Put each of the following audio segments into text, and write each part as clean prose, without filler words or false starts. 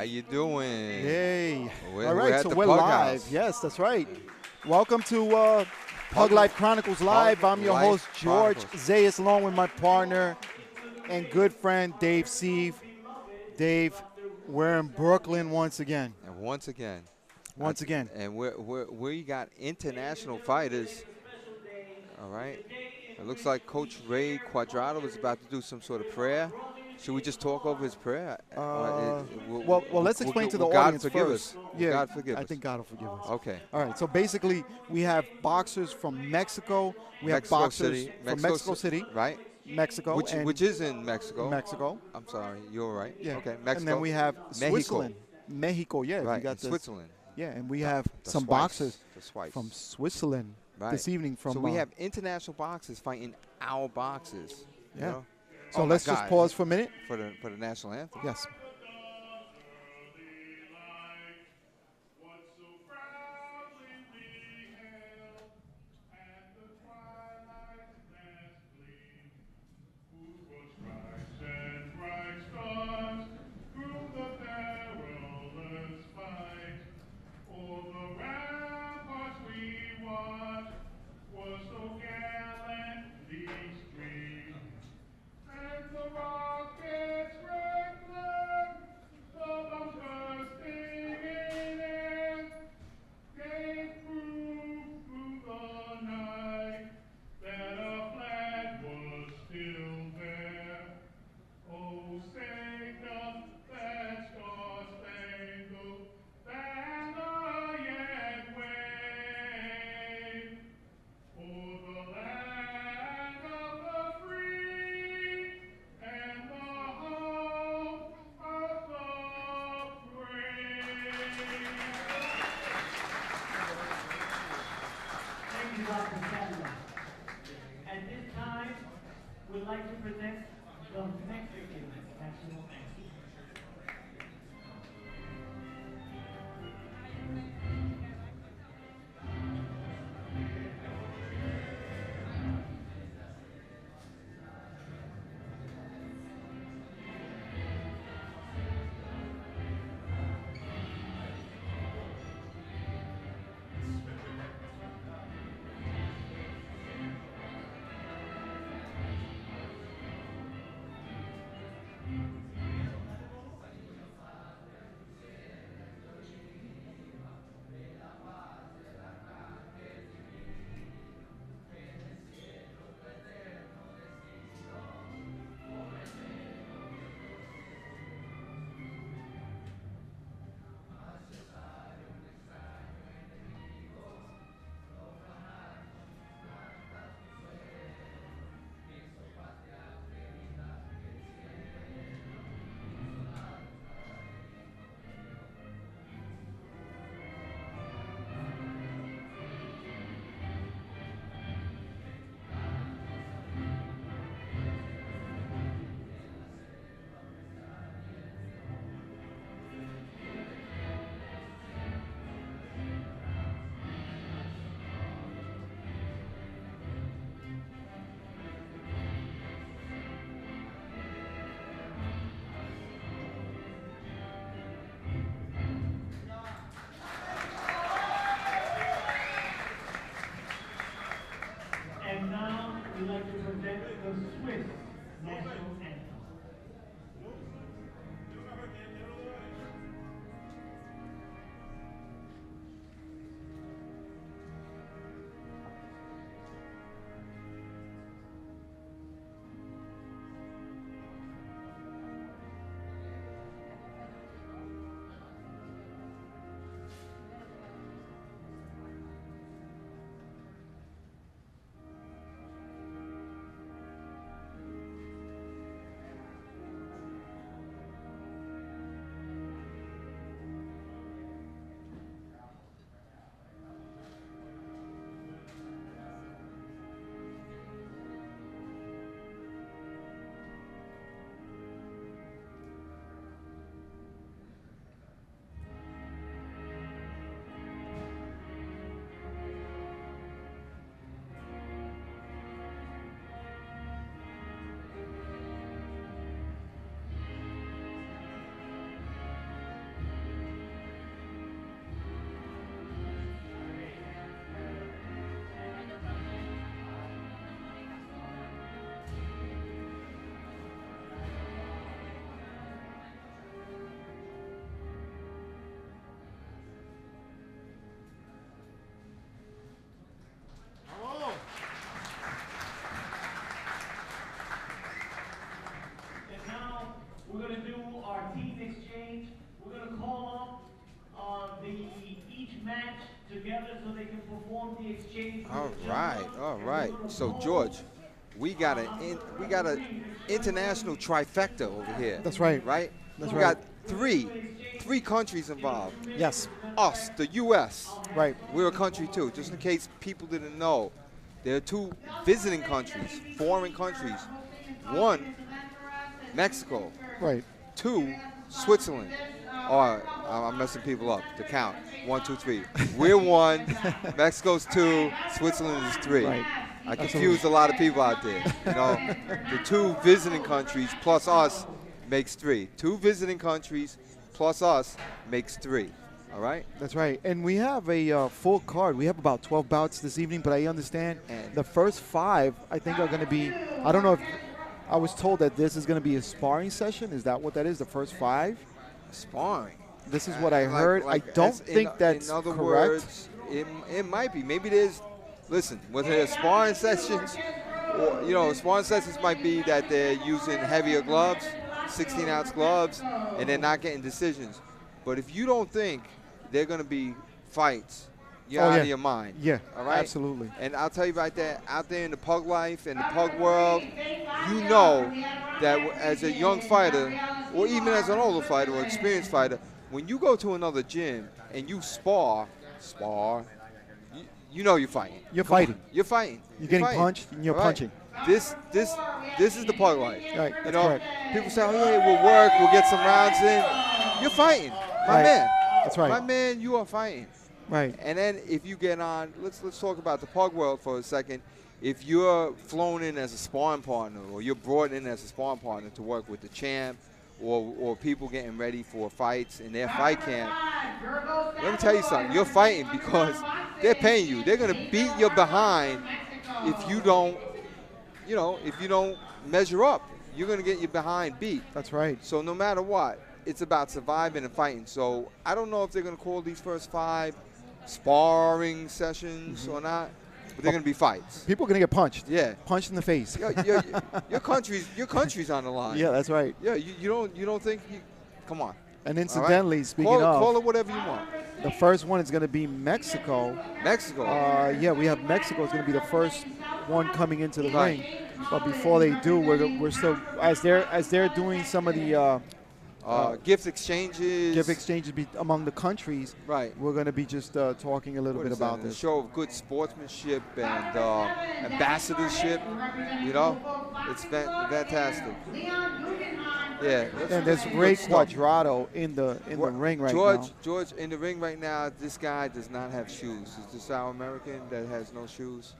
How you doing? Hey. All right, so we're live. Yes, that's right. Welcome to PuglifeChronicles Live. I'm your host, George Zayas, along with my partner and good friend, Dave Sieve. Dave, we're in Brooklyn once again. And once again. And where you got international fighters. All right. It looks like Coach Ray Quadrado is about to do some sort of prayer. Should we just talk over his prayer? Well, let's explain to the audience first. Yeah, God forgive us. I think God will forgive us. Okay. All right. So basically, we have boxers from Mexico. We have boxers from Mexico City. Right. Mexico. Which is in Mexico. Mexico. I'm sorry. You're right. Yeah. Okay. Mexico. And then we have Switzerland. Mexico. Yeah. Right. You got Switzerland. Yeah. And we have some boxers from Switzerland this evening. So we have international boxers fighting our boxers. Yeah. You know? So let's just pause for a minute. For the national anthem. Yes. At this time, we'd like to present the Mexican national anthem. team exchange. We're going to call up each match together so they can perform the exchange. All right. So George, we got an international trifecta over here. That's right. Right? That's we right. got three countries involved. Yes. Us, the U.S. Right. We're a country too, just in case people didn't know. There are 2 visiting countries, foreign countries. 1, Mexico. Right. 2, Switzerland. Or I'm messing people up. The count. 1, 2, 3. We're 1. Mexico's 2. Switzerland is 3. Right. I confused a lot of people out there. You know, the 2 visiting countries plus us makes 3. 2 visiting countries plus us makes 3. All right? That's right. And we have a full card. We have about 12 bouts this evening, but I understand the first 5, I think, are going to be, I don't know if, I was told that this is going to be a sparring session. Is that what that is, the first 5? Sparring. This is what I heard. I don't think that's in other correct. Words, it might be. Maybe there's, listen, whether there's sparring sessions, or, you know, sparring sessions might be that they're using heavier gloves, 16-ounce gloves, and they're not getting decisions. But if you don't think they're going to be fights, you're out of your mind. Yeah, all right? Absolutely. And I'll tell you right there, out there in the pug life and the pug world, you know that as a young fighter, or even as an older fighter or experienced fighter, when you go to another gym and you spar, you know you're fighting. You're fighting. You're fighting. You're getting punched and you're punching. This is the pug life. Right, you know, correct. people say, oh yeah, we'll work, we'll get some rounds in. You're fighting, my man. That's right. My man, you are fighting. Right. And then if you get on, let's talk about the pug world for a second. If you're flown in as a sparring partner, or you're brought in as a sparring partner to work with the champ, or people getting ready for fights in their fight camp, let me tell you something. You're fighting because they're paying you. They're going to beat your behind if you don't, you know, if you don't measure up. You're going to get your behind beat. That's right. So no matter what, it's about surviving and fighting. So I don't know if they're going to call these first 5 sparring sessions or not, but they're going to be fights. People are going to get punched. Yeah. Punched in the face. Your country's on the line. Yeah, that's right. Yeah, you don't think come on. And incidentally, right? speaking of, call it whatever you want. The first one is going to be Mexico. Mexico. Yeah, we have Mexico. It's going to be the first one coming into the ring. But before they do, we're still as they're doing some of the gift exchanges among the countries. Right. We're going to be just talking a little bit about this. A show of good sportsmanship and ambassadorship. You know, it's fantastic. Yeah. And there's Ray Quadrado in the ring right now. George, in the ring right now, this guy does not have shoes. Is this our American that has no shoes?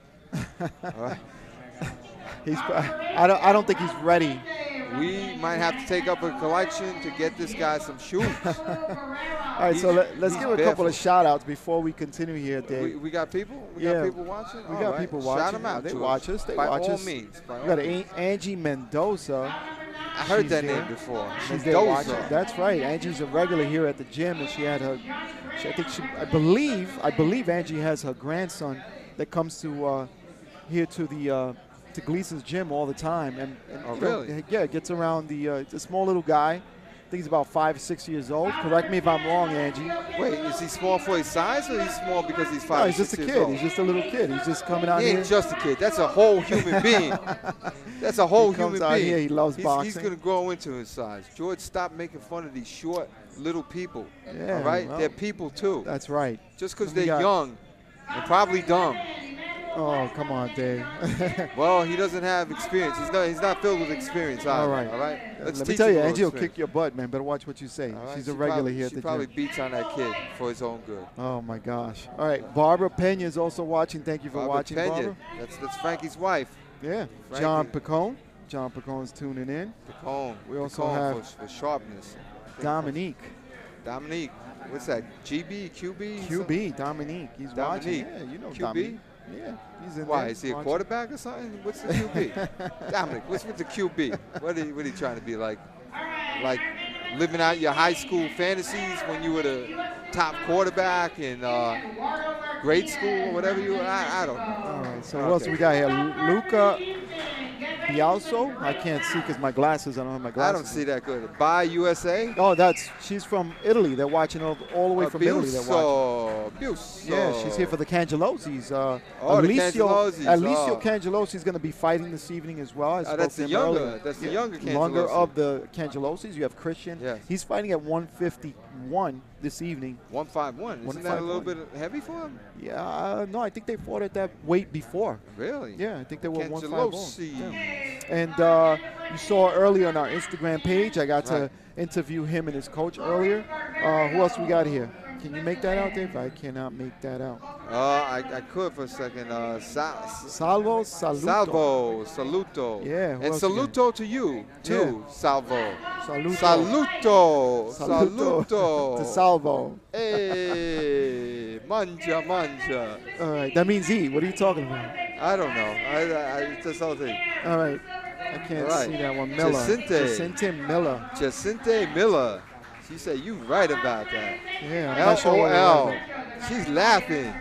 All right. I don't think he's ready. We might have to take up a collection to get this guy some shoes. All right, so let's give a couple of shout-outs before we continue here, Dave. We got people? We got people watching? We got people watching. Shout them out. They watch us. They by watch all us. Means. We got Angie Mendoza. I heard that name before. She's there watching. That's right. Angie's a regular here at the gym, and she had her. I believe Angie has her grandson that comes to here to the to Gleasons Gym all the time, and really? Yeah, gets around the. It's a small little guy. I think he's about 5 or 6 years old. Correct me if I'm wrong, Angie. Wait, is he small for his size, or he's small because he's 5 No, or he's 6 just a years kid. old? He's just a little kid. He's just coming out here. here. He ain't just a kid. That's a whole human being. That's a whole human being. Out here, he loves boxing. He's going to grow into his size. George, stop making fun of these short little people. Yeah, all right? well, they're people too. That's right. Just because they're young and probably dumb. Oh, come on, Dave. Well, he doesn't have experience. He's not filled with experience either. All right. All right. Let me tell you, Angie will kick your butt, man. Better watch what you say. Right. She's a regular here at the gym. She probably beats on that kid for his own good. Oh my gosh. All right. Barbara Pena is also watching. Thank you for watching, Barbara. That's Frankie's wife. Yeah. Frankie. John Picone. John Picone's tuning in. Picone. We also have for sharpness. Dominique. What's that? GB, QB? QB, Dominique. He's watching. Yeah, you know QB? Dominique. Yeah, he's in Why, there. is he a quarterback or something? What's the QB? Dominic, what's with the QB? What are you trying to be like? Like living out your high school fantasies when you were the top quarterback in grade school or whatever you were? I don't know. All right, so what else we got here? Luca Bialso. I can't see because my glasses. I don't have my glasses. I don't see that good. By USA. Oh, she's from Italy. They're watching all the way from Italy. They're watching. Biuso. Yeah, she's here for the Cangelosis. The Cangelosis. Alicio Cangelosi is going to be fighting this evening as well. That's the younger. That's the younger Cangelosi. Younger of the Cangelosis. You have Christian. Yes. He's fighting at 151 this evening. 151. Isn't that a little bit heavy for him? Yeah, no, I think they fought at that weight before. Really? Yeah, I think they were 151. Yeah. And you saw earlier on our Instagram page, I got to interview him and his coach earlier. Who else we got here? Can you make that out, Dave? I cannot make that out. I could for a second. Salvo, Saluto. Saluto. Yeah. And Saluto to you, too, yeah. Salvo. Saluto. Saluto. To Salvo. Hey, manja. All right, that means eat. What are you talking about? I don't know. It's this whole thing. All right. I can't see that one. Miller. Jacinte Miller. She said, you right about that. Yeah, LOL. She's laughing.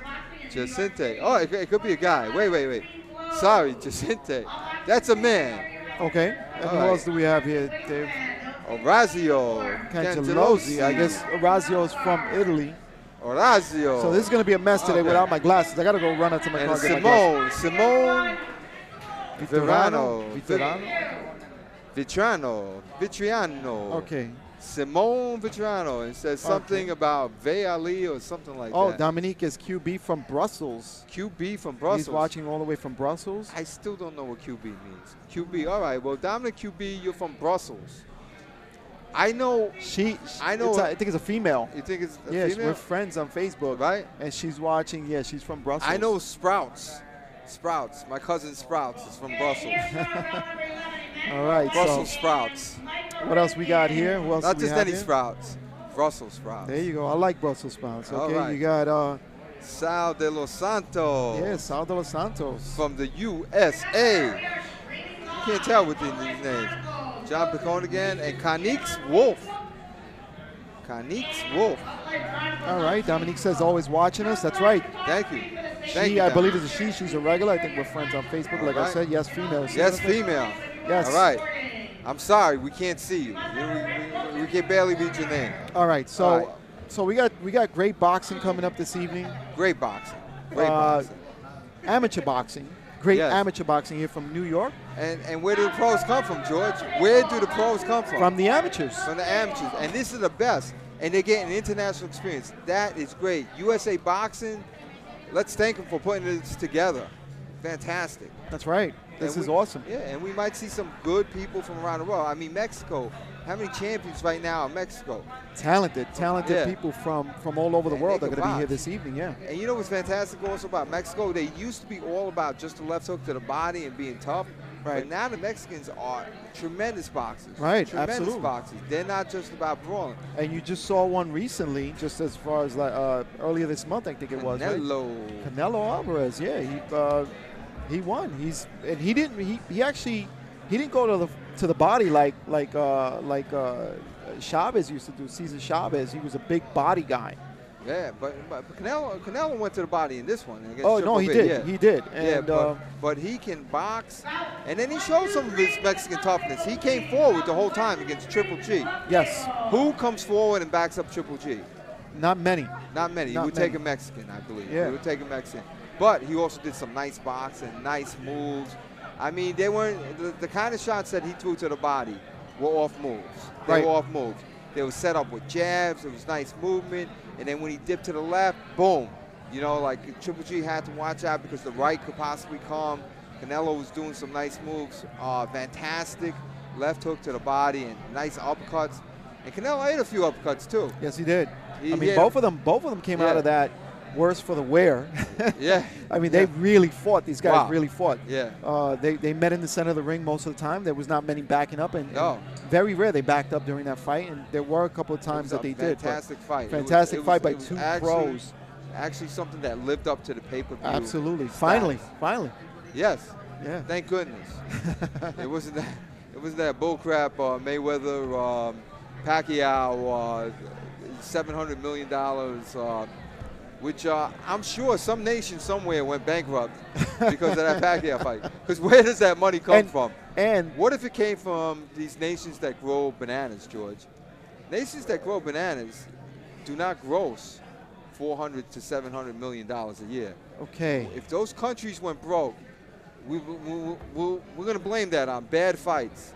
Jacinte. Oh, it could be a guy. Wait. Sorry, Jacinte. That's a man. Okay. And who else do we have here, Dave? Orazio. Cangelosi. I guess Orazio is from Italy. Orazio. So this is going to be a mess today without my glasses. I got to go run out to my car and get my glasses. Simone Vitriano. Okay. Simone Vitriano. It says something about Veali or something like that. Oh, Dominique is QB from Brussels. QB from Brussels. He's watching all the way from Brussels. I still don't know what QB means. QB, all right. Well, Dominic QB, you're from Brussels. I know. I know. I think it's a female. You think it's a female? female? We're friends on Facebook. Right. And she's watching. Yeah, she's from Brussels. I know Sprouts. My cousin Sprouts is from Brussels. All right. Brussels Sprouts. What else we got here? Who else Not do we just have any here? Sprouts. Brussels Sprouts. There you go. I like Brussels sprouts. Okay. Right. You got Sal de los Santos. Yeah, Sal de los Santos. From the USA. You can't tell with these names. John Picone again. And Canix Wolf. All right. Dominique says always watching us. That's right. Thank you. I believe it's a she. She's a regular. I think we're friends on Facebook. Like I said, yes, female. Yes, female. Yes. All right. I'm sorry, we can't see you. We can barely read your name. All right. So we got great boxing coming up this evening. Great boxing. Amateur boxing. Great amateur boxing here from New York. And where do the pros come from, George? Where do the pros come from? From the amateurs. From the amateurs. And this is the best. And they're getting international experience. That is great. USA Boxing, let's thank them for putting this together. Fantastic. That's right. This is awesome. Yeah, and we might see some good people from around the world. I mean, Mexico. How many champions right now in Mexico? Talented people from all over the world are going to be here this evening, yeah. And you know what's fantastic also about Mexico? They used to be all about just the left hook to the body and being tough. Right. But now the Mexicans are tremendous boxers. Right, tremendous absolutely. boxers. They're not just about brawling. And you just saw one recently, just as far as earlier this month, I think it was. Canelo Alvarez, yeah. He won. He didn't go to the body like Chavez used to do. Cesar Chavez. He was a big body guy. Yeah, but Canelo went to the body in this one. Oh no, he did. Yeah. He did. And, but he can box, and then he showed some of his Mexican toughness. He came forward the whole time against Triple G. Yes. Who comes forward and backs up Triple G? Not many. He would take a Mexican, I believe. Yeah. He would take a Mexican. But he also did some nice boxing, nice moves. I mean, they weren't the kind of shots that he threw to the body were off moves. They were off moves. They were set up with jabs. It was nice movement. And then when he dipped to the left, boom. You know, like Triple G had to watch out because the right could possibly come. Canelo was doing some nice moves. Fantastic left hook to the body and nice uppercuts. And Canelo ate a few uppercuts too. Yes, he did. Both of them came out of that worse for the wear. Yeah. I mean, they really fought. These guys really fought. Yeah. They met in the center of the ring most of the time. There was not many backing up, and very rare they backed up during that fight. And there were a couple of times that they did. Fantastic fight. Fantastic fight by two pros. Actually, something that lived up to the pay-per-view. Absolutely. Finally. Yes. Yeah. Thank goodness. It wasn't that bullcrap Mayweather, Pacquiao, $700 million. which I'm sure some nation somewhere went bankrupt because of that Pacquiao fight. Because where does that money come from? And what if it came from these nations that grow bananas, George? Nations that grow bananas do not gross $400 to $700 million a year. Okay. If those countries went broke, we're going to blame that on bad fights.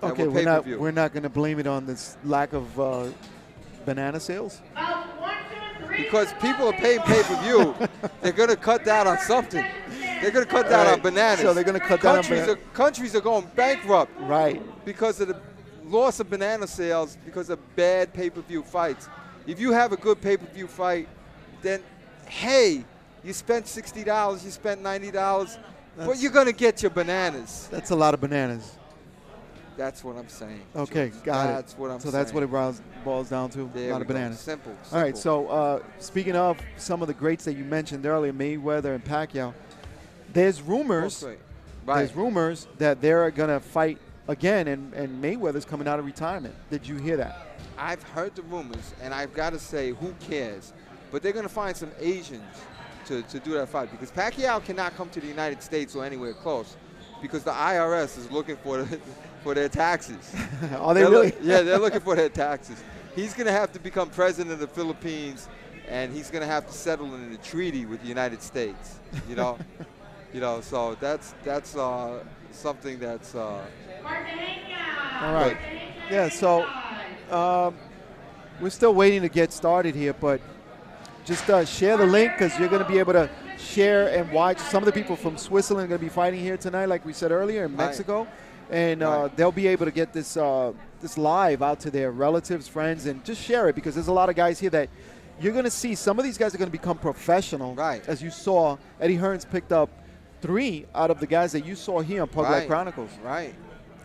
Okay, we're not going to blame it on this lack of banana sales? Because people are paying pay-per-view, they're going to cut down on something. They're going to cut down on bananas. So they're going to cut down on bananas. Countries are going bankrupt. Right. Because of the loss of banana sales, because of bad pay-per-view fights. If you have a good pay-per-view fight, then, hey, you spent $60, you spent $90, but you're going to get your bananas. That's a lot of bananas. That's what I'm saying. Okay, got it. That's what I'm saying. So that's what it boils down to, a lot of bananas. Simple. All right, so speaking of some of the greats that you mentioned earlier, Mayweather and Pacquiao, there's rumors, there's rumors that they're going to fight again, and Mayweather's coming out of retirement. Did you hear that? I've heard the rumors, and I've got to say, who cares? But they're going to find some Asians to do that fight, because Pacquiao cannot come to the United States or anywhere close because the IRS is looking for their taxes. Are they really? Yeah, they're looking for their taxes. He's going to have to become president of the Philippines, and he's going to have to settle in a treaty with the United States. You know, So that's something that's. All right. Yeah. So we're still waiting to get started here, but just share the link because you're going to be able to share and watch. Some of the people from Switzerland are going to be fighting here tonight, like we said earlier, in Mexico. And they'll be able to get this this live out to their relatives, friends, and just share it because there's a lot of guys here that you're going to see. Some of these guys are going to become professional. Right. As you saw, Eddie Hearns picked up 3 out of the guys that you saw here on PuglifeChronicles. Right.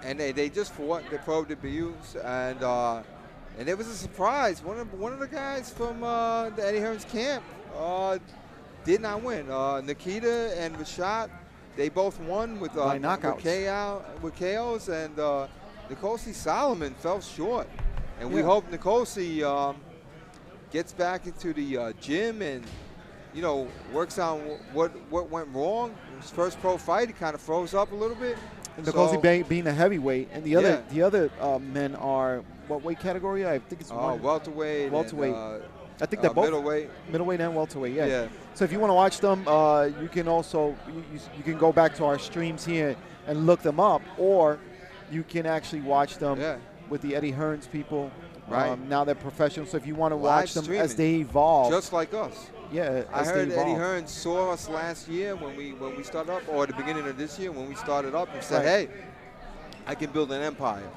And they just fought the pro debuts, and it was a surprise. One of the guys from the Eddie Hearns camp did not win. Nikita and Rashad, they both won with knockouts. With KOs, and Nicosi Solomon fell short. And we hope Nicosi gets back into the gym and works on what went wrong. His first pro fight, he kind of froze up a little bit. And Nicosi being a heavyweight, and the other men are what weight category? I think it's welterweight. Welterweight. I think they're both middleweight and welterweight. Yeah. So if you want to watch them, you can also you can go back to our streams here and look them up, or you can actually watch them with the Eddie Hearns people. Right. Now they're professional, so if you want to watch them as they evolve, just like us. Yeah. I heard Eddie Hearns saw us last year when we started up, or at the beginning of this year when we started up, and said, "Hey, I can build an empire."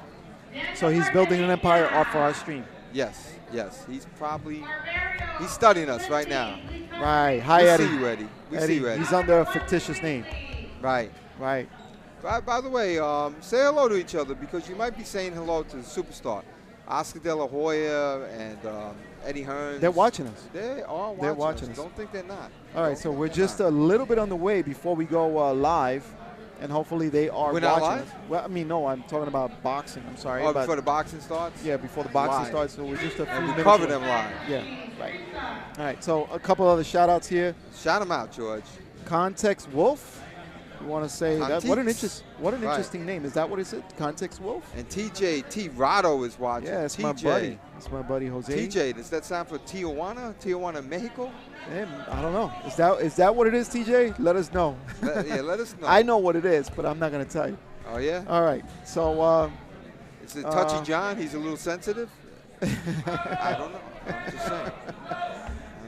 So he's building an empire off our stream. Yes. He's studying us right now. Right. Hi, Eddie. See you, Eddie. See you, Eddie. He's under a fictitious name. Right. By the way, say hello to each other because you might be saying hello to the superstar. Oscar De La Hoya and Eddie Hearns. They're watching us. They are watching, they're watching us. Don't think they're not. All right, so we're just a little bit on the way before we go live, and hopefully they are watching us. Well, I mean, no, I'm talking about boxing. I'm sorry. Before the boxing starts? Yeah, before the boxing starts. So we're just a few minutes. We cover them live. Yeah, right. All right, so a couple other shout-outs here. Shout them out, George. Context Wolf. You want to say that? What an interesting name. Is that what it is? Context Wolf? And TJ Rado is watching. Yeah, it's my buddy. It's my buddy Jose. TJ, does that sound for Tijuana, Mexico? I don't know. Is that what it is, TJ? Let us know. Let us know. I know what it is, but I'm not going to tell you. Oh, yeah? All right. So is it touchy John? He's a little sensitive? I don't know. I'm just saying.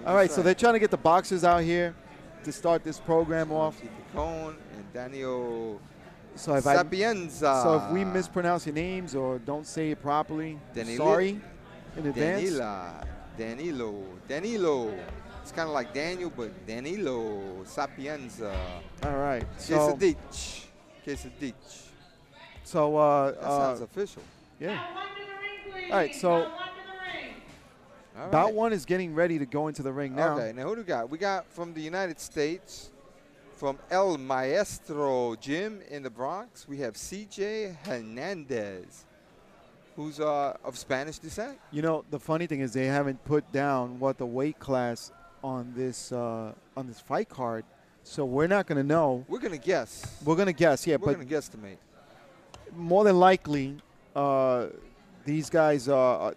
All right, so they're trying to get the boxers out here to start this program off. Cone and Daniel Sapienza. So if we mispronounce your names or don't say it properly, sorry in advance. Danilo. It's kind of like Daniel, but Danilo Sapienza. All right. Quesadich. So that sounds official. Yeah. All right. So Bout 1 is getting ready to go into the ring now. Okay. Now who do we got? We got from the United States. From El Maestro Gym in the Bronx, we have CJ Hernandez, who's of Spanish descent. You know, the funny thing is they haven't put down what the weight class on this fight card, so we're not going to know. We're going to guess. We're going to guess, yeah. We're going to guesstimate. More than likely, these guys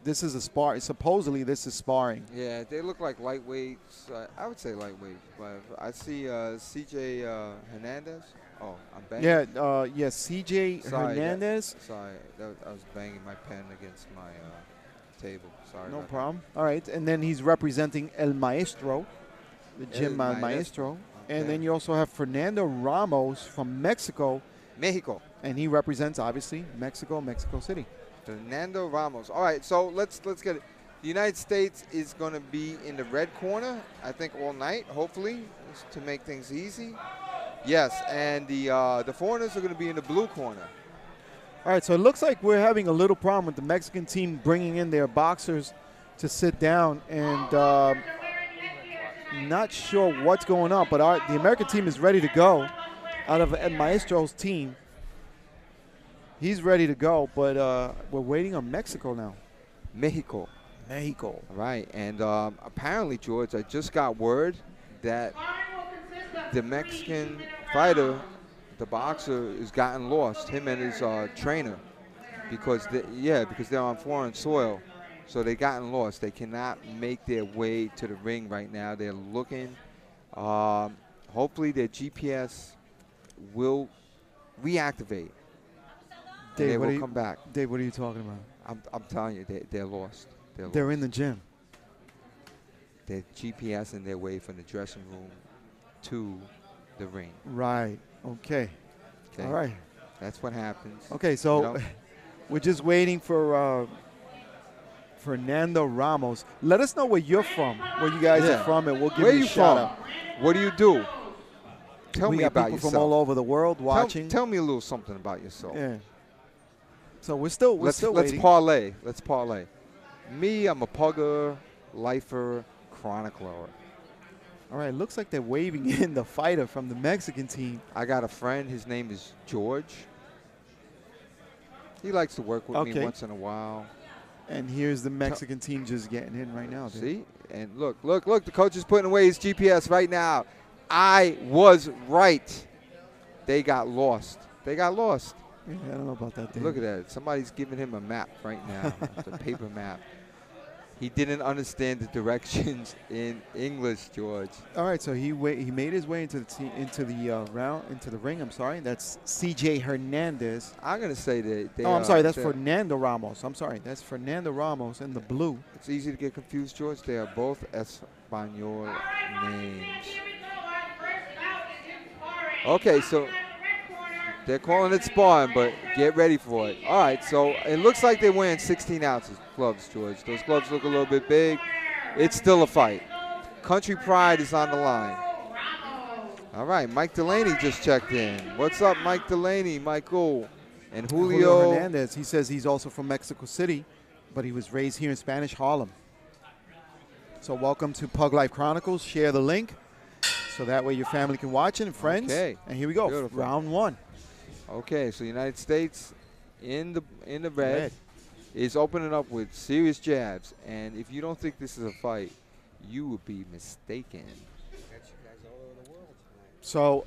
this is a spar. Supposedly, this is sparring. Yeah, they look like lightweights. I would say lightweights, but I see CJ Hernandez. Oh, I'm banging. Yeah, CJ Hernandez. Sorry, I was banging my pen against my table. Sorry. No problem. All right, and then he's representing El Maestro, the gym Maestro. Okay. And then you also have Fernando Ramos from Mexico. Mexico. And he represents, obviously, Mexico City. Fernando Ramos. All right, so let's get it. The United States is going to be in the red corner, I think, all night, hopefully, to make things easy. Yes, and the foreigners are going to be in the blue corner. All right, so it looks like we're having a little problem with the Mexican team bringing in their boxers to sit down, and not sure what's going on, but the American team is ready to go out of Ed Maestro's team. He's ready to go, but we're waiting on Mexico now. Mexico. All right, and apparently, George, I just got word that the Mexican fighter, the boxer, has gotten lost, him and his trainer, because they're on foreign soil. So they've gotten lost. They cannot make their way to the ring right now. They're looking. Hopefully their GPS will reactivate. Dave, they will come back. Dave, what are you talking about? I'm telling you, they're lost. They're in the gym. They're GPS in their way from the dressing room to the ring. Right. Okay. All right. That's what happens. Okay, so we're just waiting for Fernando Ramos. Let us know where you're from, where you guys are from, and we'll give you a shout out. What do you do? Tell me about yourself. We got people from all over the world watching. Tell me a little something about yourself. Yeah. So we're still waiting. Let's parlay. Me, I'm a pugger, lifer, chronicler. All right, looks like they're waving in the fighter from the Mexican team. I got a friend. His name is George. He likes to work with me once in a while. And here's the Mexican team just getting in right now. Dude. See? And look. The coach is putting away his GPS right now. I was right. They got lost. Yeah, I don't know about that, Dave. Look at that. Somebody's giving him a map right now. It's a paper map. He didn't understand the directions in English, George. All right, so he made his way into the ring. I'm sorry, that's C.J. Hernandez. I'm gonna say that. I'm sorry, that's Fernando Ramos. I'm sorry, that's Fernando Ramos in the blue. It's easy to get confused, George. They are both Espanol names. Okay, so they're calling it sparring, but get ready for it. All right, so it looks like they're wearing 16 ounces gloves, George. Those gloves look a little bit big. It's still a fight. Country pride is on the line. All right, Mike Delaney just checked in. What's up, Mike Delaney, Michael? And Julio Hernandez, he says he's also from Mexico City, but he was raised here in Spanish Harlem. So welcome to Pug Life Chronicles. Share the link so that way your family can watch it and friends. Okay. And here we go, Beautiful. round one. Okay, so United States in the red is opening up with serious jabs, and if you don't think this is a fight, you would be mistaken. So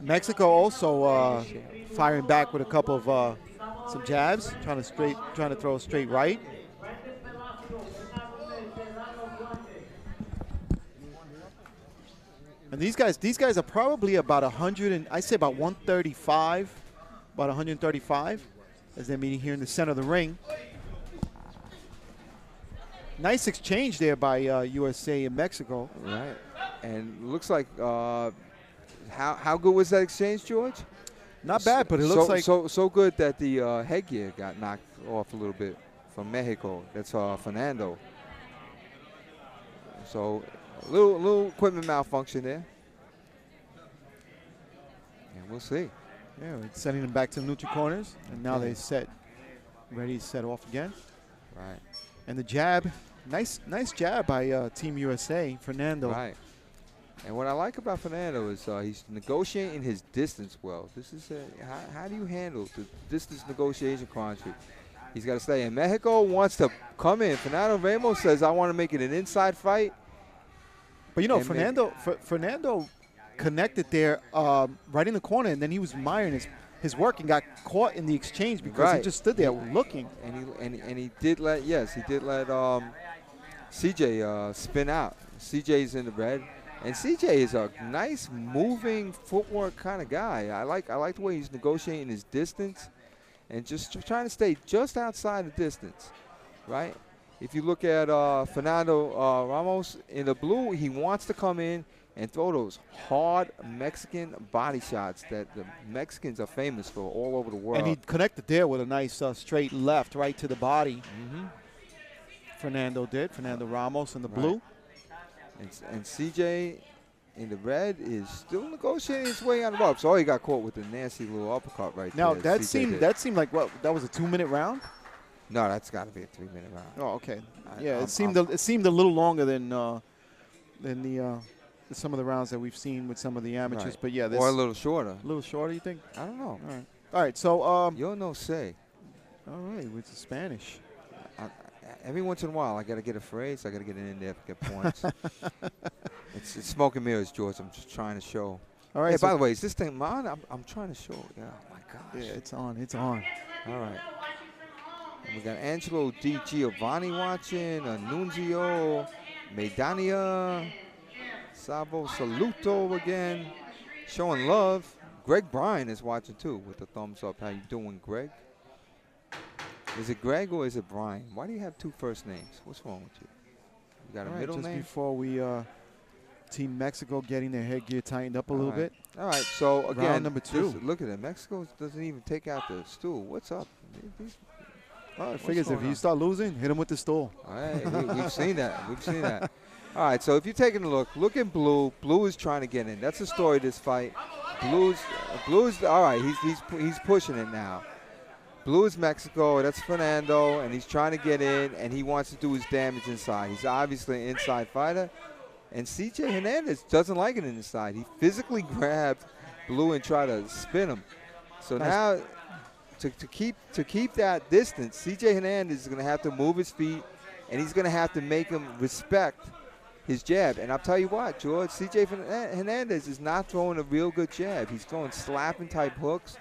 Mexico also firing back with a couple of some jabs, trying to throw a straight right. And these guys are probably about 100 and I say about 135, about 135, as they're meeting here in the center of the ring. Nice exchange there by USA and Mexico. Right, and looks like how good was that exchange, George? Not bad, but it looks like so good that the headgear got knocked off a little bit from Mexico. That's Fernando. So a little equipment malfunction there, and we'll see. Yeah, we're sending them back to the neutral corners, and now they ready to set off again. Right. And the jab, nice jab by Team USA, Fernando. Right. And what I like about Fernando is he's negotiating his distance well. This is how do you handle the distance negotiation country? He's got to stay in. Mexico wants to come in. Fernando Ramos says, I want to make it an inside fight. But, you know, Fernando connected there right in the corner, and then he was miring his work and got caught in the exchange because he just stood there looking. And he did let CJ spin out. CJ's in the red. And CJ is a nice moving footwork kind of guy. I like the way he's negotiating his distance and just trying to stay just outside the distance, right? If you look at Fernando Ramos in the blue, he wants to come in and throw those hard Mexican body shots that the Mexicans are famous for all over the world. And he connected there with a nice straight left right to the body. Fernando Ramos in the blue. And CJ in the red is still negotiating his way on the ropes. Oh, he got caught with a nasty little uppercut right there. Now, that seemed like, what, that was a 2-minute round? No, that's got to be a 3-minute round. Oh, okay. It seemed a little longer than some of the rounds that we've seen with some of the amateurs. Right. But, yeah. Or a little shorter. A little shorter, you think? I don't know. All right, so. Yo no sé. All right, with the Spanish. Every once in a while, I got to get a phrase. I got to get it in there to get points. It's smoke and mirrors, George. I'm just trying to show. All right. Hey, by the way, is this thing on? I'm trying to show. Yeah, oh, my gosh. Yeah, it's on. It's on. All right. And we got Angelo Di Giovanni watching, Nunzio, Medania, Savo Saluto again, showing love. Greg Bryan is watching, too, with the thumbs up. How you doing, Greg? Is it Greg or is it Brian? Why do you have 2 first names? What's wrong with you? You got a middle name? Just before we Team Mexico getting their headgear tightened up a little bit. All right, so again, round number 2. Look at it. Mexico doesn't even take out the stool. What's up? Well, it figures if you start losing, hit them with the stool. All right, we've seen that. We've seen that. All right, so if you're taking a look in blue. Blue is trying to get in. That's the story of this fight. Blue's all right. He's pushing it now. Blue is Mexico, that's Fernando, and he's trying to get in, and he wants to do his damage inside. He's obviously an inside fighter, and CJ Hernandez doesn't like it inside. He physically grabbed Blue and tried to spin him. So now, to keep that distance, CJ Hernandez is going to have to move his feet, and he's going to have to make him respect his jab. And I'll tell you what, George, CJ Hernandez is not throwing a real good jab. He's throwing slapping type hooks.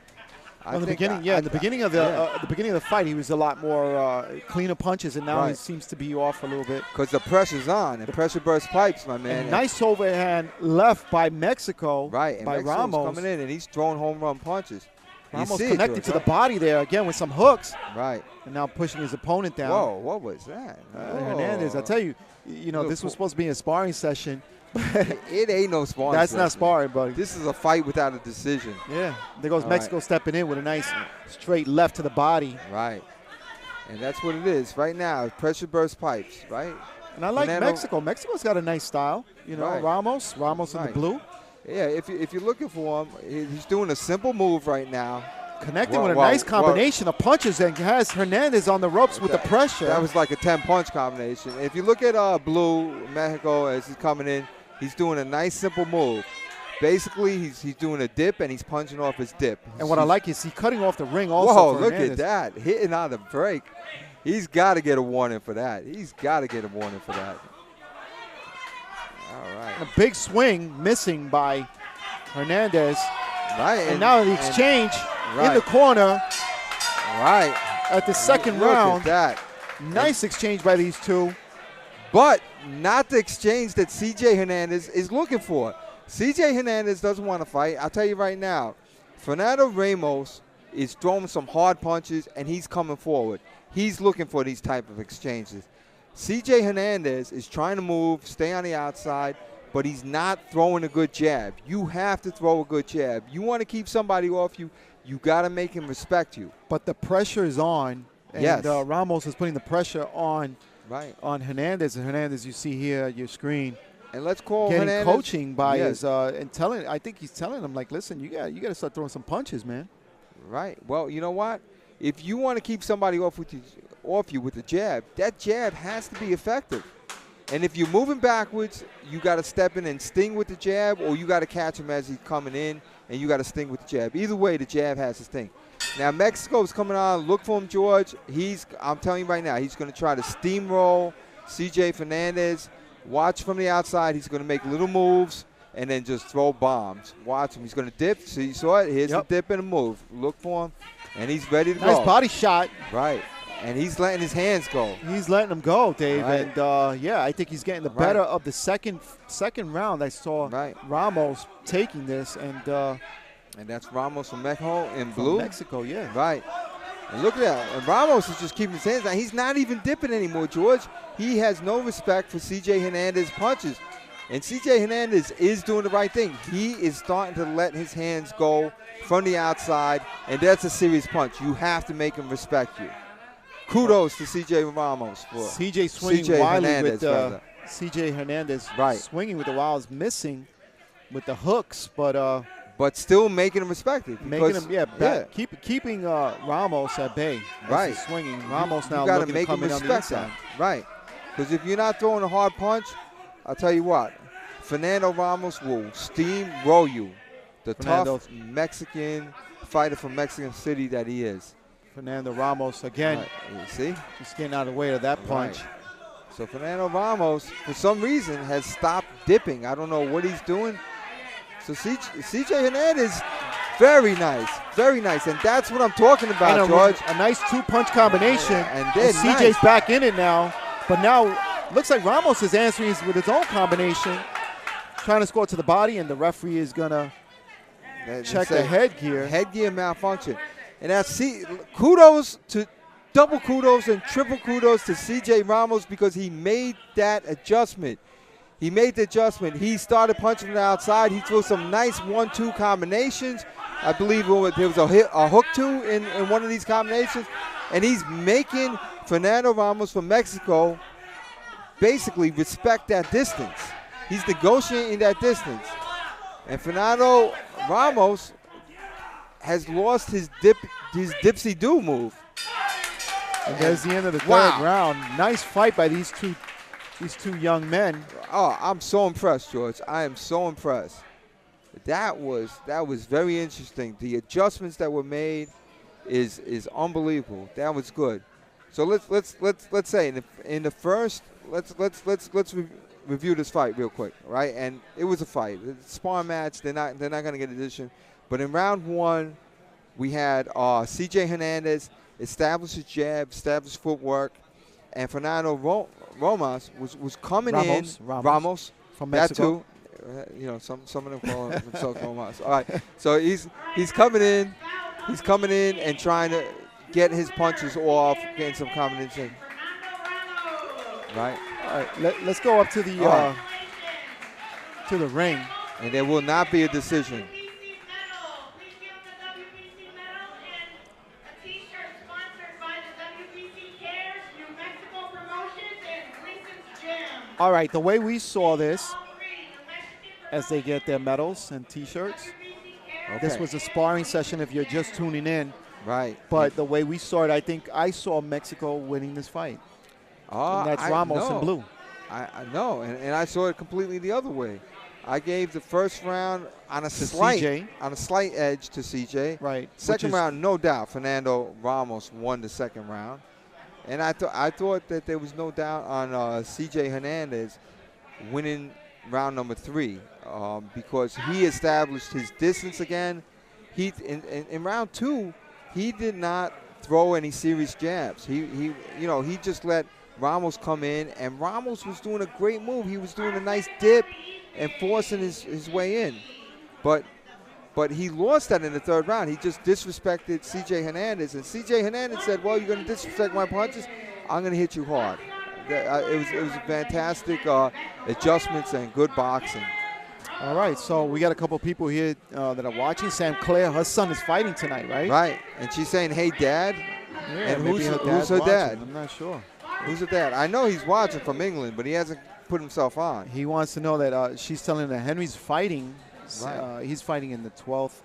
In the beginning of the fight, he was a lot more cleaner punches, and now he seems to be off a little bit. Because the pressure's on, and pressure bursts pipes, my man. And nice overhand left by Mexico. Right, and by Mexico's Ramos coming in, and he's throwing home run punches. Ramos connected to the body there again with some hooks. Right. And now pushing his opponent down. Whoa, what was that? Hernandez, I tell you, this was supposed to be a sparring session. It ain't no sparring. That's not sparring, buddy. This is a fight without a decision. Yeah. There goes Mexico stepping in with a nice straight left to the body. Right. And that's what it is right now. Pressure burst pipes, right? And I like Mexico. Mexico's got a nice style. Ramos in the blue. Yeah, if you're looking for him, he's doing a simple move right now. Connecting with a nice combination of punches and has Hernandez on the ropes with the pressure. That was like a 10-punch combination. If you look at Blue, Mexico, as he's coming in, he's doing a nice simple move. Basically, he's doing a dip, and he's punching off his dip. And what I like is he's cutting off the ring also. Whoa, look at that. Hitting on the break. He's got to get a warning for that. All right. A big swing missing by Hernandez. Right. And now the exchange in the corner. Right. At the second round. Look at that. Nice exchange by these two. But not the exchange that CJ Hernandez is looking for. CJ Hernandez doesn't want to fight. I'll tell you right now, Fernando Ramos is throwing some hard punches, and he's coming forward. He's looking for these type of exchanges. CJ Hernandez is trying to move, stay on the outside, but he's not throwing a good jab. You have to throw a good jab. You want to keep somebody off you, you got to make him respect you. But the pressure is on, and Ramos is putting the pressure on on Hernandez. And Hernandez, you see here at your screen. And let's call getting Hernandez coaching by his and telling. I think he's telling him, like, listen, you got to start throwing some punches, man. Right. Well, you know what? If you want to keep somebody off you with the jab, that jab has to be effective. And if you're moving backwards, you got to step in and sting with the jab, or you got to catch him as he's coming in, and you got to sting with the jab. Either way, the jab has to sting. Now, Mexico's coming on. Look for him, George. I'm telling you right now, he's going to try to steamroll CJ Hernandez. Watch from the outside. He's going to make little moves and then just throw bombs. Watch him. He's going to dip. So you saw it. Here's the dip and a move. Look for him, and he's ready to go. Nice body shot. Right. And he's letting his hands go. He's letting them go, Dave. Right. And, yeah, I think he's getting the better of the second round. I saw Ramos taking this. And that's Ramos from Mexico in blue. Mexico, yeah. Right. And look at that. And Ramos is just keeping his hands down. He's not even dipping anymore, George. He has no respect for C.J. Hernandez's punches. And C.J. Hernandez is doing the right thing. He is starting to let his hands go from the outside, and that's a serious punch. You have to make him respect you. Kudos to C.J. Ramos. C.J. swinging wildly with C.J. Hernandez swinging with the wilds, missing with the hooks, but still making him respected. Making him, keeping Ramos at bay. Right. Swinging. Ramos now looking to come in on the inside. Right. Because if you're not throwing a hard punch, I'll tell you what, Fernando Ramos will steamroll you. The tough Mexican fighter from Mexican City that he is. Fernando Ramos again. You see? Just getting out of the way of that punch. Right. So Fernando Ramos, for some reason, has stopped dipping. I don't know what he's doing. So C.J. Hernandez, very nice, very nice. And that's what I'm talking about, George. A nice two-punch combination. And C.J.'s back in it now. But now, looks like Ramos is answering with his own combination. Trying to score to the body, and the referee is going to check the headgear. Headgear malfunction. And that's double kudos and triple kudos to C.J. Ramos because he made that adjustment. He made the adjustment. He started punching from the outside. He threw some nice 1-2 combinations. I believe there was a hook two in one of these combinations. And he's making Fernando Ramos from Mexico basically respect that distance. He's negotiating that distance. And Fernando Ramos has lost his dipsy-do move. And there's the end of the third round. Nice fight by these two young men. Oh, I'm so impressed, George. I am so impressed. That was very interesting. The adjustments that were made is unbelievable. That was good. So let's say in the first let's review this fight real quick, right? And it was a fight. It's a sparring match. They're not going to get addition. But in round one, we had C.J. Hernandez establish his jab, establish footwork, and Fernando Ramos was coming in. Ramos from Mexico. That too. Some of them call themselves Ramos. All right. So he's coming in. He's coming in and trying to get his punches off, getting some combination. Right. All right. Let's go up to the ring. And there will not be a decision. All right, the way we saw this, as they get their medals and T-shirts, this was a sparring session if you're just tuning in. Right. But the way we saw it, I think I saw Mexico winning this fight. And that's Ramos in blue. I know, and I saw it completely the other way. I gave the first round on a slight edge to CJ. Right. Second round, no doubt, Fernando Ramos won the second round. And I thought that there was no doubt on C.J. Hernandez winning round number 3 because he established his distance again. In round 2, he did not throw any serious jabs. He just let Ramos come in, and Ramos was doing a great move. He was doing a nice dip and forcing his way in, but he lost that in the third round. He just disrespected C.J. Hernandez, and C.J. Hernandez said, well, you're going to disrespect my punches? I'm going to hit you hard. It was fantastic adjustments and good boxing. All right, so we got a couple people here that are watching. Sam Claire, her son is fighting tonight, right? Right, and she's saying, hey, Dad. Yeah, and who's her dad? I'm not sure. Who's her dad? I know he's watching from England, but he hasn't put himself on. He wants to know that she's telling him that Henry's fighting. Right. He's fighting in the 12th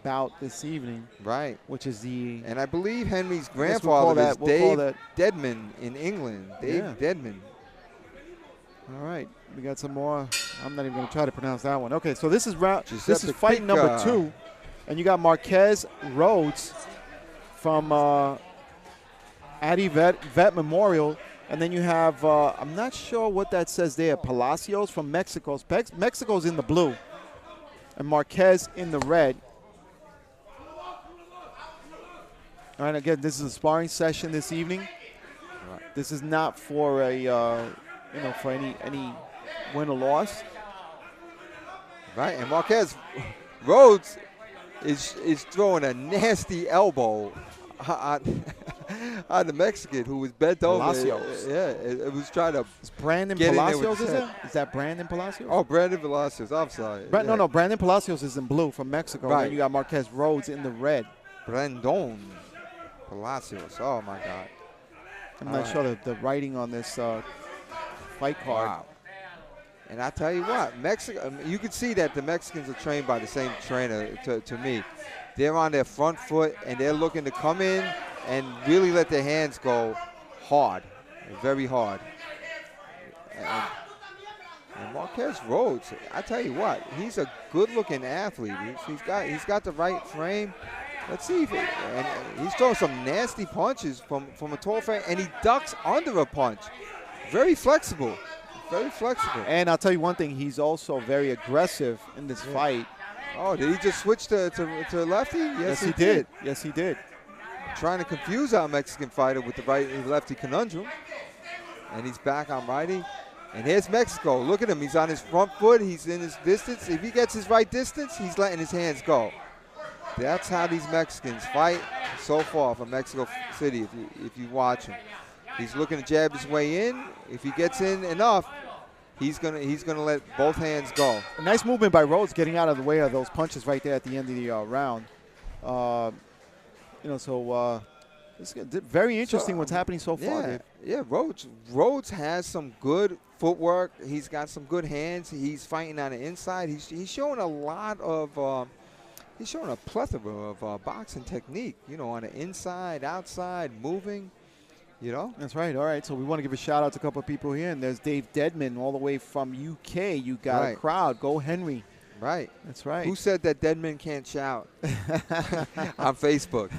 bout this evening. Right. Which is the... And I believe Henry's grandfather is Dave Deadman in England. Dave Deadman. All right. We got some more. I'm not even going to try to pronounce that one. Okay, so this is fight number 2. And you got Marquez Rhodes from Addy Vet Memorial And then you have, I'm not sure what that says there, Palacios from Mexico. Mexico's in the blue, and Marquez in the red. All right, again, this is a sparring session this evening. Right. This is not for a, for any win or loss. Right, and Marquez, Rhodes is throwing a nasty elbow on the Mexican who was bent over. Palacios. Yeah, it was trying to. Is Brandon get Palacios, is it? Is that Brandon Palacios? Oh, Brandon Palacios. I'm sorry. No, Brandon Palacios is in blue from Mexico. Right. And you got Marquez Rhodes in the red. Brandon Palacios. Oh, my God. I'm not sure the writing on this fight card. Wow. And I tell you what, Mexico, you can see that the Mexicans are trained by the same trainer to me. They're on their front foot, and they're looking to come in and really let their hands go hard, very hard. And Marquez Rhodes, I tell you what, he's a good-looking athlete. He's got the right frame. Let's see if and he's throwing some nasty punches from a tall frame, and he ducks under a punch. Very flexible. Very flexible. And I'll tell you one thing, he's also very aggressive in this fight. Oh, did he just switch to lefty? Yes, he did. Yes, he did. Trying to confuse our Mexican fighter with the righty-lefty conundrum. And he's back on righty. And here's Mexico. Look at him. He's on his front foot. He's in his distance. If he gets his right distance, he's letting his hands go. That's how these Mexicans fight so far from Mexico City, if you watch him. He's looking to jab his way in. If he gets in enough, he's gonna let both hands go. A nice movement by Rhodes, getting out of the way of those punches right there at the end of the round. It's very interesting what's happening so far. Yeah, Rhodes has some good footwork. He's got some good hands. He's fighting on the inside. He's showing a lot of. He's showing a plethora of boxing technique. On the inside, outside, moving. That's right. All right. So we want to give a shout out to a couple of people here. And there's Dave Deadman all the way from UK. You got a crowd. Go Henry. Right. That's right. Who said that Deadman can't shout on Facebook?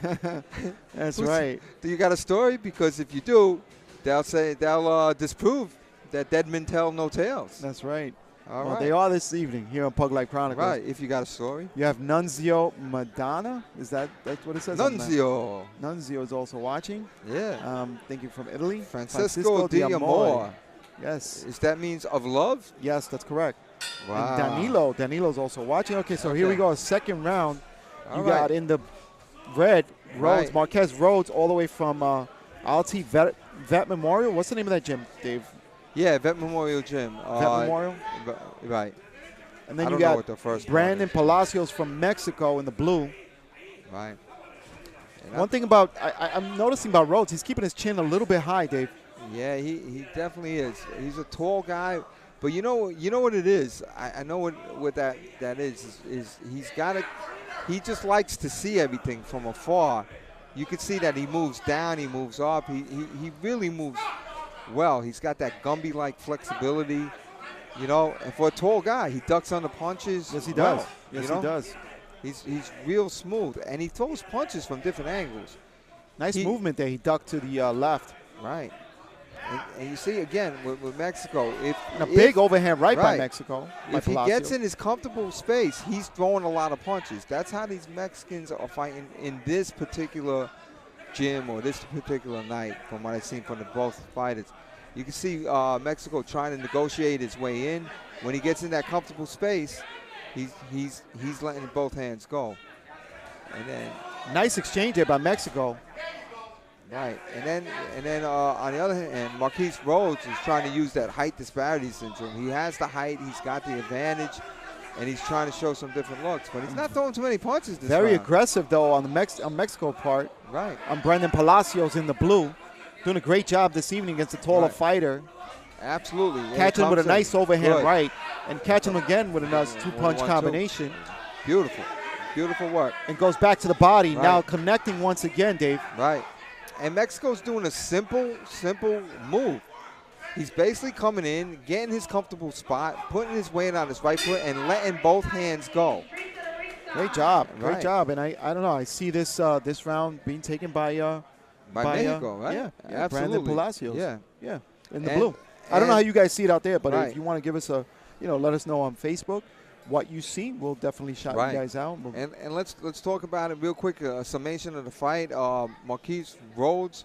That's right. Do you got a story? Because if you do, they'll disprove that Deadman tell no tales. That's right. All right. They are this evening here on PuglifeChronicles. Right. If you got a story. You have Nunzio Madonna. That's what it says? Nunzio. Nunzio is also watching. Yeah. Thank you from Italy. Francisco de Amor. Yes. Is that means of love? Yes, that's correct. Wow. And Danilo's also watching. Okay, so here we go. Second round. You got in the red, Rhodes, Marquez Rhodes, all the way from Alti Vet Memorial. What's the name of that gym, Dave? Yeah, Vet Memorial Gym. Vet Memorial? Right. And then you got Brandon Palacios from Mexico in the blue. Right. One thing about I'm noticing about Rhodes, he's keeping his chin a little bit high, Dave. Yeah, he definitely is. He's a tall guy, but you know what it is. I know what that is he's got it. He just likes to see everything from afar. You can see that he moves down, he moves up. He really moves well. He's got that Gumby-like flexibility, and for a tall guy, he ducks under punches. Yes, he does. Yes, he does. He's real smooth, and he throws punches from different angles. Nice movement there. He ducked to the left. Right. And you see, again, with Mexico, big overhand right by Mexico. If he gets in his comfortable space, he's throwing a lot of punches. That's how these Mexicans are fighting in this particular gym or this particular night, from what I've seen from both fighters. You can see Mexico trying to negotiate his way in. When he gets in that comfortable space, he's letting both hands go. And then nice exchange there by Mexico. Right, and then on the other hand, Marquez Rhodes is trying to use that height disparity syndrome. He has the height, he's got the advantage, and he's trying to show some different looks. But he's not throwing too many punches this Very round. aggressive, though, on the Mexico part. Right. On Brandon Palacios in the blue. Doing a great job this evening against a taller fighter. Absolutely. Catching him with a nice overhand right, and catching him again with a nice two-punch combination. Beautiful. Beautiful work. And goes back to the body, now connecting once again, Dave. Right. And Mexico's doing a simple move. He's basically coming in, getting his comfortable spot, putting his weight on his right foot, and letting both hands go. Great job. Great job. And I don't know. I see this this round being taken by By Mexico, right? Yeah, Absolutely. Brandon Palacios. Yeah. In the blue. I don't know how you guys see it out there, but if you want to give us let us know on Facebook what you see. We'll definitely shout you guys out. And let's talk about it real quick. A summation of the fight. Rhodes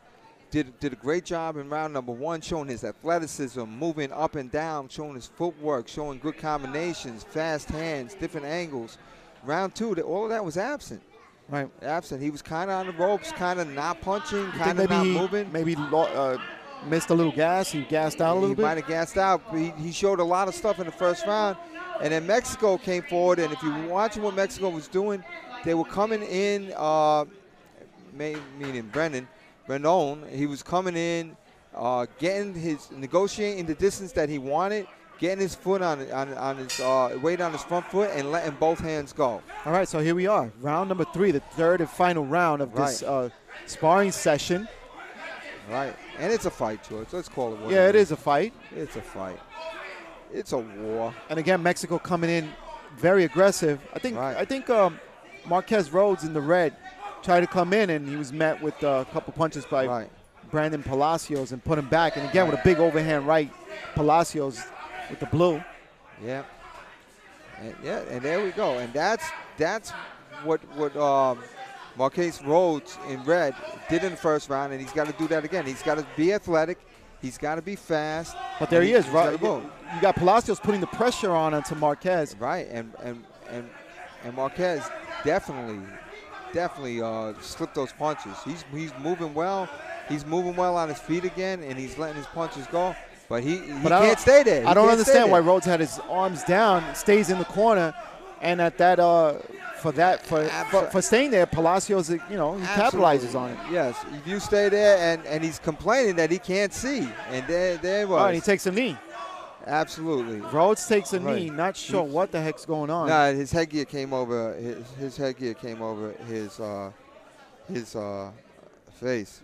did a great job in round number 1, showing his athleticism, moving up and down, showing his footwork, showing good combinations, fast hands, different angles. Round 2, all of that was absent. Right. Absent. He was kind of on the ropes, kind of not punching, kind of not moving. Maybe missed a little gas. He gassed out a little bit. He might have gassed out. He showed a lot of stuff in the first round. And then Mexico came forward, and if you were watching what Mexico was doing, they were coming in, meaning Brennan, he was coming in, negotiating the distance that he wanted, getting his foot on his weight on his front foot, and letting both hands go. All right, so here we are, round number 3, the third and final round of this sparring session. Right, and it's a fight, George. Let's call it what it is a fight. It's a fight. It's a war. And again, Mexico coming in very aggressive. I think Marquez Rhodes in the red tried to come in, and he was met with a couple punches by Brandon Palacios and put him back. And again, with a big overhand right, Palacios with the blue. Yeah. And there we go. And that's what Marquez Rhodes in red did in the first round, and he's got to do that again. He's got to be athletic. He's got to be fast. But there he is, right? You got Palacios putting the pressure onto Marquez. Right, and Marquez definitely slipped those punches. He's moving well. He's moving well on his feet again, and he's letting his punches go. But he can't stay there. I don't understand why Rhodes had his arms down, stays in the corner, and at that for staying there, Palacios, he capitalizes on it. Yes, if you stay there, and he's complaining that he can't see, and there it was. Oh, and he takes a knee. Absolutely. Rhodes takes a knee. Not sure what the heck's going on. No, his headgear came over. His headgear came over his face.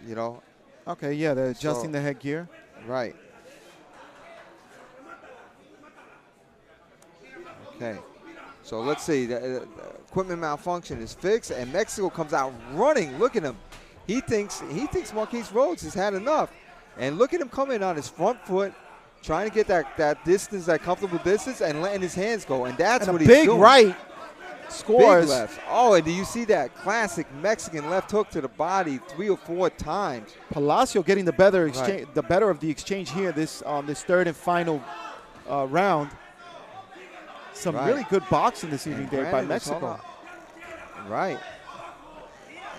Okay, yeah, they're adjusting the headgear. Right. Okay. So let's see. The equipment malfunction is fixed, and Mexico comes out running. Look at him. He thinks Marquez Rhodes has had enough, and look at him coming on his front foot, trying to get that distance, that comfortable distance, and letting his hands go. And that's what he's doing. Big right scores. Big left. Oh, and do you see that classic Mexican left hook to the body 3 or 4 times? Palacio getting the better of the exchange here. This third and final round. Some really good boxing this evening, Dave, by Mexico. Right.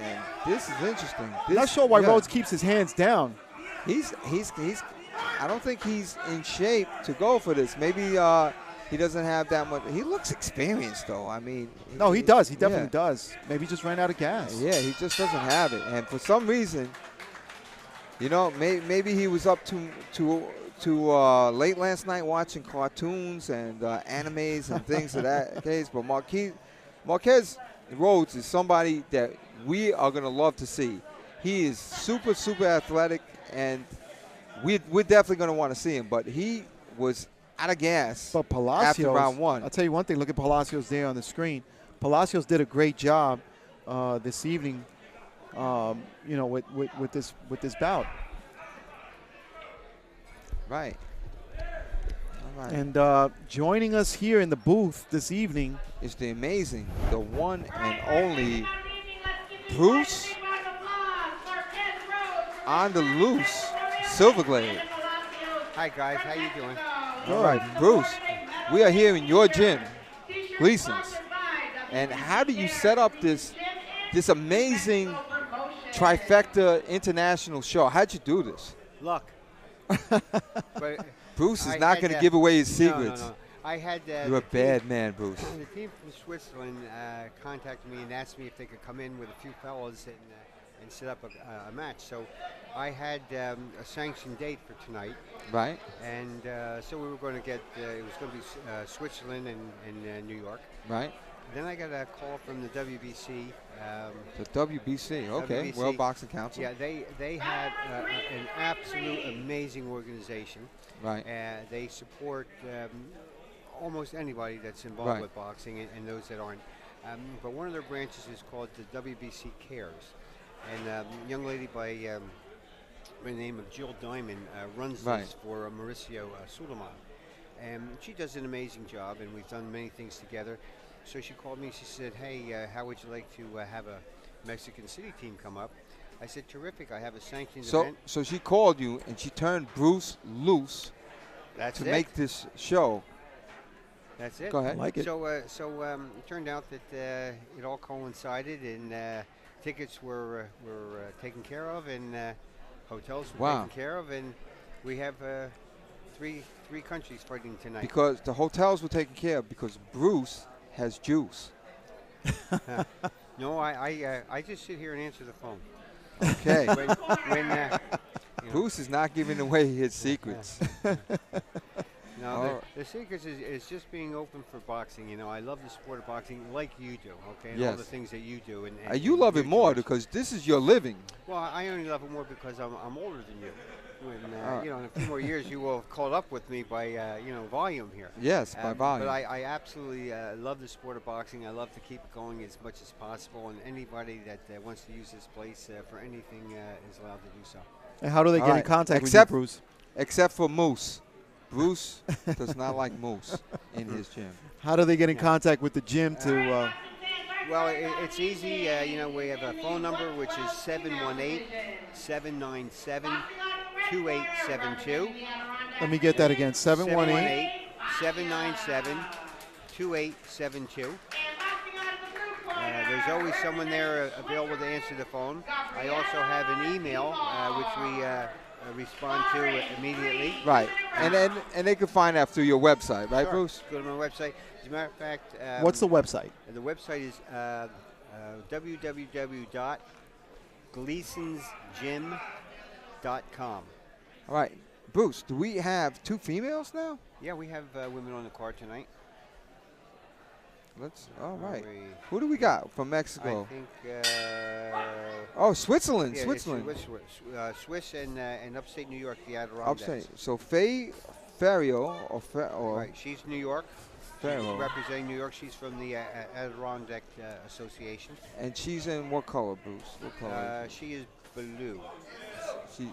And this is interesting. Not sure why Rhodes keeps his hands down. He's I don't think he's in shape to go for this. Maybe he doesn't have that much. He looks experienced, though. I mean. No, he does. He definitely does. Maybe he just ran out of gas. Yeah, he just doesn't have it. And for some reason, maybe he was up to late last night watching cartoons and animes and things of that case. But Marquez Rhodes is somebody that we are going to love to see. He is super, super athletic, and we're definitely going to want to see him. But he was out of gas after round 1. I'll tell you one thing. Look at Palacios there on the screen. Palacios did a great job this evening, with this bout. Right. All right. And joining us here in the booth this evening is the one and only Bruce on the loose, Silverglade. Hi guys, how you doing? All right, Bruce, we are here in your gym, Gleasons. And how do you set up this amazing trifecta international show? How'd you do this? Luck. Bruce is not going to give away his secrets. No. I had. You're a bad man, Bruce. The team from Switzerland contacted me and asked me if they could come in with a few fellas and set up a match. So I had a sanctioned date for tonight. Right. And so we were going to get. It was going to be Switzerland and New York. Right. Then I got a call from the WBC. The WBC, okay, World Boxing Council. Yeah, they have an absolute amazing organization. Right. They support almost anybody that's involved with boxing and those that aren't. But one of their branches is called the WBC Cares. And a young lady by the name of Jill Diamond runs Right. this for Mauricio Suleiman. And she does an amazing job, and we've done many things together. So she called me and she said, hey, how would you like to have a Mexican City team come up? I said, terrific, I have a sanctioned event. So she called you, and she turned Bruce loose That's to it. make this show. That's it. Go ahead. I like it. So, it turned out that it all coincided, and tickets were taken care of, and hotels were Wow. taken care of, and we have three countries fighting tonight. Because the hotels were taken care of because Bruce has juice. No, I just sit here and answer the phone. Okay. when Bruce is not giving away his secrets. No, the secret is just being open for boxing. You know, I love the sport of boxing like you do, okay? And all Yes. the things that you do. And You love it more George. because this is your living. Well, I only love it more because I'm older than you. When, you know, in a few more years, you will have caught up with me by, you know, volume here. Yes, by volume. But I absolutely love the sport of boxing. I love to keep it going as much as possible. And anybody that wants to use this place for anything is allowed to do so. And how do they All get in right. contact Except- with you, Bruce? Except for Moose. Bruce does not like Moose in his gym. How do they get in Yeah. contact with the gym to? Well, it's easy. You know, we have a phone number, which is 718-797-2872. Let me get that again. 718. 718-797-2872. There's always someone there available to answer the phone. I also have an email, which we respond to immediately. Right. And they can find that through your website, right, Sure. Bruce? Go to my website. As a matter of fact, What's the website? the website is www.gleasonsgym.com. All right. Bruce, do we have 2 females now? Yeah, we have women on the card tonight. All right. We- Who do we got from I Mexico? think. Oh, Switzerland. Yeah, Switzerland. Swiss and upstate New York, the Adirondacks. Upstate. So Faye Ferrio or Right, she's New York. Ferro. She's representing New York. She's from the Adirondack Association. And she's in what color, Bruce? What color? She is blue. she's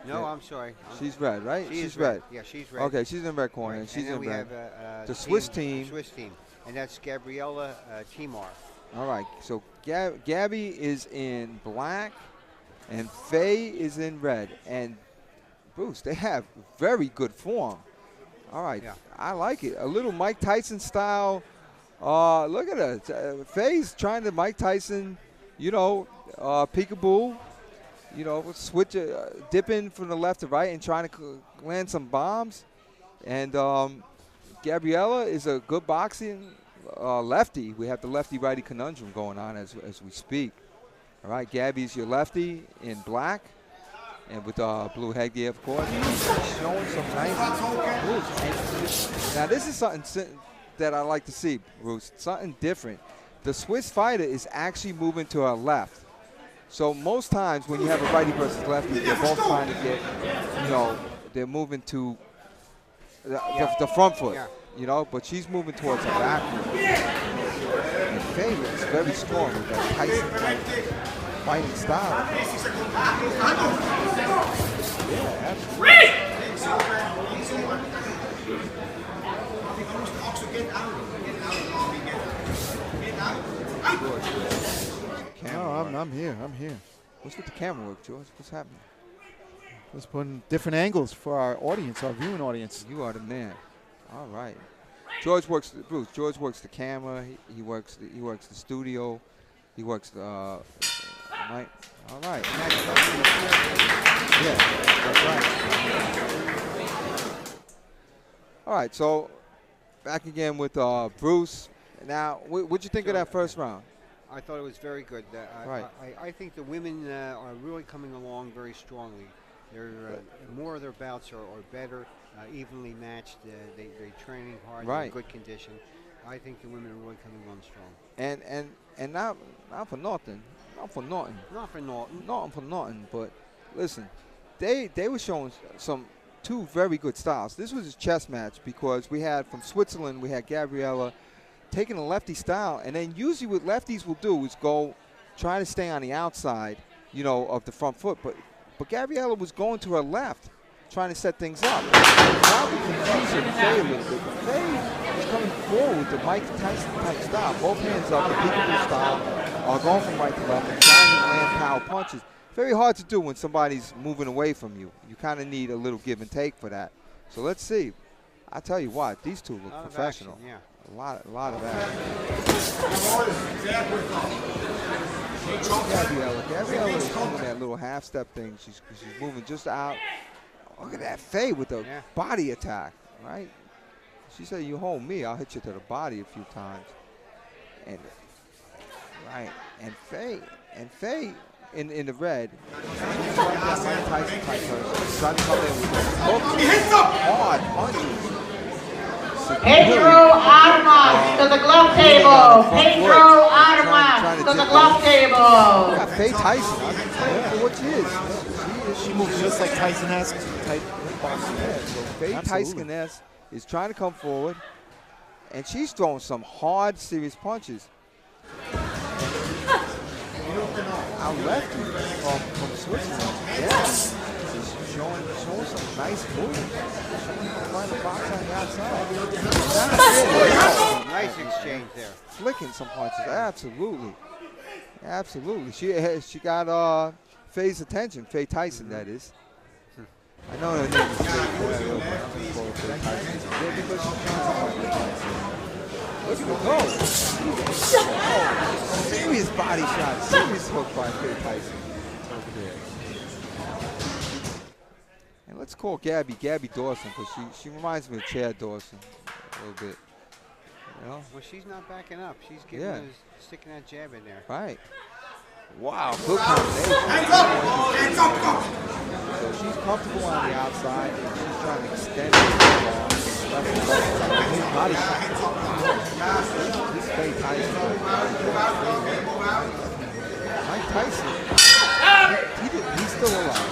No, yeah. I'm sorry. she's red, right? She she's is red. Yeah, she's red. Okay, she's in red corner. Right. And she's then in we red. have The Swiss a team. Swiss team, and that's Gabriella Timar. All right. So Gabby is in black, and Faye is in red. And Bruce, they have very good form. All right. Yeah. I like it. A little Mike Tyson style. Look at her. Faye's trying to Mike Tyson, peekaboo. Switch, dipping from the left to right and trying to land some bombs. And Gabriella is a good boxing lefty. We have the lefty-righty conundrum going on as we speak. All right, Gabby's your lefty in black and with blue headgear, of course. She's showing some nice moves. Now, this is something that I like to see, Bruce, something different. The Swiss fighter is actually moving to her left. So most times when you have a righty versus lefty, they're both trying to get, they're moving to the front foot, but she's moving towards her back foot. And Faye is very strong with that Tyson fighting style. Yeah, I'm here. What's with the camera work, George? What's happening? Let's put in different angles for our audience, our viewing audience. You are the man. All right. George works the camera. He works the studio. He works the mic. All right. Yeah, that's right. All right. So back again with Bruce. Now, what'd you think of that first round? I thought it was very good. Right. I think the women are really coming along very strongly. More of their bouts are better, evenly matched. They're training hard, they're in good condition. I think the women are really coming on strong. And not for nothing. But listen, they were showing two very good styles. This was a chess match because we had from Switzerland, we had Gabriella taking a lefty style, and then usually what lefties will do is go try to stay on the outside you know, of the front foot. But Gabriella was going to her left, trying to set things up. Probably confusing Faye a little bit. But Faye is coming forward with the Mike Tyson type style. Both hands up, the peekaboo style, going from right to left and trying to land power punches. Very hard to do when somebody's moving away from you. You kind of need a little give and take for that. So let's see. I tell you what, these two look professional. Action, yeah. A lot of action. Gabriella is doing that little half step thing. She's moving just out. Look at that Faye with the body attack, right? She said, "You hold me, I'll hit you to the body a few times." And Faye in the red. She's trying to come in with hard punches. Pedro Armas to the glove table. Pedro Armas to the glove table. Yeah, Faye Tyson, for what she is. She moves just like Tyson-esque type boxing. So Faye Tyson-esque is trying to come forward, and she's throwing some hard, serious punches. Our lefty from Switzerland, is showing some nice movement. Trying to box on the outside. Nice exchange there. Flicking some punches, absolutely. She got Faye's attention, Faye Tyson, that is. I know her name is Faye, but I'm going to call her Faye Tyson. Yeah, because she's trying to look at her go. Serious body shot, serious hook by Faye Tyson over there. And let's call Gabby Dawson, because she reminds me of Chad Dawson a little bit. You know? Well, she's not backing up. She's sticking that jab in there. Right. Wow, good combination. Hands up, go! So she's comfortable on the outside, and she's trying to extend it. Body shot. This Faye Tyson. Mike Tyson, he's still alive,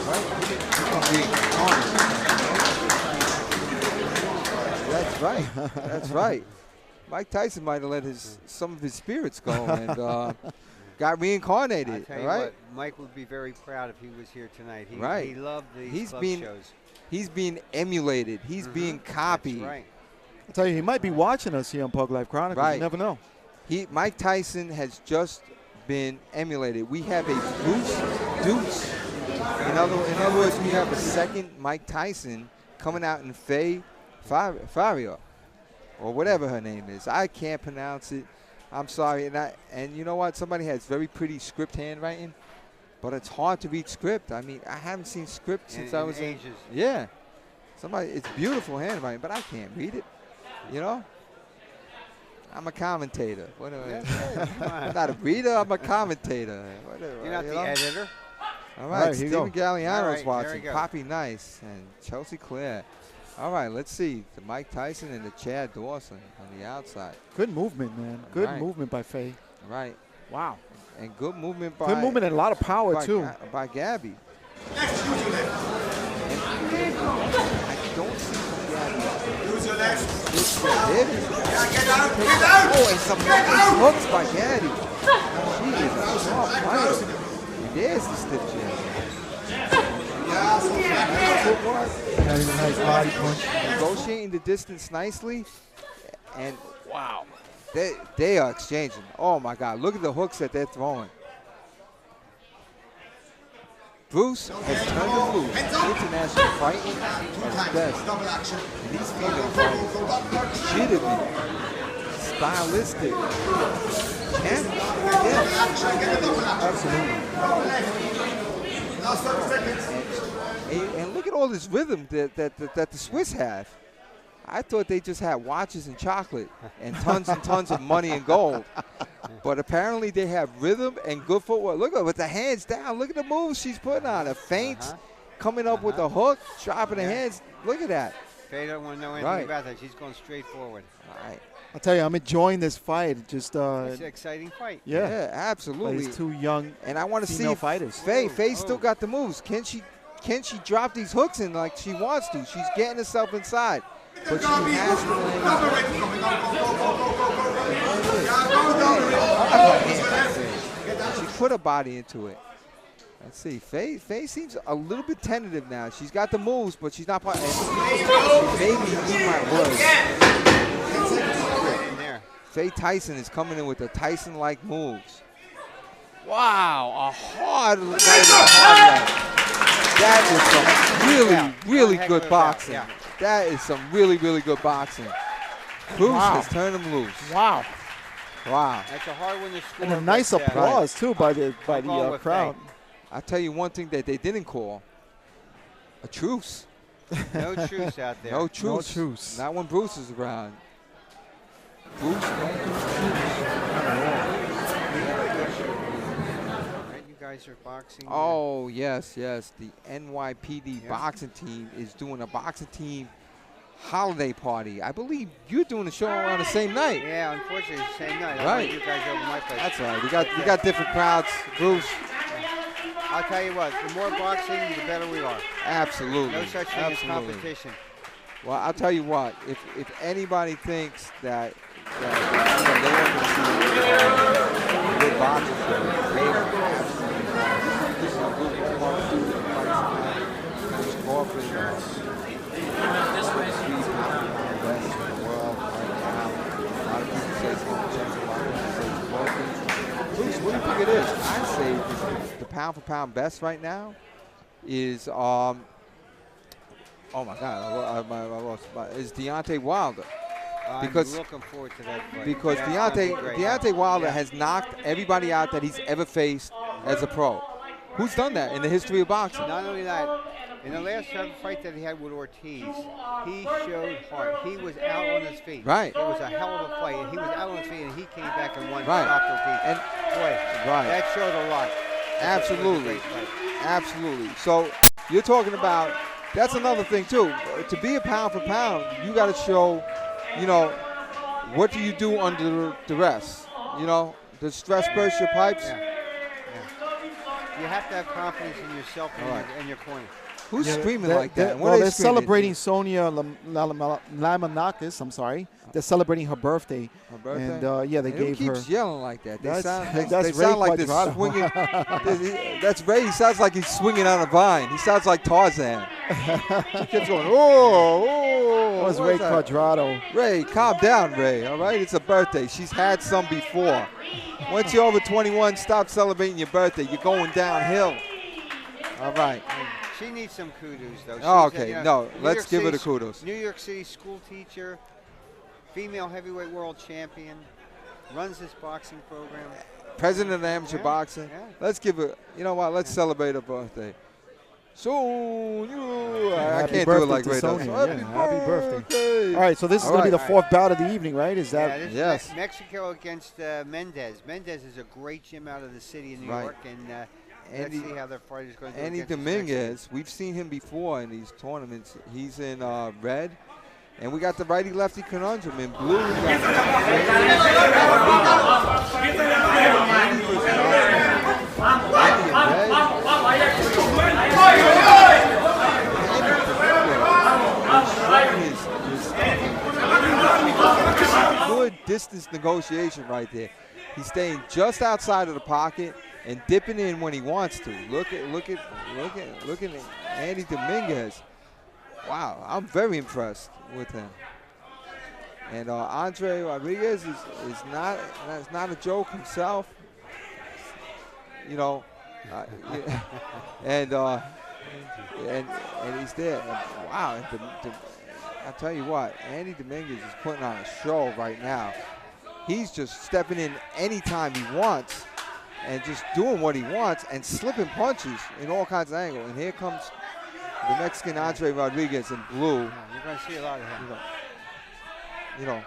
right? That's right. Mike Tyson might have let some of his spirits go and got reincarnated, I tell you right? what, Mike would be very proud if he was here tonight. He loved these shows. He's being emulated. He's being copied. That's right. I'll tell you, he might be watching us here on PuglifeChronicles. Right. You never know. Mike Tyson has just been emulated. We have a Bruce Deuce. In other words, we have a second Mike Tyson coming out in Faye Faria, or whatever her name is. I can't pronounce it. I'm sorry. And you know what? Somebody has very pretty script handwriting, but it's hard to read script. I mean, I haven't seen script since I was ages. Yeah. It's beautiful handwriting, but I can't read it. You know? I'm a commentator. I'm not a reader. I'm a commentator. Whatever, You're not the editor. All right, Stephen Galliano's All watching. Poppy Nice and Chelsea Clare. All right, let's see. The Mike Tyson and the Chad Dawson on the outside. Good movement, man. Good movement by Faye. Right. Wow. And good movement by... Good movement and a lot of power, too. By Gabby. I don't see Gabby. Use your left. There it is. Get out. Oh, and some hooks by Gabby. She is a strong fighter. And there's the stiff jab. Nice body punch. Negotiating the distance nicely. And wow. They are exchanging. Oh my God. Look at the hooks that they're throwing. Bruce has turned him loose. International fighting at his best. And these female fighters, legitimately, stylistic. Absolutely. And look at all this rhythm that the Swiss have. I thought they just had watches and chocolate and tons of money and gold. But apparently they have rhythm and good footwork. Look at with the hands down. Look at the moves she's putting on. A feint, coming up with the hook, dropping the hands. Look at that. Faye don't want to know anything about that. She's going straight forward. All right. I'll tell you, I'm enjoying this fight. Just it's an exciting fight. Yeah, absolutely. These two young and I want to see fighters. Faye still got the moves. Can she drop these hooks in like she wants to? She's getting herself inside. But she has to land. She put her body into it. Let's see. Faye seems a little bit tentative now. She's got the moves, but she's not. Maybe you might work. Faye Tyson is coming in with the Tyson-like moves. Wow, a hard left. That is some really good boxing. Yeah. That is some really good boxing. Bruce has turned him loose. Wow. Wow. That's a hard one to score. And a nice applause, too, by the crowd. I'll tell you one thing that they didn't call. A truce. No truce out there. No truce. No truce. Not when Bruce is around. Bruce don't do You guys are boxing. Oh, yes. The NYPD boxing team is doing a boxing team holiday party. I believe you're doing a show on the same night. Yeah, unfortunately, it's the same night. Right. You guys over my place. That's right. We got different crowds. Bruce. I'll tell you what, the more boxing, the better we are. Absolutely. No such thing as competition. Well, I'll tell you what, if anybody thinks that they want to see good boxing show, they this is a group of fights offering best in the world right now. A lot of people say it's going to change, a lot of people say it's broken. Bruce, what do you think it is? I'd say the pound for pound best right now is oh my God, I lost. Is Deontay Wilder? Because I'm looking forward to that fight. Because Deontay Wilder has knocked everybody out that he's ever faced as a pro. Who's done that in the history of boxing? Not only that, in the last fight that he had with Ortiz, he showed heart. He was out on his feet. Right. It was a hell of a fight. And he was out on his feet, and he came back and won. Right. Stopped Ortiz. And boy, that showed a lot. Absolutely. Absolutely. So you're talking about, that's another thing too. To be a pound for pound, you got to show, what do you do under duress? Does stress burst your pipes? Yeah. You have to have confidence in yourself and your corner. Who's screaming like that? They're celebrating Sonia Lamanakis. I'm sorry. They're celebrating her birthday. Her birthday? And they gave her. Who keeps yelling like that? They That's sound like Ray they're swinging. That's Ray. He sounds like he's swinging on a vine. He sounds like Tarzan. He keeps going, That was Ray Quadrado. Ray, calm down, Ray. All right? It's a birthday. She's had some before. Once you're over 21, stop celebrating your birthday. You're going downhill. All right. She needs some kudos, though. Okay. Let's give her the kudos. New York City school teacher, female heavyweight world champion, runs this boxing program. President of amateur boxing. Yeah. Let's give her, let's celebrate her birthday. I can't do it like Ray does. Happy birthday. All right, so this is going to be the fourth bout of the evening, right? Is that? Yes. Mexico against Mendez. Mendez is a great gym out of the city of New York, and let's see how their fight is going to do. Andy Dominguez, we've seen him before in these tournaments. He's in red. And we got the righty-lefty conundrum in blue. Good distance negotiation right there. He's staying just outside of the pocket and dipping in when he wants to. Look at Andy Dominguez. Wow, I'm very impressed with him. And Andre Rodriguez is not a joke himself. And he's there. Wow, I'll tell you what, Andy Dominguez is putting on a show right now. He's just stepping in anytime he wants and just doing what he wants and slipping punches in all kinds of angles. And here comes the Mexican Andre Rodriguez in blue. You're going to see a lot of him.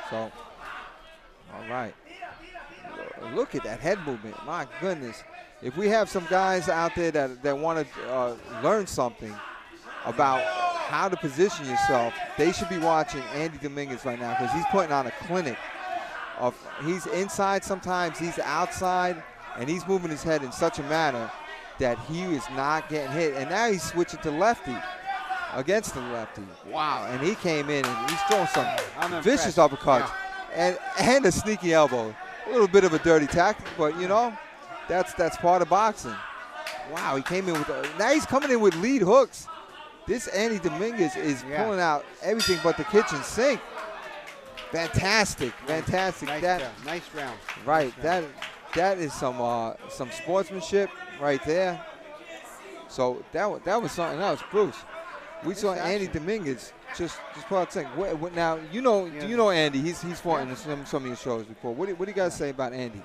So, all right. Look at that head movement. My goodness. If we have some guys out there that want to learn something about how to position yourself, they should be watching Andy Dominguez right now because he's putting on a clinic. He's inside sometimes, he's outside, and he's moving his head in such a manner that he is not getting hit. And now he's switching to lefty against the lefty. Wow, and he came in and he's throwing some vicious uppercuts and a sneaky elbow. A little bit of a dirty tactic, but that's part of boxing. Wow, he came in with now he's coming in with lead hooks. This Andy Dominguez is pulling out everything but the kitchen sink. Fantastic, fantastic. Nice round. Right, nice round. that is some sportsmanship right there. So that was something else, Bruce. We saw Andy Dominguez just pull out saying, now you know Andy? He's fought in some of your shows before. What do you guys say about Andy?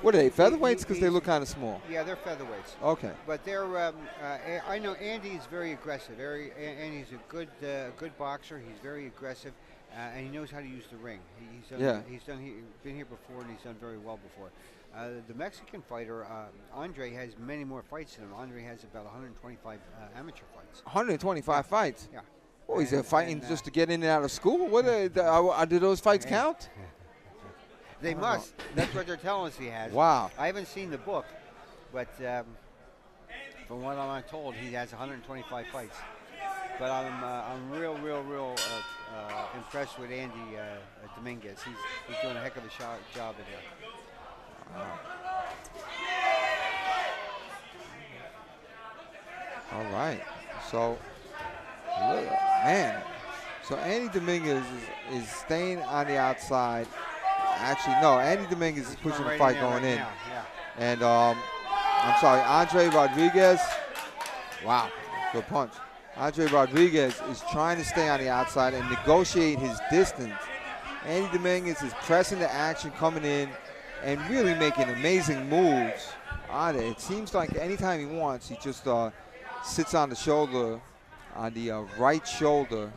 What are they, featherweights? Because they look kind of small. Yeah, they're featherweights. Okay. But they're. I know Andy is very aggressive. Andy's a good boxer. He's very aggressive, and he knows how to use the ring. He's been here before, and he's done very well before. The Mexican fighter Andre has many more fights than him. Andre has about 125 amateur fights. 125 fights. Yeah. Oh, he's fighting just to get in and out of school. What do those fights count? They must. That's what they're telling us he has. Wow. I haven't seen the book, but from what I'm told, he has 125 fights. But I'm real impressed with Andy Dominguez. He's doing a heck of a job in there. Wow. All right. So, man. So Andy Dominguez is staying on the outside. Actually, no. Andy Dominguez is pushing the fight going in. And I'm sorry, Andre Rodriguez. Wow, good punch. Andre Rodriguez is trying to stay on the outside and negotiate his distance. Andy Dominguez is pressing the action, coming in, and really making amazing moves on it. It seems like anytime he wants, he just sits on the shoulder, on the right shoulder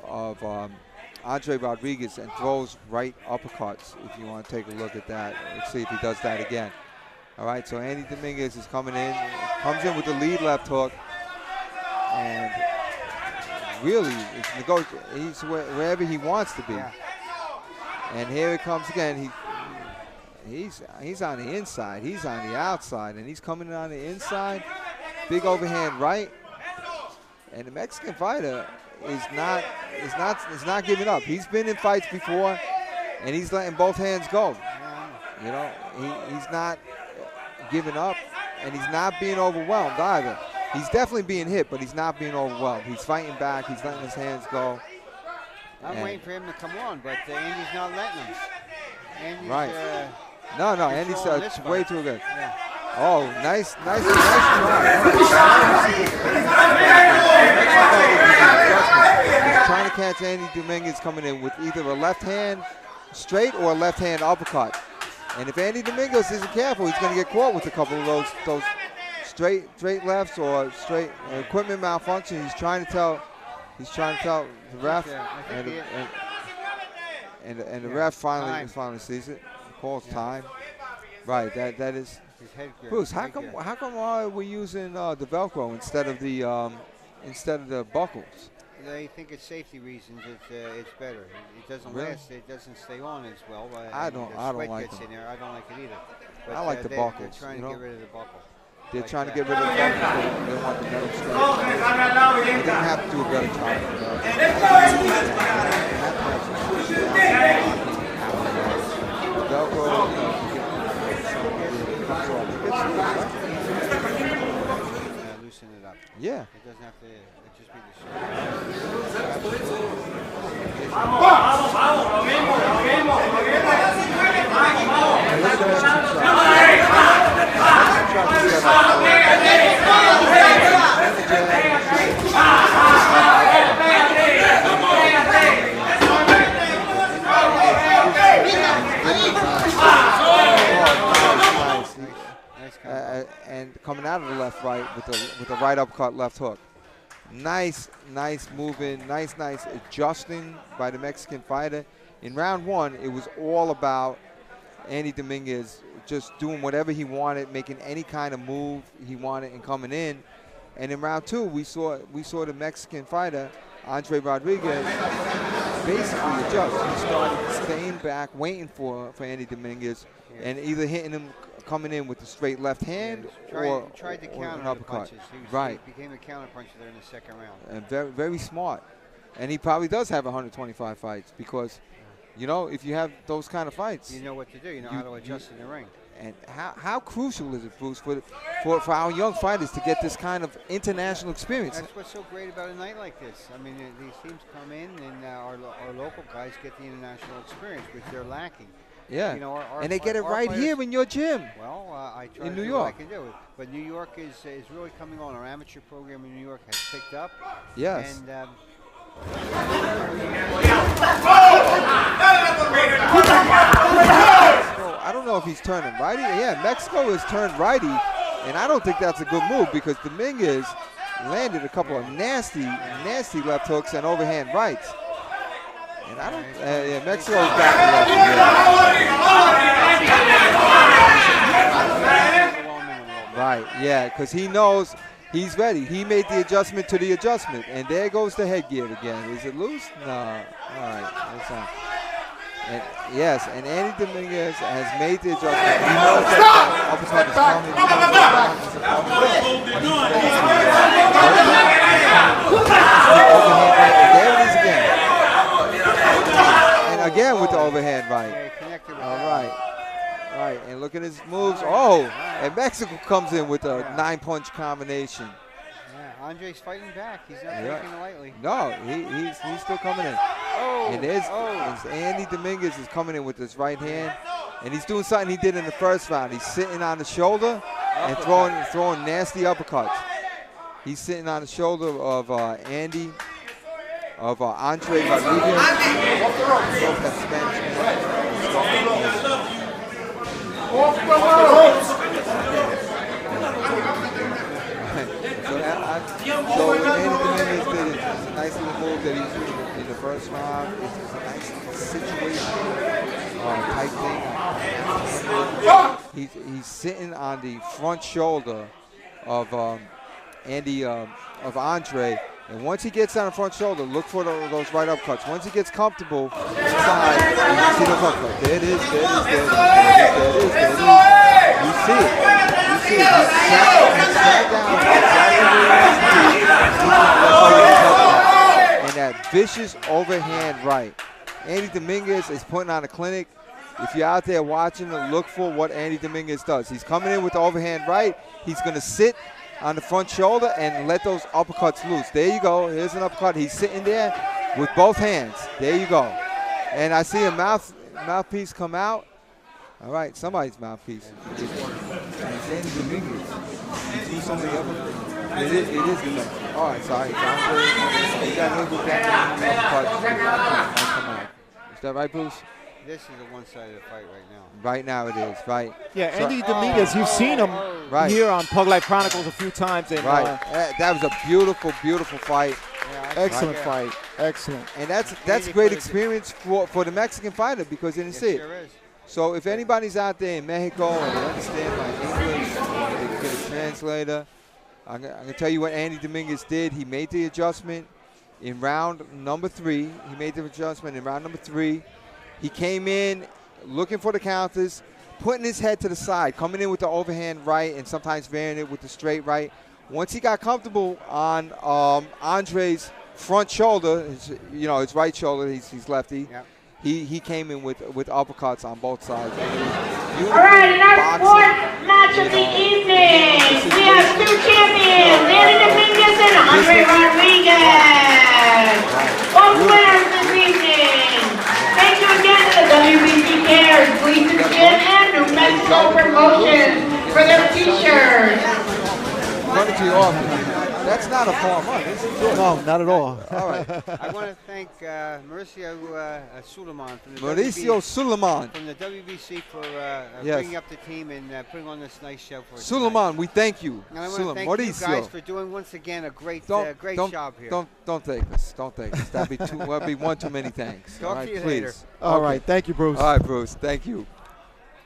of Andre Rodriguez and throws right uppercuts. If you want to take a look at that, let's see if he does that again. All right, so Andy Dominguez is coming in, comes in with the lead left hook, and really he's wherever he wants to be. Yeah. And here it comes again. He's on the inside, he's on the outside, and he's coming in on the inside. Big overhand right, and the Mexican fighter is not giving up. He's been in fights before, and he's letting both hands go. You know, he's not giving up, and he's not being overwhelmed either. He's definitely being hit, but he's not being overwhelmed. He's fighting back. He's letting his hands go. I'm waiting for him to come on, but Andy's not letting him. Andy's, right. No, Andy's way too good. Yeah. Oh, nice try. He's trying to catch Andy Dominguez coming in with either a left hand straight or a left hand uppercut. And if Andy Dominguez isn't careful, he's going to get caught with a couple of those straight lefts or straight equipment malfunction. He's trying to tell the ref, and the ref finally sees it. Calls time. Right, that is. Bruce, how come we're using the Velcro instead of the buckles? They think it's safety reasons. It's better. It doesn't last. It doesn't stay on as well. I don't like gets them. in there. I don't like it either. But, I like the buckles. They're trying to get rid of the buckle. They're trying to get rid of the buckle. They don't want the metal strap. They didn't have to do a better job. Velcro. Loosen it up. Yeah. It doesn't have to. It just be the and coming out of the left right with the right uppercut left hook. Nice moving, nice adjusting by the Mexican fighter. In round one, it was all about Andy Dominguez just doing whatever he wanted, making any kind of move he wanted and coming in. And in round two, we saw the Mexican fighter, Andre Rodriguez, basically adjust. He started staying back, waiting for Andy Dominguez, and either hitting him coming in with the straight left hand or tried to counter an uppercut. the punches. Right. He became a counter puncher there in the second round. And very smart. And he probably does have 125 fights because, you know, if you have those kind of fights, you know what to do. You know how to adjust in the ring. And how crucial is it, Bruce, for our young fighters to get this kind of international experience? That's what's so great about a night like this. I mean, these teams come in, and our local guys get the international experience, which they're lacking. Yeah, you know, and they get it right here in your gym. Well, I try in to New do York. what I can do. But New York is really coming on. Our amateur program in New York has picked up. Yes. And I don't know if he's turning righty. Yeah, Mexico has turned righty, and I don't think that's a good move because Dominguez landed a couple of nasty left hooks and overhand rights. And I don't. Yeah, Mexico's back to left. Right. Yeah, because he knows he's ready. He made the adjustment to the adjustment, and there goes the headgear again. Is it loose? No. All right. That's on. And yes, and Andy Dominguez has made the adjustment. He knows that uppercut is coming. There it is again. And again with the overhand right. All right. Right, and look at his moves. Oh, and Mexico comes in with a 9-punch combination. Yeah, Andre's fighting back. He's not taking it lightly. No, he's still coming in. Oh, and there's Andy Dominguez is coming in with his right hand, and he's doing something he did in the first round. He's sitting on the shoulder and throwing nasty uppercuts. He's sitting on the shoulder of Andre Rodriguez. Off the ropes! So Andy Dominguez did it. It's a nice little move that he's doing in the first round. It's a nice situation type thing. He's sitting on the front shoulder of Andre. And once he gets on the front shoulder, look for those right upcuts. Once he gets comfortable inside, you see those upcuts. There it is, there it is, there it is, there it is. You see it. You see it. He's sat down and that vicious overhand right. Andy Dominguez is putting on a clinic. If you're out there watching, look for what Andy Dominguez does. He's coming in with the overhand right. He's going to sit on the front shoulder and let those uppercuts loose. There you go. Here's an uppercut. He's sitting there with both hands. There you go. And I see a mouthpiece come out. All right, somebody's mouthpiece. It's Andy Dominguez. He's so many uppercuts. It is Dominguez. All right, sorry. He got hit with that uppercut. Is that right, Bruce? This is a one-sided fight right now. Right now it is, right. Yeah, Andy Dominguez, you've seen him here on Puglifechronicles a few times. And, right, that was a beautiful, beautiful fight. Yeah, excellent fight, excellent. And that's great experience for the Mexican fighter because they didn't see it. Sure is. So if anybody's out there in Mexico and they understand my English, they can get a translator. I'm going to tell you what Andy Dominguez did. He made the adjustment in round number 3. He made the adjustment in round number 3. He came in looking for the counters, putting his head to the side, coming in with the overhand right and sometimes varying it with the straight right. Once he got comfortable on Andre's front shoulder, his right shoulder, he's lefty, Yep. he came in with uppercuts on both sides. All right, in our fourth match of the evening, we have two champions, Andy Dominguez and Andre Rodriguez. Both winners this evening. Thank you again to the WBC Cares, Gleasons Gym, and New Mexico Promotions for their t-shirts. Run it to your office. That's not a farm run, is it? No, not at all. All right. I want to thank Mauricio Suleiman from the WBC for bringing up the team and putting on this nice show for us. Suleiman, we thank you. And I want to thank you guys for doing once again a great job here. Don't take us. Don't take us. That'd be one too many thanks. Talk to you please. later. All right, thank you, Bruce. All right, Bruce. Thank you.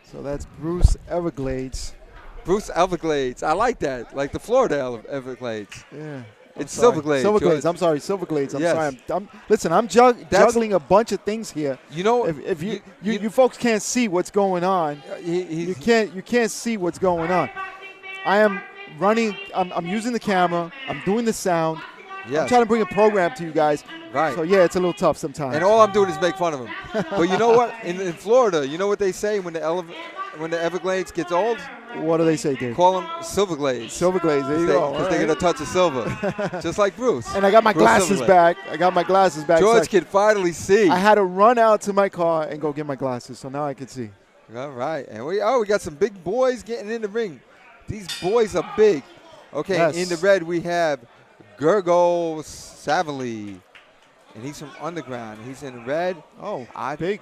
So that's Bruce Everglades. Bruce Everglades. I like that. Like the Florida Everglades. Yeah. It's Silverglade. Silverglades. I'm sorry, Silverglades. I'm sorry. Listen, I'm juggling a bunch of things here. You know, if you folks can't see what's going on, you can't see what's going on. I am running. I'm using the camera. I'm doing the sound. Yes. I'm trying to bring a program to you guys. Right. So yeah, it's a little tough sometimes. And all I'm doing is make fun of him. But you know what? In Florida, you know what they say when the when the Everglades gets old, what do they say, Dave? call them Silverglades. Silverglades, there you go. Because they get a touch of silver, just like Bruce. And I got my Bruce glasses Silverglade. back. I got my glasses back. George can finally see. I had to run out to my car and go get my glasses, so now I can see. All right, and we got some big boys getting in the ring. These boys are big. Okay, Yes. in the red we have Gergo Savali, and he's from Underground. He's in the red. Oh, big.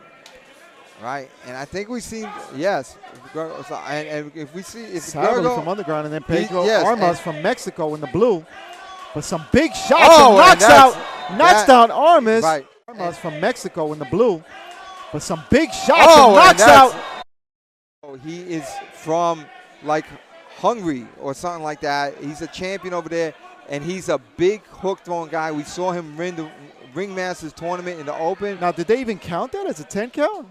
Right, and I think we've seen, yes, and if we see, if Savali Gergo from Underground, and then Pedro yes, Armas from Mexico in the blue. But some big shots Oh, and and knocks down Armas. Right. Armas from Mexico in the blue. But some big shots Oh, and and knocks out. he is from like Hungary or something like that. He's a champion over there, and he's a big hook throwing guy. We saw him win the Ringmasters tournament in the Open. Now, did they even count that as a 10 count?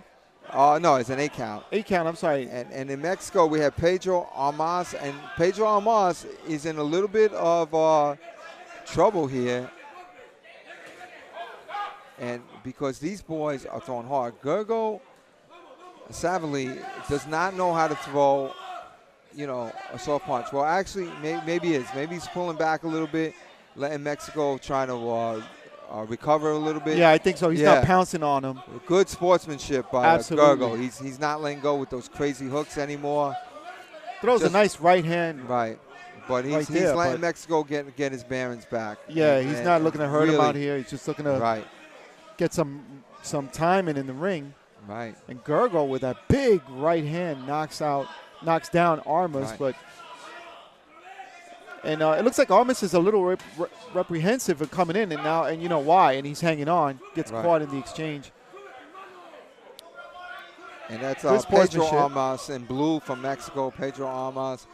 No, it's an 8 count. 8 count, I'm sorry. And in Mexico, we have Pedro Armas, and Pedro Armas is in a little bit of trouble here. And because these boys are throwing hard. Gergo Savali does not know how to throw, a soft punch. Well, actually, maybe he is. Maybe he's pulling back a little bit, letting Mexico try to recover a little bit. Yeah, I think so. He's not pouncing on him. Good sportsmanship by Absolutely. Gergo. He's not letting go with those crazy hooks anymore. Throws a nice right hand. Right. But he's letting Mexico get his bearings back. Yeah, he's not looking to hurt him out here. He's just looking to get some timing in the ring. Right. And Gergo with that big right hand knocks down Armas, and it looks like Armas is a little reprehensive of coming in, and you know why, and he's hanging on, gets caught in the exchange. And that's Pedro Armas in blue from Mexico. Pedro Armas,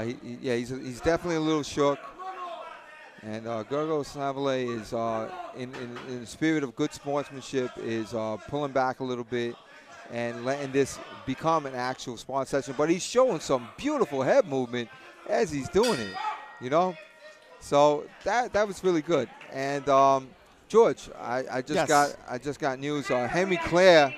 he's definitely a little shook. And Gergo Savali is, in the spirit of good sportsmanship, is pulling back a little bit and letting this become an actual sparring session. But he's showing some beautiful head movement as he's doing it, So that was really good. And George, I just got news. Henry Clare,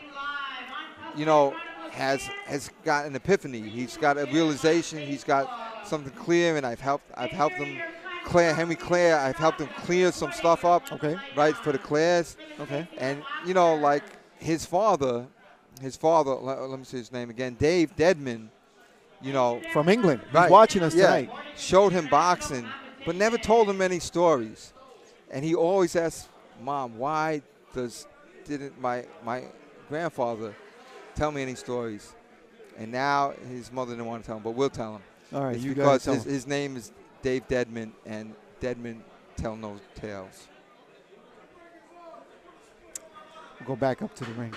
has got an epiphany. He's got a realization. He's got something clear, and I've helped him. Henry Clare, I've helped him clear some stuff up. Okay. Right, for the Clares. Okay. And, like his father, let me say his name again, Dave Deadman, from England. He's watching us tonight. Showed him boxing, but never told him any stories. And he always asked, Mom, why didn't my grandfather tell me any stories? And now his mother didn't want to tell him, but we'll tell him. All right, it's you because guys his name is Dave Deadman, and Deadman tell no tales. We'll go back up to the ring.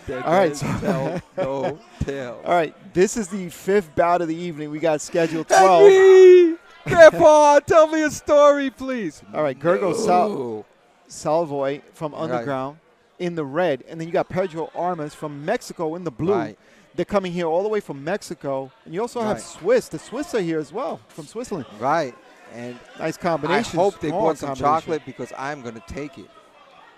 Deadman all right, tell no tales. All right, this is the 5th bout of the evening. We got scheduled 12. Henry! Grandpa, tell me a story, please. All right, Gergo Salvoy from Underground in the red, and then you got Pedro Armas from Mexico in the blue. Right. They're coming here all the way from Mexico. And you also have Swiss. The Swiss are here as well from Switzerland. Right. And nice combination. I hope they brought some chocolate because I'm going to take it.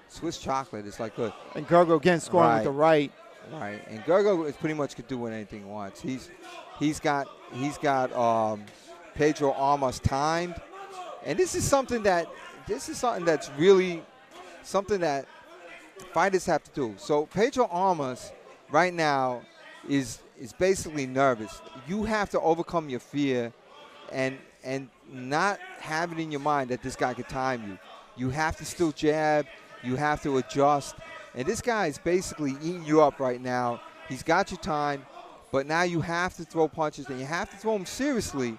Swiss chocolate is like good. And Gergo again scoring with the right. Right. And Gergo is pretty much could do anything he wants. He's got Pedro Armas timed. And this is something that's really something that fighters have to do. So Pedro Armas right now is basically nervous. You have to overcome your fear and not have it in your mind that this guy could time you. You have to still jab. You have to adjust. And this guy is basically eating you up right now. He's got you timed, but now you have to throw punches, and you have to throw them seriously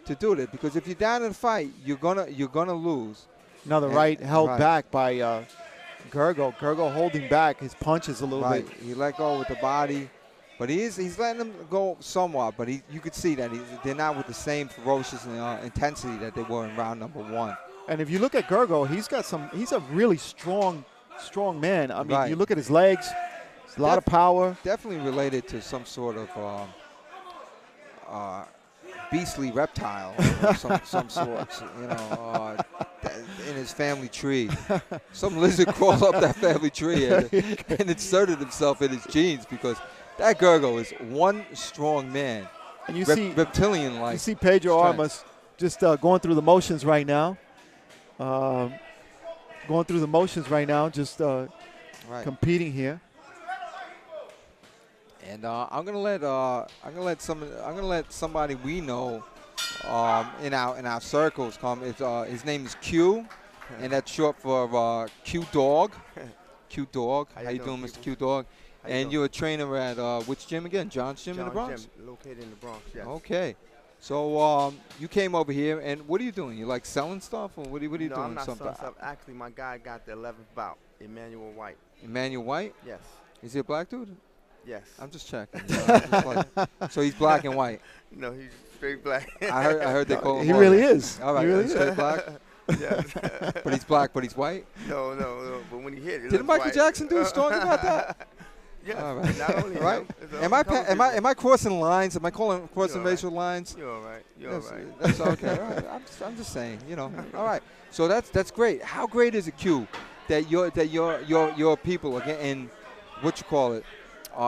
to do it. Because if you're down in a fight, you're gonna lose. Another right held back by Gergo. Gergo holding back his punches a little bit. He let go with the body. But he's letting them go somewhat, but you could see that they're not with the same ferocious intensity that they were in round number 1. And if you look at Gergo, he's a really strong man. I mean, you look at his legs, there's a lot of power. Definitely related to some sort of beastly reptile of some sort, in his family tree. Some lizard crawled up that family tree and inserted himself in his genes because That Gergo is one strong man. And you see reptilian-like. You see Pedro Armas just going through the motions right now. Just competing here. And I'm gonna let somebody we know in our circles come. His name is Q, and that's short for Q Dog. Q Dog. How you doing, Mr. Q Dog? And you're a trainer at which gym again? John's Gym in the Bronx? Gym, located in the Bronx, yes. Okay. So you came over here, and what are you doing? You like selling stuff, or what are you doing? No, I'm not selling stuff. Actually, my guy got the 11th bout, Emmanuel White. Emmanuel White? Yes. Is he a black dude? Yes. I'm just checking. So he's black and white? No, he's straight black. I heard they call him. He really is. All right, he really straight is. black? Yes. But he's black, but he's white? No. But when he hit it, Didn't Michael Jackson do a song about that? Yes. All right. Not only right. him, Am I crossing lines? Am I crossing racial lines? You're all right. You're all right. That's okay. All right. I'm just saying. All right. So that's great. How great is it, Q, that your people are getting what you call it,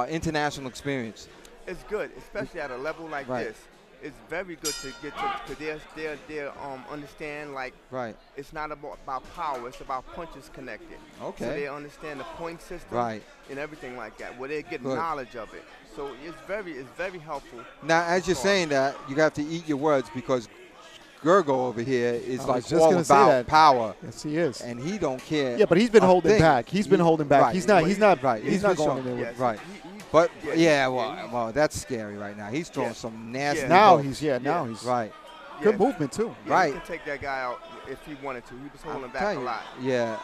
international experience? It's good, especially at a level like this. It's very good to get to, because they understand, like, it's not about power, it's about punches connected. Okay. So they understand the point system and everything like that, where they get knowledge of it. So it's very helpful. Now, as you're saying that, you have to eat your words, because Gergo over here is like all about power. Yes, he is. And he don't care. Yeah, but he's been holding back. He's been holding back. Right. He's not right. He's not going in there. Right. But well, that's scary right now. He's throwing some nasty. Now balls. he's right. Good movement too. He can take that guy out if he wanted to. He was holding back a lot. Yeah.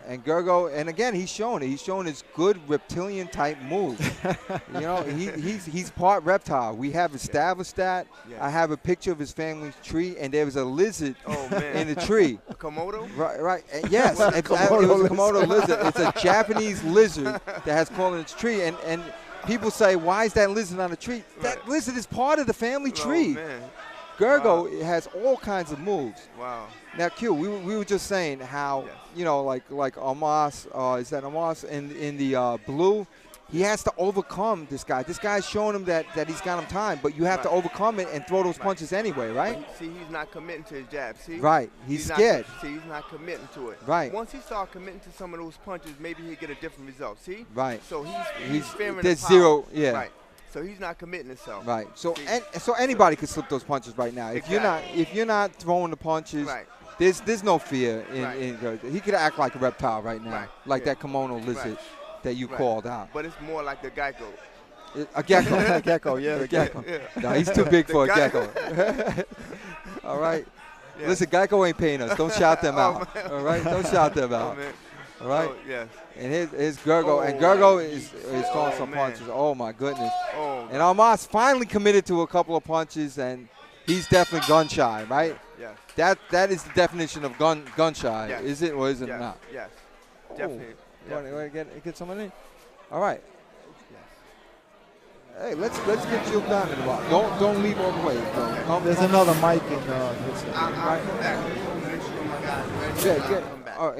And Gergo, and again, he's showing it. He's showing his good reptilian type moves. He's part reptile. We have established that. Yeah. I have a picture of his family's tree, and there was a lizard in the tree. A Komodo? Right. Yes, it was a Komodo lizard. It's a Japanese lizard that has caught in its tree, and people say, why is that lizard on the tree? That lizard is part of the family tree. Man. Gergo has all kinds of moves. Wow. Now, Q, we were just saying how, like Armas, is that Armas in the blue? He has to overcome this guy. This guy's showing him that he's got him time, but you have to overcome it and throw those punches anyway, right? See, he's not committing to his jab. See? Right. He's scared. He's not committing to it. Right. Once he starts committing to some of those punches, maybe he'll get a different result. See? Right. So he's fearing there's the power. zero. Yeah. Right. So he's not committing himself. Right. So so anybody could slip those punches right now. Exactly. If you're not throwing the punches, there's no fear in Gergo. He could act like a reptile right now, like that kimono lizard that you called out. But it's more like the gecko. A gecko. A gecko, yeah, the gecko. No, he's too big for a gecko. All right. Yeah. Listen, Geico ain't paying us. Don't shout them out. Man. All right? Don't shout them out. All right? Oh, yes. And his Gergo. And Gergo is throwing some punches. Oh, my goodness. Oh, and Armas finally committed to a couple of punches, and he's definitely gun shy, right? Yes. That is the definition of gun shy. Yes. Is it or is it not? Yes. Definitely. You want to get someone in? All right. Hey, let's get Jill Diamond involved. Don't leave all the way. There's another mic in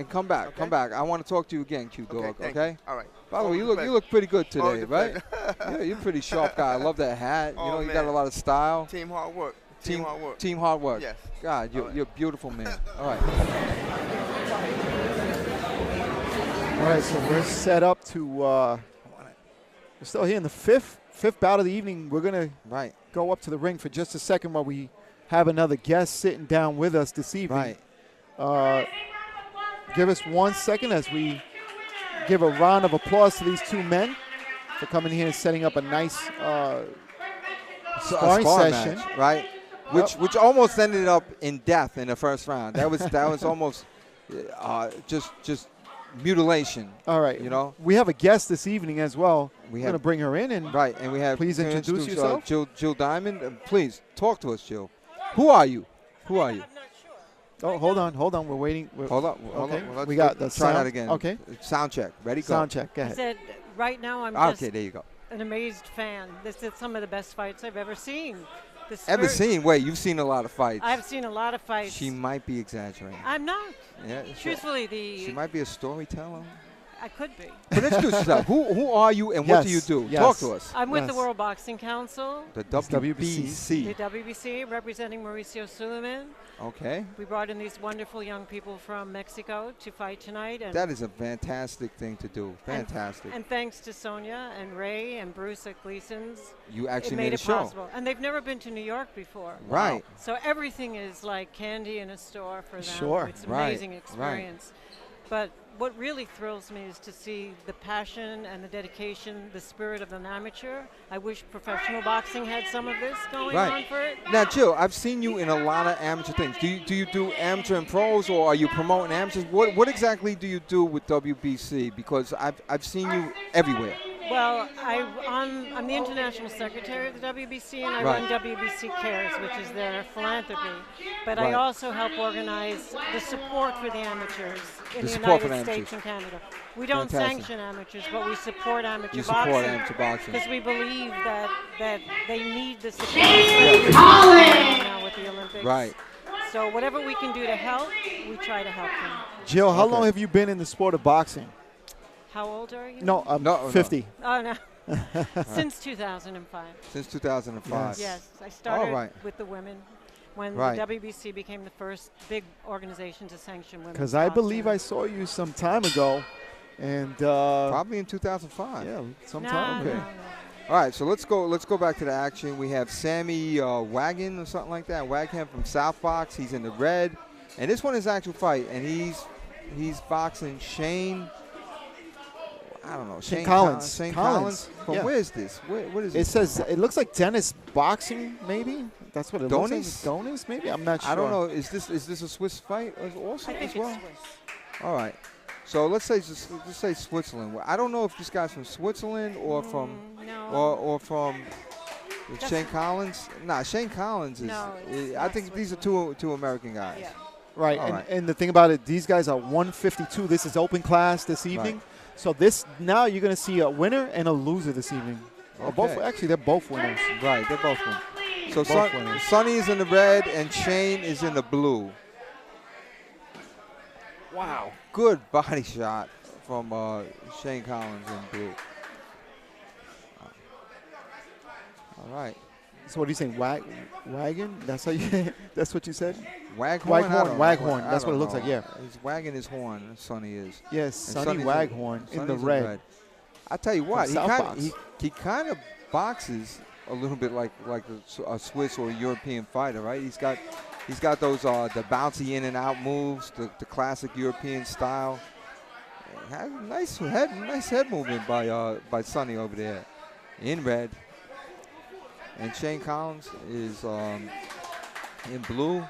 come back. Come back. I want to talk to you again, Q Dog. Okay? All right. By the way, you look pretty good today, right? Yeah, you're a pretty sharp guy. I love that hat. You got a lot of style. Team hard work. Team hard work. Team hard work. Yes. God, you're a beautiful man. All right. All right, so we're set up to we're still here in the fifth bout of the evening. We're going to go up to the ring for just a second while we have another guest sitting down with us this evening. Give us 1 second as we give a round of applause to these two men for coming here and setting up a nice sparring session. Match, right? Which almost ended up in death in the first round. That was almost just mutilation. All right. We have a guest this evening as well. We're going to bring her in. And and we have please introduce yourself. Jill Diamond. Please talk to us, Jill. Who are you? Oh, hold on. We're waiting. Hold on. Well, we got the try sound. that again. Okay. Sound check. Ready? Go. Sound check. Go ahead. I said, right now I'm just there you go. An amazed fan. This is some of the best fights I've ever seen. Wait, you've seen a lot of fights. I've seen a lot of fights. She might be exaggerating. I'm not. Yeah. Truthfully, she might be a storyteller. I could be. But introduce yourself. Who are you and what do you do? Yes. Talk to us. I'm with the World Boxing Council. The WBC. The WBC, representing Mauricio Suleiman. Okay. We brought in these wonderful young people from Mexico to fight tonight. And that is a fantastic thing to do. Fantastic. And thanks to Sonia and Ray and Bruce at Gleasons. You actually made a it show. Possible. And they've never been to New York before. Right. Wow. So everything is like candy in a store for them. Sure. It's an amazing experience. But what really thrills me is to see the passion and the dedication, the spirit of an amateur. I wish professional boxing had some of this going on for it. Now, Jill, I've seen you in a lot of amateur things. Do you do amateur and pros, or are you promoting amateurs? What exactly do you do with WBC? Because I've seen you everywhere. Well, I'm the international secretary of the WBC, and I run WBC Cares, which is their philanthropy. But I also help organize the support for the amateurs in the United States and Canada. We don't sanction amateurs, but we support amateur boxing. Because we believe that they need the support now with the Olympics. Right. So whatever we can do to help, we try to help them. Jill, how long have you been in the sport of boxing? How old are you? No, I'm 50. Oh, no. Since 2005. Since 2005. Yes. I started with the women when the WBC became the first big organization to sanction women. Because I believe I saw you some time ago. And probably in 2005. Yeah, sometime. Okay. All right, so let's go back to the action. We have Sammy Waghorn or something like that. Waghorn from South Box. He's in the red. And this one is actual fight. And he's boxing Shane. I don't know. Shane Collins. Shane Collins. From where is this? What is it? It says, it looks like Dennis Boxing, maybe? That's what it looks like. Donis, maybe? I'm not sure. I don't know. Is this a Swiss fight also as well? It's Swiss. All right. So let's say Switzerland. I don't know if this guy's from Switzerland or from Shane Collins. Nah, Shane Collins is. No, I think these are two American guys. Yeah. Right. And the thing about it, these guys are 152. This is open class this evening. Right. So now you're going to see a winner and a loser this evening. Okay. Actually, they're both winners. Right, they're both winners. So Sonny is in the red and Shane is in the blue. Wow. Good body shot from Shane Collins in blue. All right. So what are you saying? Wagon? That's how you. That's what you said. Waghorn. That's what it looks like. Yeah. He's wagging his horn. Sonny is. Yes, Sonny Waghorn in the red. I tell you what, he kind of boxes a little bit like a Swiss or a European fighter, right? He's got those the bouncy in and out moves, the classic European style. Has a nice head movement by Sonny over there in red. And Shane Collins is in blue.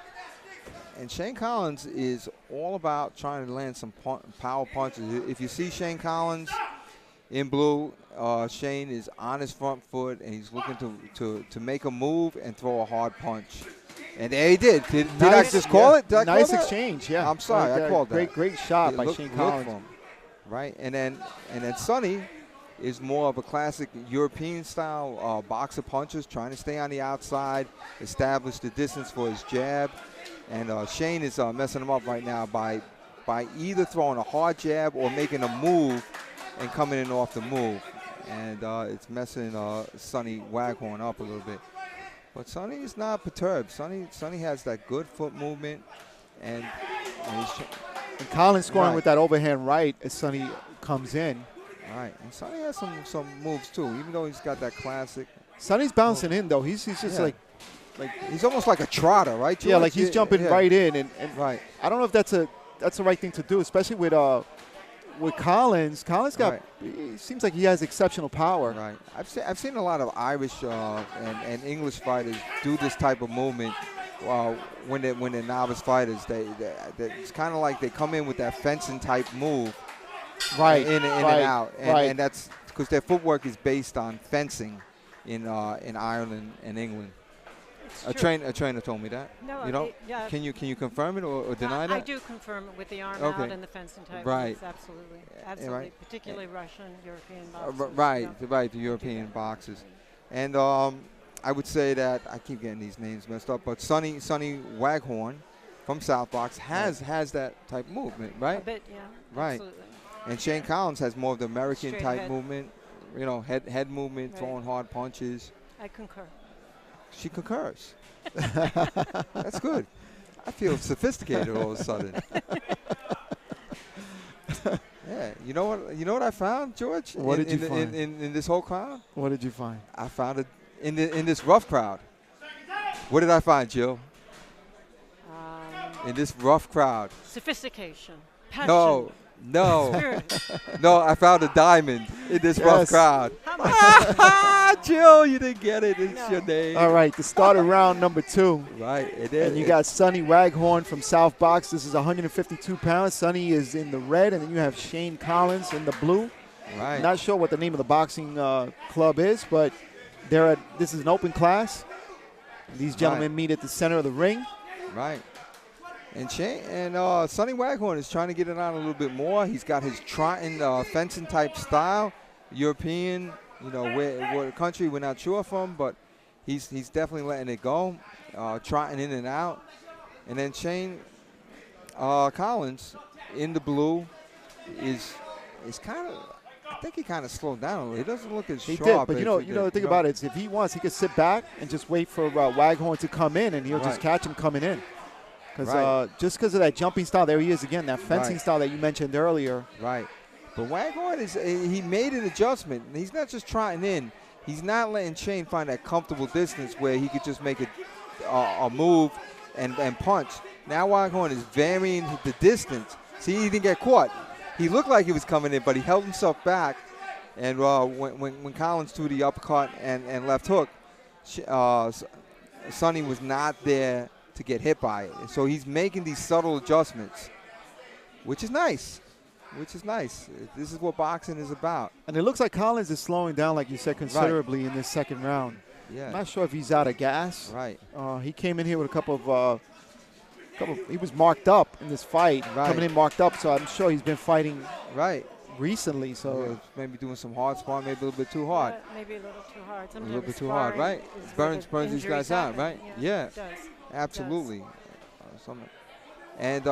And Shane Collins is all about trying to land some power punches. If you see Shane Collins in blue, Shane is on his front foot, and he's looking to make a move and throw a hard punch. And there he did. Did I just call it? Did I nice call exchange, yeah. I'm sorry, I called that. Great shot by Shane Collins. Right, and then Sonny is more of a classic European style boxer punches, trying to stay on the outside, establish the distance for his jab. And Shane is messing him up right now by either throwing a hard jab or making a move and coming in off the move. And it's messing Sonny Waghorn up a little bit. But Sonny is not perturbed. Sonny has that good foot movement. And Collins scoring with that overhand right as Sonny comes in. All right, and Sonny has some moves too, even though he's got that classic. Sonny's bouncing in though. He's just like he's almost like a trotter, right, George? Yeah, like he's jumping right in, and right. I don't know if that's the right thing to do, especially with Collins. Collins got he seems like he has exceptional power. Right. I've seen a lot of Irish and English fighters do this type of movement. When they're novice fighters, it's kind of like they come in with that fencing type move. Right, in and out, and that's because their footwork is based on fencing in Ireland and England. A trainer told me that. No, you know. Can you confirm it or deny that? I do confirm it with the arm out and the fencing type. Right. Moves, absolutely. Right. Particularly Russian, European boxers. Right, the European boxers, and I would say that I keep getting these names messed up, but Sonny Waghorn from South Box has that type of movement, right? A bit, yeah. Right. Absolutely. And Shane Collins has more of the American Straight type head. movement, you know, head movement, throwing hard punches. I concur. She concurs. That's good. I feel sophisticated all of a sudden. Yeah, you know what? You know what I found, George? What did you find in this whole crowd? What did you find? I found it in this rough crowd. What did I find, Jill? In this rough crowd. Sophistication, passion. No. No, I found a diamond in this rough crowd. Jill, you didn't get it. It's your name. All right, the start of round number 2. Right, it is. And you got Sonny Waghorn from South Box. This is 152 pounds. Sonny is in the red, and then you have Shane Collins in the blue. Right. Not sure what the name of the boxing club is, but this is an open class. These gentlemen meet at the center of the ring. Right. And Sonny Waghorn is trying to get it on a little bit more. He's got his trotting fencing type style, European, you know, what country we're not sure from, but he's definitely letting it go, trotting in and out. And then Shane Collins in the blue is kind of, I think he kind of slowed down a little. He doesn't look as sharp. He did, but you know the thing about it is if he wants, he could sit back and just wait for Waghorn to come in, and he'll just catch him coming in. Because just because of that jumping style, there he is again, that fencing style that you mentioned earlier. Right. But Waghorn he made an adjustment. He's not just trotting in. He's not letting Shane find that comfortable distance where he could just make a move and punch. Now Waghorn is varying the distance. See, he didn't get caught. He looked like he was coming in, but he held himself back. And when Collins threw the uppercut and left hook, Sonny was not there to get hit by it. So he's making these subtle adjustments, which is nice. This is what boxing is about. And it looks like Collins is slowing down, like you said, considerably in this second round. Yeah. I'm not sure if he's out of gas. Right. He came in here with a couple of he was marked up in this fight, coming in marked up, so I'm sure he's been fighting recently. So maybe doing some hard sparring, maybe a little bit too hard. Maybe a little too hard. Sometimes a little bit too hard, right? Burns these guys out, right? Yeah. It does. Absolutely. And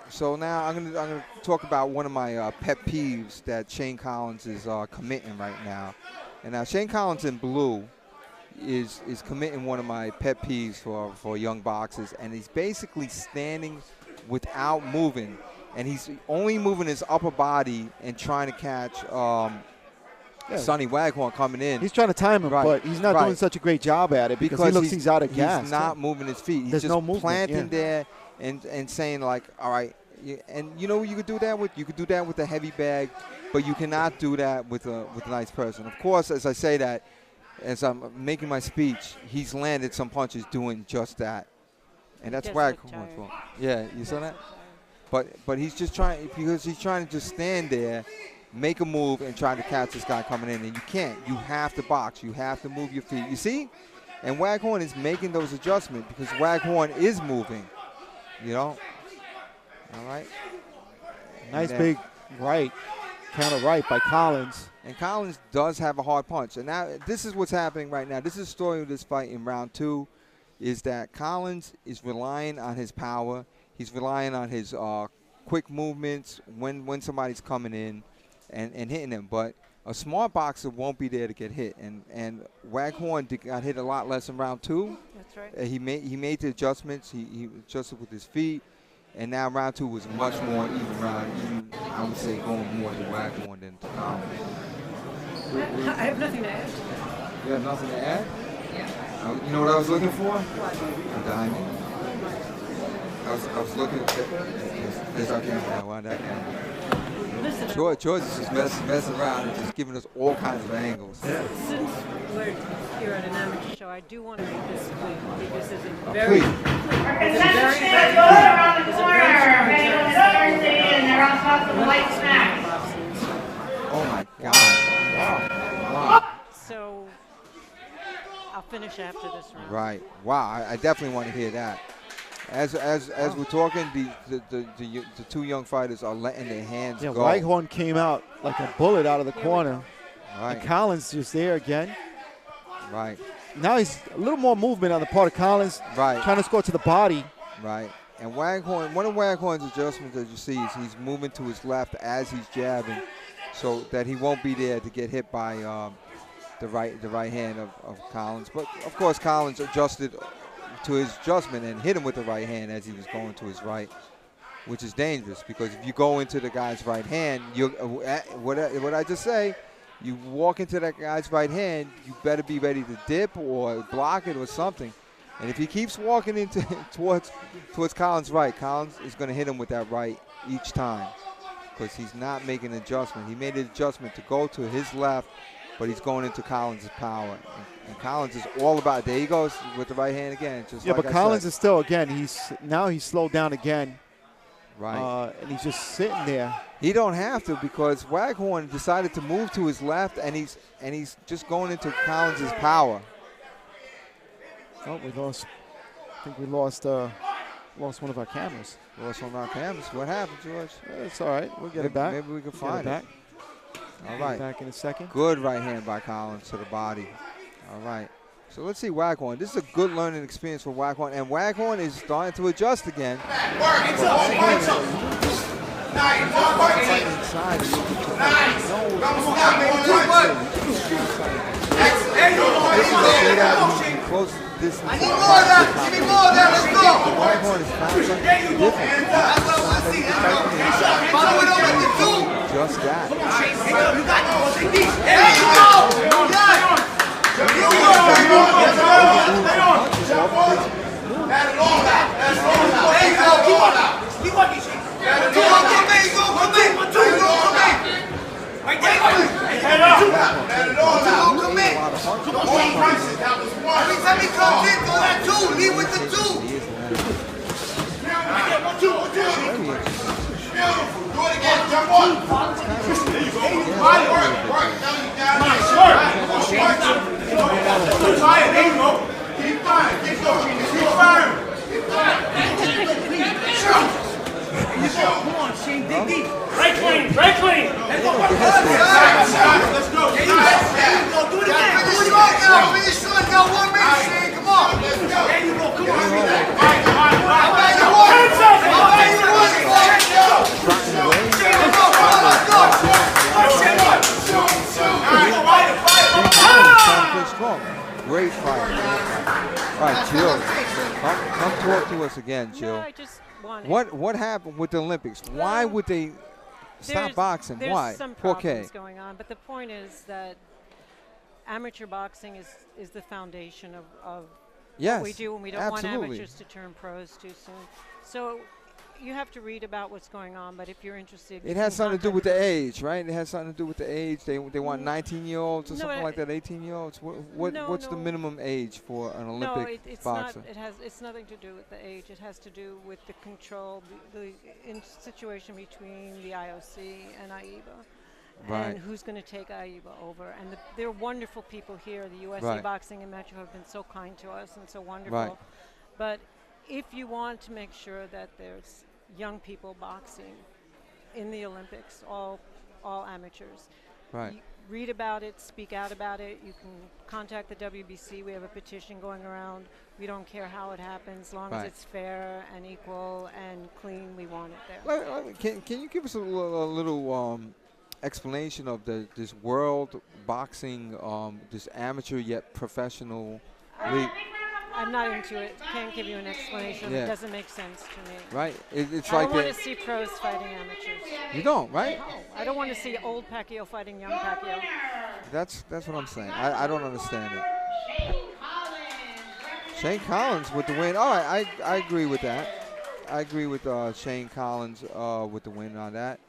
so now I'm gonna talk about one of my pet peeves that Shane Collins is committing right now. And now Shane Collins in blue is committing one of my pet peeves for young boxers, and he's basically standing without moving, and he's only moving his upper body and trying to catch Sonny Waghorn coming in. He's trying to time him, but he's not doing such a great job at it because he looks he's out of gas. He's not moving his feet. He's just planting there and saying like, all right. And you know you could do that with? You could do that with a heavy bag, but you cannot do that with a nice person. Of course, as I say that, as I'm making my speech, he's landed some punches doing just that. And that's Waghorn's fault. Yeah, you saw that? But he's just trying, because he's trying to just stand there, make a move, and try to catch this guy coming in. And you can't. You have to box. You have to move your feet. You see? And Waghorn is making those adjustments because Waghorn is moving. You know? All right. Nice big right. Counter right by Collins. And Collins does have a hard punch. And now this is what's happening right now. This is the story of this fight in round 2, is that Collins is relying on his power. He's relying on his quick movements when somebody's coming in and hitting him. But a smart boxer won't be there to get hit. And Waghorn got hit a lot less in round 2. That's right. He made the adjustments. He adjusted with his feet. And now round 2 was much more even round. I would say going more to Waghorn than to Collins. I have nothing to add. You have nothing to add? Yeah. You know what I was looking for? A diamond. I was looking at there's our camera now. Why that camera? George is just messing around and just giving us all kinds of angles. Since we're here at an amateur show, I do want to make this clear because there's a very Oh my God. Wow. So I'll finish after this round. Right. Wow. I definitely want to hear that. As we're talking, the two young fighters are letting their hands go. Waghorn came out like a bullet out of the corner. Right. And Collins just there again. Right. Now he's a little more movement on the part of Collins. Right. Trying to score to the body. Right. And Waghorn, one of Waghorn's adjustments that you see is he's moving to his left as he's jabbing, so that he won't be there to get hit by the right hand of Collins. But of course, Collins adjusted to his adjustment and hit him with the right hand as he was going to his right, which is dangerous because if you go into the guy's right hand, what I just say, you walk into that guy's right hand, you better be ready to dip or block it or something. And if he keeps walking into towards Collins' right, Collins is going to hit him with that right each time because he's not making an adjustment. He made an adjustment to go to his left, but he's going into Collins' power. And Collins is all about it. There he goes with the right hand again. Just yeah, like but I Collins said. is still, again, he's slowed down again. Right. And he's just sitting there. He don't have to because Waghorn decided to move to his left, and he's just going into Collins' power. Oh, we lost. I think we lost one of our cameras. Lost one of our cameras. What happened, George? It's all right. We'll get it back. Maybe we can find it. All right. Back in a second. Good right hand by Collins to the body. All right. So let's see Waghorn. This is a good learning experience for Waghorn, and Waghorn is starting to adjust again. Close distance. I need more of that. Give me more of that. Let's go. Waghorn is found something different. Just that. Every time he comes in, throw that two. Lead with the two. Beautiful. Do it again. Jump on. There you go. Work. There you go. Keep firing. Keep going. Keep firing. Come on, Shane. Dig deep. Right clean. Let's go. Let's go. Do it again. Finish strong. Got 1 minute, Shane. Come on. Let's go. There you go. Come on. Great fight. All right, Jill. Come talk to us again, Jill. No, I just wanted. What happened with the Olympics? Why would they stop boxing? There's Why? some Poor problems going on, but the point is that amateur boxing is the foundation of what we do, and we don't want amateurs to turn pros too soon. So you have to read about what's going on, but if you're interested, it has something to do with the age, right? It has something to do with the age. They want 19-year-olds or something like that, 18-year-olds. What's the minimum age for an Olympic boxer? It's nothing to do with the age. It has to do with the control, the situation between the IOC and AIBA. Right. And who's going to take AIBA over. And they're wonderful people here. The USA Boxing and Metro have been so kind to us and so wonderful. Right. But if you want to make sure that there's young people boxing in the Olympics, all amateurs, read about it, speak out about it. You can contact the WBC. We have a petition going around. We don't care how it happens, as long as it's fair and equal and clean. We want it there. Can you give us a little explanation of this world boxing, this amateur yet professional league? I'm not into it. Can't give you an explanation. It doesn't make sense to me. Right. It's I like don't want to see pros fighting amateurs. You don't, right? No. I don't want to see old Pacquiao fighting young Pacquiao. That's what I'm saying. I don't understand it. Shane Collins with the win. All right, I agree with that. I agree with Shane Collins with the win on that.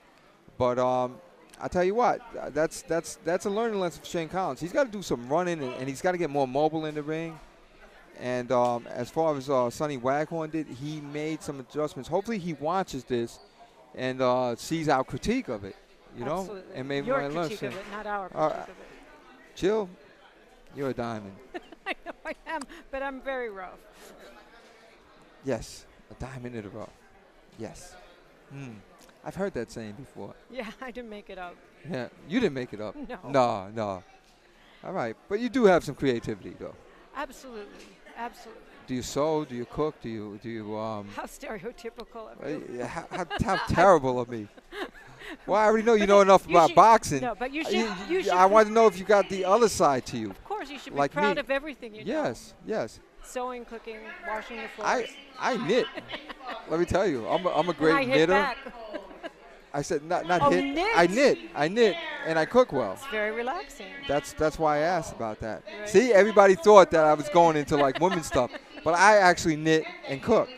But I tell you what, that's a learning lesson for Shane Collins. He's got to do some running and he's got to get more mobile in the ring. And as far as Sonny Waghorn did, he made some adjustments. Hopefully he watches this and sees our critique of it, you know? And maybe your critique of it, not our critique of it. Jill, you're a diamond. I know I am, but I'm very rough. Yes, a diamond in the rough. Yes. I've heard that saying before. Yeah, I didn't make it up. Yeah, you didn't make it up. No. No. All right, but you do have some creativity, though. Absolutely. Do you sew? Do you cook? Do you How stereotypical of you. how terrible of me. Well, I already know you know enough about boxing. No, but you should. I want to know if you got the other side to you. Of course, you should like be proud me. of everything you do. Yes. Sewing, cooking, washing the floors. I knit. Let me tell you, I'm a great and I hit knitter. Back. I said not hit. Knit. I knit, and I cook well. It's very relaxing. That's why I asked about that. Right. See, everybody thought that I was going into like women's stuff, but I actually knit and cook.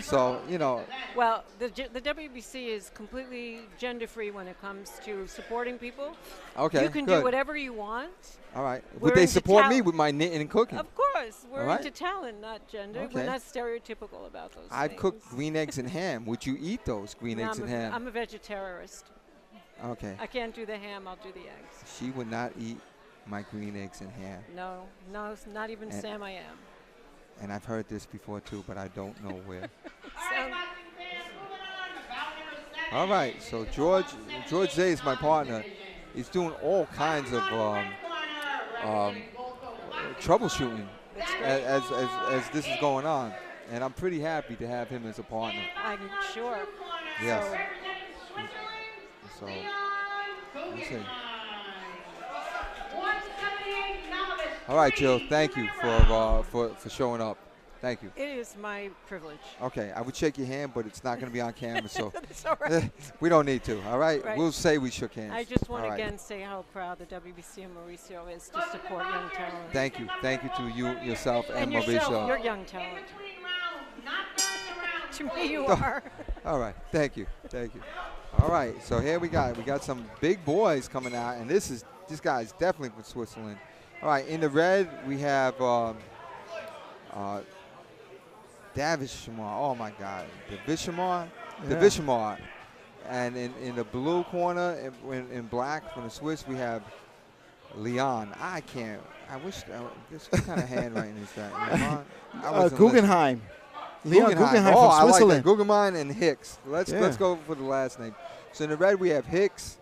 So, you know. Well, the WBC is completely gender-free when it comes to supporting people. Okay, you can good. do whatever you want. All right. We're Would they into support me talent. with my knitting and cooking? Of course. We're right. into talent, not gender. Okay. We're not stereotypical about those I've things. cooked green eggs and ham. Would you eat those green eggs and ham? I'm a vegetarianist. Okay. I can't do the ham. I'll do the eggs. She would not eat my green eggs and ham. No, not even Sam I am. And I've heard this before too, but I don't know where. All right, so George Zay is my partner. He's doing all kinds of troubleshooting as this is going on, and I'm pretty happy to have him as a partner. I'm sure. Yes. So let's see. All right, Jill. Thank you for showing up. Thank you. It is my privilege. Okay, I would shake your hand, but it's not going to be on camera, so That's all right. we don't need to. All right? Right. We'll say we shook hands. I just want All to right. again say how proud the WBC and Mauricio is to support young talent. Thank you to you yourself and yourself, Mauricio. you're young talent. To me, you are. All right, thank you. All right, so here we got some big boys coming out, and this guy's definitely from Switzerland. All right, in the red we have Davishmar. Oh my God, Davishmar. And in the blue corner, in black from the Swiss, we have Leon. I wish this kind of handwriting is that? Guggenheim. Leon Guggenheim oh, from Switzerland. I like that. Guggenheim and Hicks. Let's go for the last name. So in the red we have Hicks,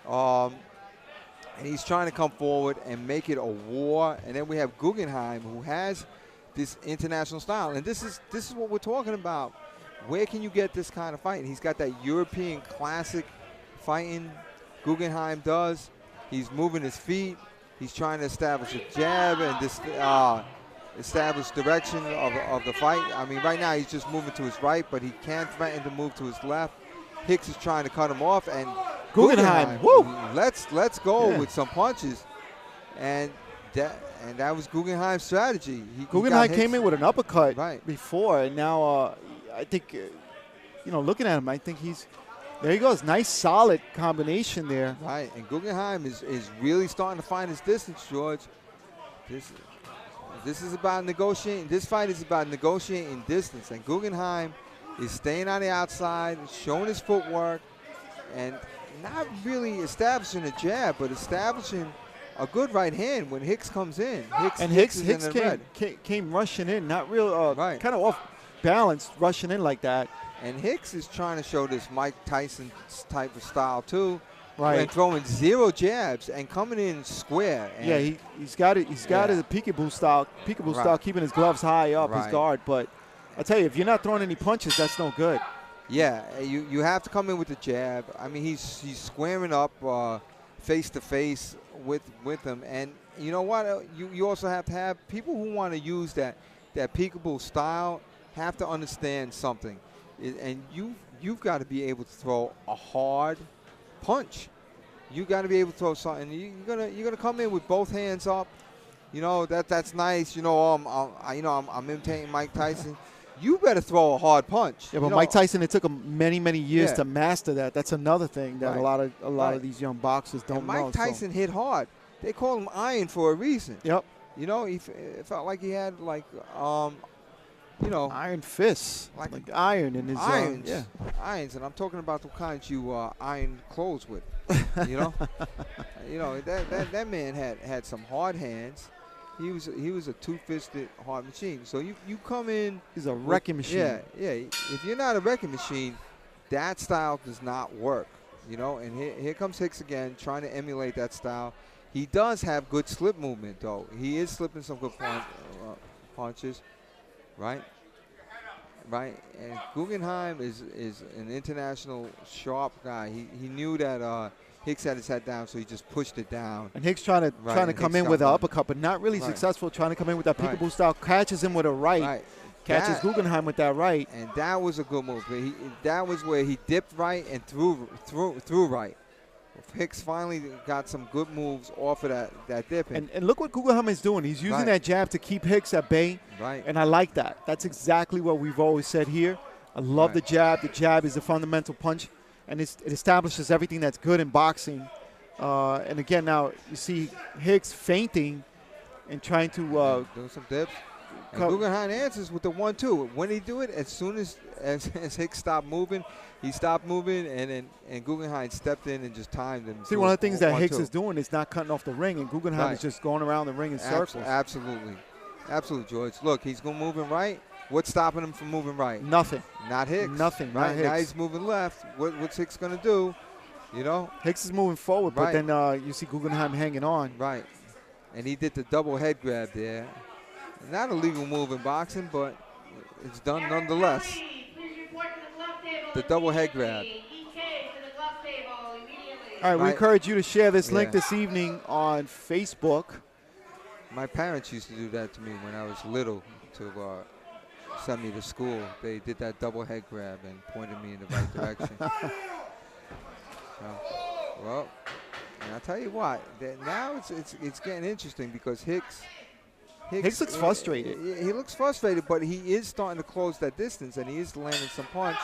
and he's trying to come forward and make it a war. And then we have Guggenheim, who has this international style, and this is what we're talking about. Where can you get this kind of fighting? He's got that European classic fighting. Guggenheim does. He's moving his feet. He's trying to establish a jab and this establish direction of the fight. I mean, right now he's just moving to his right, but he can threaten to move to his left. Hicks is trying to cut him off, and Guggenheim, woo! Let's go with some punches, and that was Guggenheim's strategy. Guggenheim came in with an uppercut before, and now I think, looking at him, I think there he goes. Nice, solid combination there. Right, and Guggenheim is really starting to find his distance, George. This is about negotiating. This fight is about negotiating distance, and Guggenheim is staying on the outside, showing his footwork, and not really establishing a jab, but establishing a good right hand when Hicks comes in. Hicks came rushing in, not real, kind of off balance, rushing in like that. And Hicks is trying to show this Mike Tyson type of style too, right? And throwing zero jabs and coming in square. And yeah, he's got it. He's got his peekaboo style, keeping his gloves high up, his guard. But I tell you, if you're not throwing any punches, that's no good. Yeah, you have to come in with the jab. I mean, he's squaring up face to face with him, and you know what? You also have to have people who want to use that peekaboo style have to understand something, and you've got to be able to throw a hard punch. You got to be able to throw something. You're gonna come in with both hands up. You know that's nice. I'm imitating Mike Tyson. You better throw a hard punch. Yeah, but Mike Tyson, it took him many years to master that. That's another thing that a lot of these young boxers don't know. Mike Tyson hit hard. They call him Iron for a reason. Yep. It felt like he had iron fists, like iron in his irons. yeah, irons, and I'm talking about the kinds you iron clothes with. That man had some hard hands. He was a two-fisted hard machine. So you come in. He's a wrecking machine. Yeah. If you're not a wrecking machine, that style does not work. And here comes Hicks again, trying to emulate that style. He does have good slip movement, though. He is slipping some good punches. right? Right, and Guggenheim is an international sharp guy. He knew that Hicks had his head down, so he just pushed it down. And Hicks trying to come in with an uppercut, but not really successful. Trying to come in with that peekaboo style, catches him with a right. Catches Guggenheim with that right. And that was a good move. That was where he dipped right and threw right. Hicks finally got some good moves off of that dipping. And look what Guggenheim is doing. He's using that jab to keep Hicks at bay. Right. And I like that. That's exactly what we've always said here. I love the jab. The jab is a fundamental punch, and it establishes everything that's good in boxing. And again, now you see Hicks feinting and trying to do some dips. And Guggenheim answers with the 1-2. When he do it, as soon as Hicks stopped moving, he stopped moving, and Guggenheim stepped in and just timed him. See, one of the things that Hicks is doing is not cutting off the ring, and Guggenheim is just going around the ring in circles. Absolutely, George. Look, he's moving right. What's stopping him from moving right? Nothing. Not Hicks. Nothing. Right not Hicks. Now he's moving left. What's Hicks going to do? You know, Hicks is moving forward, but then you see Guggenheim hanging on. Right, and he did the double head grab there. Not a legal move in boxing, but it's done nonetheless. The double head grab. All right, we encourage you to share this link this evening on Facebook. My parents used to do that to me when I was little to send me to school. They did that double head grab and pointed me in the right direction. Well, and I'll tell you what, now it's getting interesting because Hicks looks frustrated. He looks frustrated, but he is starting to close that distance, and he is landing some punch.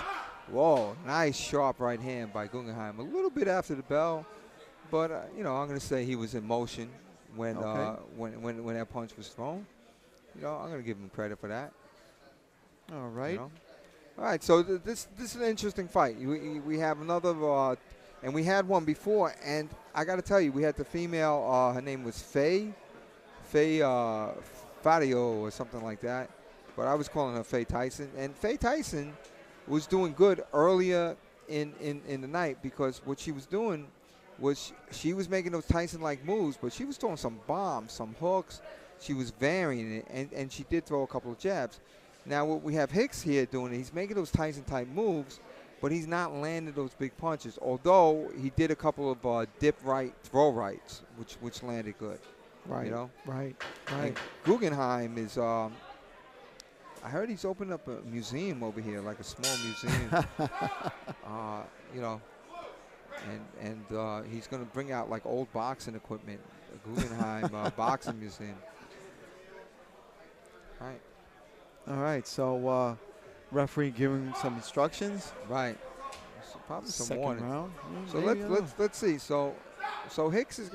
Whoa, nice sharp right hand by Guggenheim. A little bit after the bell, but I'm going to say he was in motion when that punch was thrown. I'm going to give him credit for that. All right. All right, so this is an interesting fight. We have another, and we had one before, and I got to tell you, we had the female. Her name was Faye Fario or something like that, but I was calling her Faye Tyson. And Faye Tyson was doing good earlier in the night because what she was doing was she was making those Tyson-like moves, but she was throwing some bombs, some hooks. She was varying it, and she did throw a couple of jabs. Now what we have Hicks here doing, he's making those Tyson-type moves, but he's not landing those big punches, although he did a couple of dip right, throw rights, which landed good. Right, right. And Guggenheim is, I heard he's opened up a museum over here, like a small museum. And he's going to bring out like old boxing equipment, a Guggenheim boxing museum. All right, so referee giving some instructions. Right. So probably some Second warning. round. So let's see. So Hicks is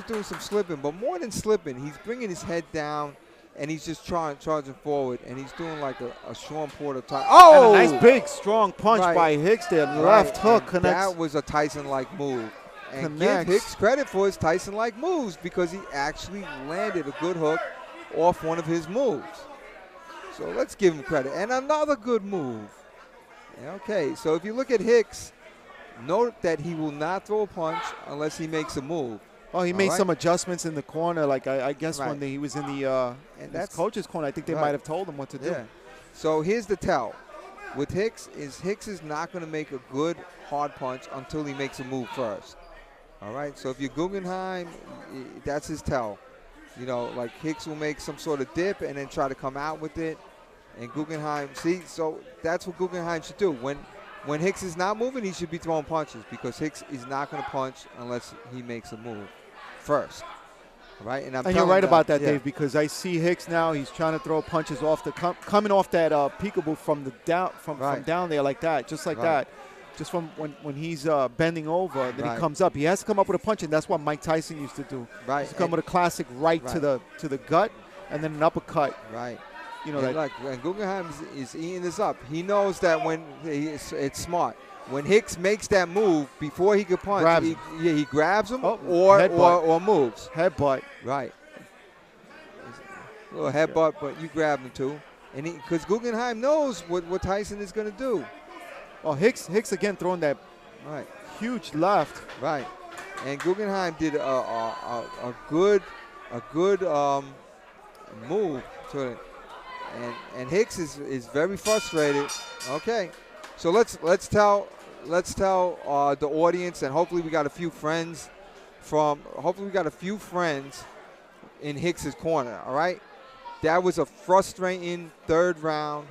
doing some slipping, but more than slipping, he's bringing his head down, and he's just charging forward, and he's doing like a Sean Porter type. Oh! And a nice big, strong punch by Hicks there. Left hook and connects. That was a Tyson-like move. And give Hicks credit for his Tyson-like moves because he actually landed a good hook off one of his moves. So let's give him credit. And another good move. Okay, so if you look at Hicks, note that he will not throw a punch unless he makes a move. Oh, he made some adjustments in the corner. Like I guess when he was in the his coach's corner, I think they might have told him what to do. Yeah. So here's the tell. With Hicks is not going to make a good hard punch until he makes a move first. All right. So if you're Guggenheim, that's his tell. Like Hicks will make some sort of dip and then try to come out with it. And Guggenheim, so that's what Guggenheim should do. When Hicks is not moving, he should be throwing punches because Hicks is not going to punch unless he makes a move first. Right? And you're right about that, Dave, because I see Hicks now. He's trying to throw punches off coming off that peekaboo from down there like that, just like that. Just from when he's bending over, then he comes up. He has to come up with a punch, and that's what Mike Tyson used to do. Right. He used to come with a classic right to the gut, and then an uppercut. Right. And Guggenheim is eating this up. He knows that when it's smart. When Hicks makes that move before he can punch, he grabs him or moves. Headbutt. Right. A little headbutt, but you grabbed him too. And because Guggenheim knows what Tyson is going to do. Oh, Hicks again throwing that huge left. Right. And Guggenheim did a good move to it. And Hicks is very frustrated. Okay, so let's tell the audience, and hopefully we got a few friends in Hicks's corner. All right, that was a frustrating third round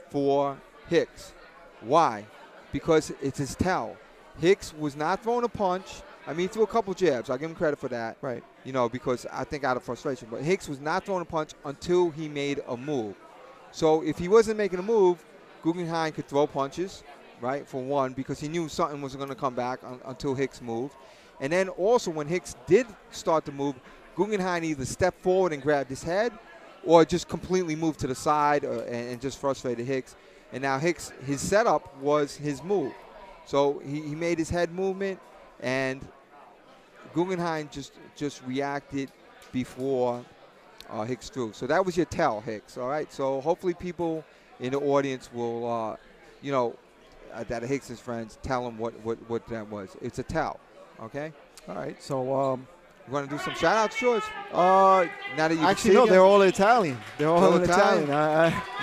for Hicks. Why? Because it's his tell. Hicks was not throwing a punch. I mean, he threw a couple jabs. I'll give him credit for that. Right. You know, because I think out of frustration. But Hicks was not throwing a punch until he made a move. So if he wasn't making a move, Guggenheim could throw punches, right, for one, because he knew something was going to come back until Hicks moved. And then also when Hicks did start to move, Guggenheim either stepped forward and grabbed his head or just completely moved to the side and just frustrated Hicks. And now Hicks, his setup was his move. So he made his head movement, and Guggenheim just reacted before Hicks threw. So that was your tell, Hicks, all right? So hopefully people in the audience will, that are Hicks's friends, tell him what that was. It's a tell, okay? All right, so you want to do some shout-outs, George? Now that you actually, no, they're all Italian. They're all Italian.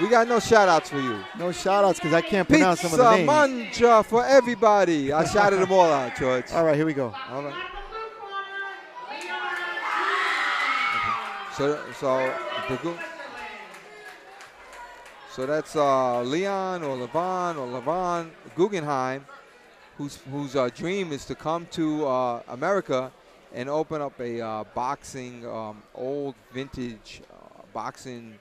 We got no shout-outs for you. No shout-outs because I can't pronounce some of the names. Pizza Mangia for everybody. I shouted them all out, George. All right, here we go. All right. So that's Leon or Levon Guggenheim, whose dream is to come to America and open up a boxing, old vintage boxing.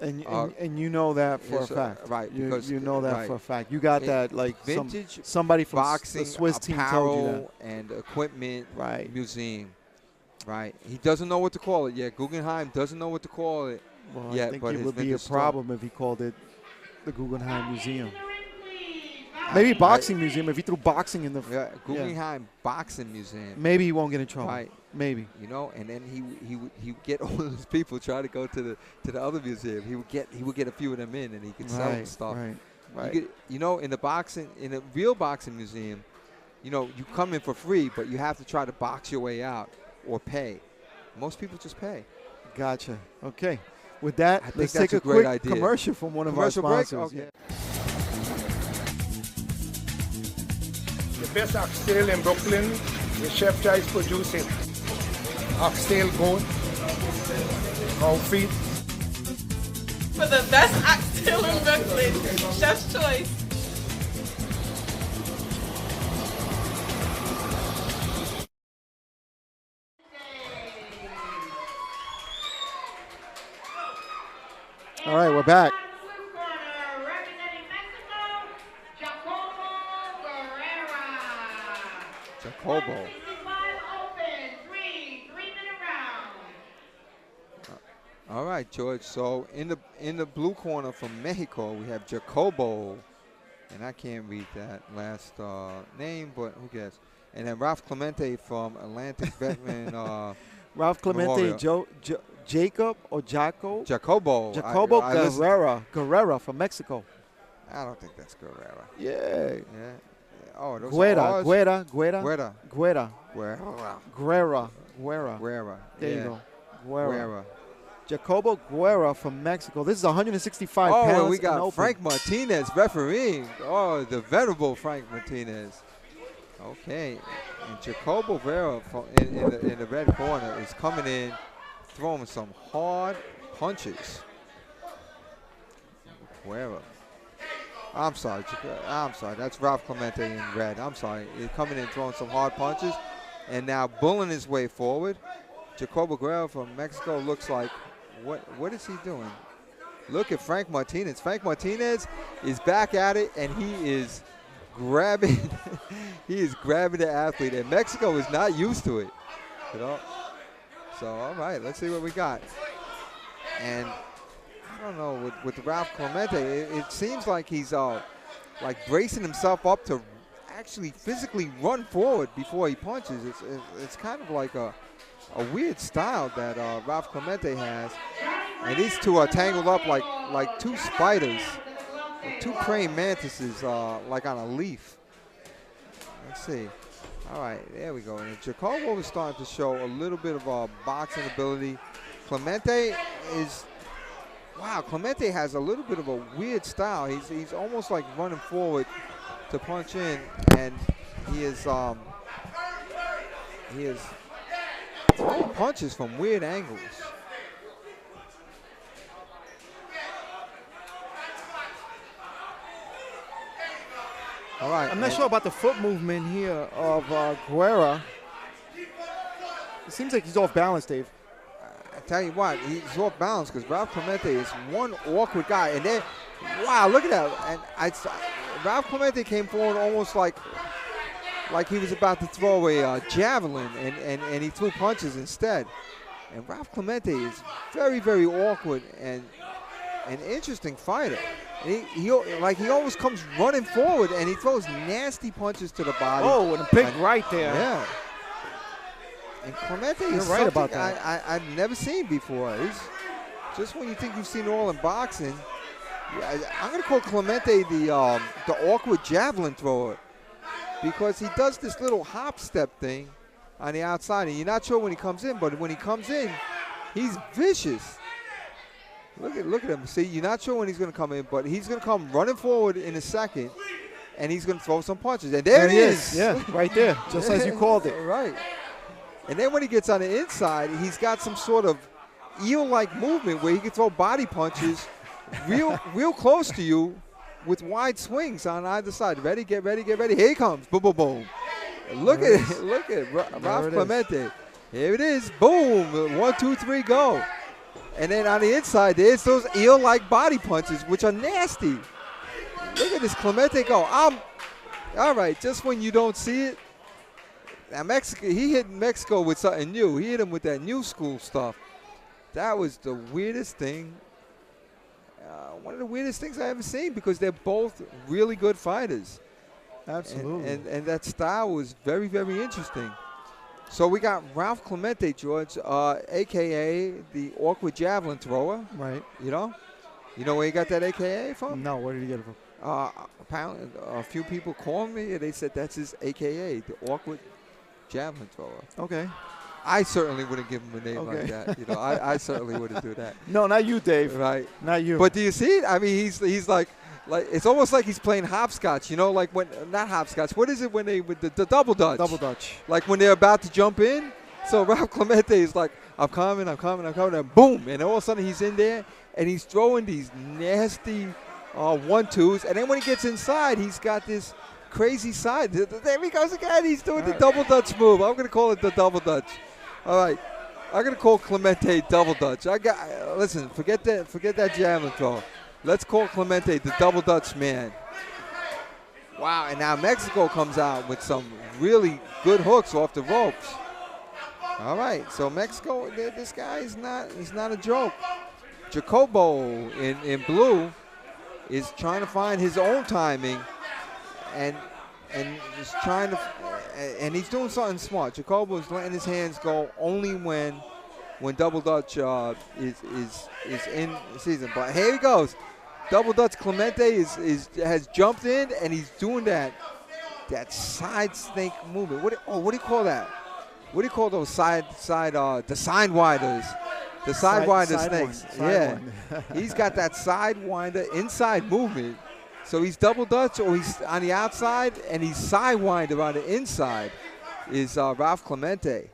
And you know that for a fact, right? Because you know that for a fact. You got that like vintage somebody from boxing, the Swiss team told you that. And equipment museum. Right. He doesn't know what to call it yet. Guggenheim doesn't know what to call it yet. I think but it would be a problem if he called it the Guggenheim Museum. Maybe boxing museum if he threw boxing in the Guggenheim Boxing Museum. Maybe he won't get in trouble. Right. Maybe. You know, and then he would get all those people trying to go to the other museum. He would get a few of them in, and he could sell them stuff. Right. In a real boxing museum, you come in for free, but you have to try to box your way out or pay. Most people just pay. Gotcha. Okay. With that, let's take a quick commercial from one of our sponsors. Okay. The best oxtail in Brooklyn, the Chef Choice producing. Oxtail goat, cow feet. For the best oxtail in Brooklyn, Chef's Choice. All right, we're back. Jacobo. All right, George. So in the blue corner from Mexico, we have Jacobo, and I can't read that last name, but who cares? And then Ralph Clemente from Atlantic Veteran. Ralph Clemente, Jacob or Jaco? Jacobo. Guerra from Mexico. I don't think that's Guerra. Yeah. Oh, those Guerra. There you go. Guerra. Jacobo Guerra from Mexico. This is 165 pounds. Oh, we got Frank Martinez refereeing. Oh, the venerable Frank Martinez. Okay. And Jacobo Guerra in the red corner is coming in, throwing some hard punches. Guerra. I'm sorry. That's Ralph Clemente in red. I'm sorry. He's coming in, throwing some hard punches, and now bulling his way forward. Jacobo Guerra from Mexico looks like, what is he doing? Look at Frank Martinez. Frank Martinez is back at it, and he is grabbing. He is grabbing the athlete, and Mexico is not used to it. So all right, let's see what we got. And I don't know, with Ralph Clemente, it seems like he's like bracing himself up to actually physically run forward before he punches. It's kind of like a weird style that Ralph Clemente has. And these two are tangled up like two spiders, two praying mantises, like on a leaf. Let's see. All right, there we go. And Jacobo is starting to show a little bit of boxing ability. Clemente is, wow, Clemente has a little bit of a weird style. He's almost like running forward to punch in, and he is throwing punches from weird angles. All right. I'm not sure about the foot movement here of Guerra. It seems like he's off balance, Dave. I tell you what, he's off balance because Ralph Clemente is one awkward guy. And then, wow, look at that. And Ralph Clemente came forward almost like he was about to throw a javelin, and he threw punches instead. And Ralph Clemente is very, very awkward and an interesting fighter. And he always comes running forward, and he throws nasty punches to the body. Oh, and a big right there. Yeah. And Clemente is right about that. I've never seen before. He's just when you think you've seen it all in boxing. I'm going to call Clemente the awkward javelin thrower because he does this little hop step thing on the outside, and you're not sure when he comes in, but when he comes in, he's vicious. Look at him. See, you're not sure when he's going to come in, but he's going to come running forward in a second, and he's going to throw some punches. And there it is. Yeah, right there, just as you called it. Right. And then when he gets on the inside, he's got some sort of eel-like movement where he can throw body punches real close to you with wide swings on either side. Ready, get ready, get ready. Here he comes. Boom, boom, boom. Look at Ralph Clemente. Here it is. Boom. 1, 2, 3, go. And then on the inside, there's those eel-like body punches, which are nasty. Look at this Clemente go. All right, just when you don't see it. Now, he hit Mexico with something new. He hit him with that new school stuff. That was the weirdest thing. One of the weirdest things I ever seen because they're both really good fighters. Absolutely. And that style was very, very interesting. So we got Ralph Clemente, George, a.k.a. the awkward javelin thrower. Right. You know where he got that a.k.a. from? No, where did he get it from? Apparently, a few people called me, and they said that's his a.k.a., the awkward javelin thrower. Okay. I certainly wouldn't give him a name like that. I certainly wouldn't do that. No, not you, Dave. Right. Not you. But do you see it? I mean, he's like it's almost like he's playing hopscotch. Like when not hopscotch. What is it when they with the double dutch? Double dutch. Like when they're about to jump in. So Ralph Clemente is like, I'm coming, and boom, and all of a sudden he's in there and he's throwing these nasty 1-2s, and then when he gets inside, he's got this crazy side. There he goes again. He's doing the double dutch move. I'm gonna call it the double dutch. All right, I'm gonna call Clemente double dutch. Listen, forget that javelin throw. Let's call Clemente the double dutch man. Wow, and now Mexico comes out with some really good hooks off the ropes. All right, so Mexico, this guy he's not a joke. Jacobo in blue is trying to find his own timing, and is trying to, and he's doing something smart. Jacobo is letting his hands go only when double dutch is in season. But here he goes, double dutch. Clemente has jumped in, and he's doing that side snake movement. What do you call that? What do you call those the sidewinders? The sidewinder snakes. He's got that sidewinder inside movement. So he's double dutch, or he's on the outside, and he's sidewinder on the inside. Is Ralph Clemente.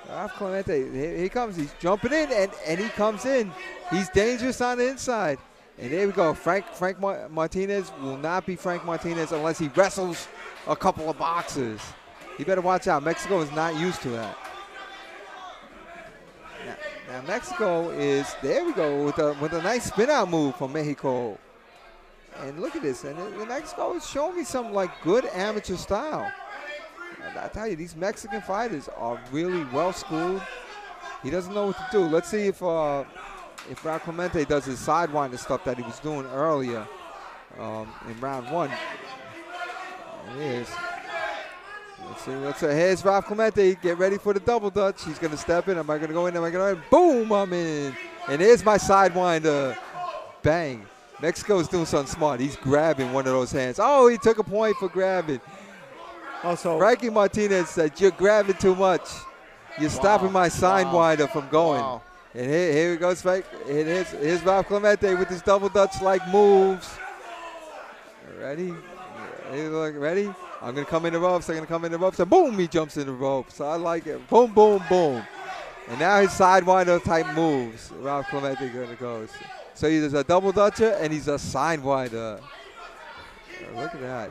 Ralph Clemente, here he comes. He's jumping in, and he comes in. He's dangerous on the inside. And there we go. Frank Martinez will not be Frank Martinez unless he wrestles a couple of boxers. You better watch out. Mexico is not used to that. Now Mexico is, there we go, with a nice spin-out move from Mexico. And look at this. And Mexico is showing me some good amateur style. And I tell you, these Mexican fighters are really well-schooled. He doesn't know what to do. Let's see if Ralph Clemente does his sidewinder stuff that he was doing earlier in round one. There he is. Let's see. Here's Ralph Clemente. Get ready for the double dutch. He's going to step in. Am I going to go in? Am I going to go in? Boom, I'm in. And here's my sidewinder. Bang. Mexico's doing something smart. He's grabbing one of those hands. Oh, he took a point for grabbing. Also, Frankie Martinez said, you're grabbing too much. You're stopping my sidewinder from going. Wow. And here we go, Spike. And here's Ralph Clemente with his double Dutch-like moves. Ready? Ready? I'm going to come in the ropes. And boom, he jumps in the ropes. I like it. Boom, boom, boom. And now his sidewinder type moves. Ralph Clemente going to go. So he's a double Dutcher and he's a sidewinder. Look at that.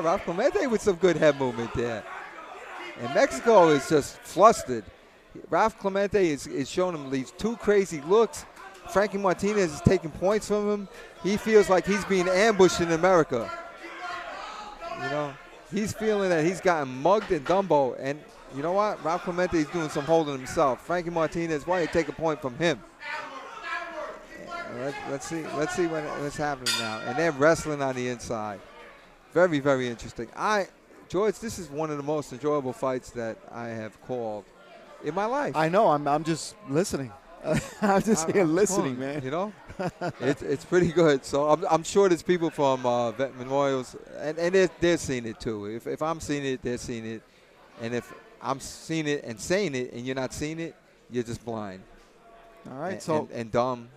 Ralph Clemente with some good head movement there. And Mexico is just flustered. Ralph Clemente is showing him these two crazy looks. Frankie Martinez is taking points from him. He feels like he's being ambushed in America. You know, he's feeling that he's gotten mugged in Dumbo. And you know what? Ralph Clemente is doing some holding himself. Frankie Martinez, why don't you take a point from him? Let's see what's happening now. And they're wrestling on the inside. Very, very interesting. George, this is one of the most enjoyable fights that I have called in my life. I know. I'm just listening. I'm just here listening, man. You know, it's pretty good. So I'm sure there's people from Vet Memorials, and they're seeing it too. If I'm seeing it, they're seeing it. And if I'm seeing it and saying it, and you're not seeing it, you're just blind. All right. And dumb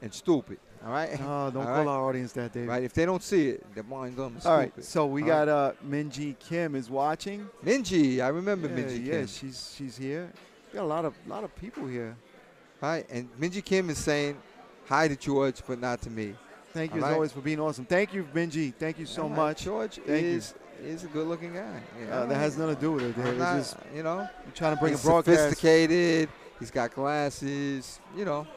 and stupid. All right. Oh, don't call our audience that, David. Right. If they don't see it, they're blind, dumb, and stupid. All right. So we got Minji Kim is watching. Minji, I remember Minji Kim. Yeah, she's here. We got a lot of people here. Right, and Minji Kim is saying hi to George, but not to me. Thank you as always for being awesome. Thank you, Minji. Thank you so much. George is a good-looking guy. That has nothing to do with it. It's just, we're trying to bring a broadcast. Sophisticated. He's got glasses. You know,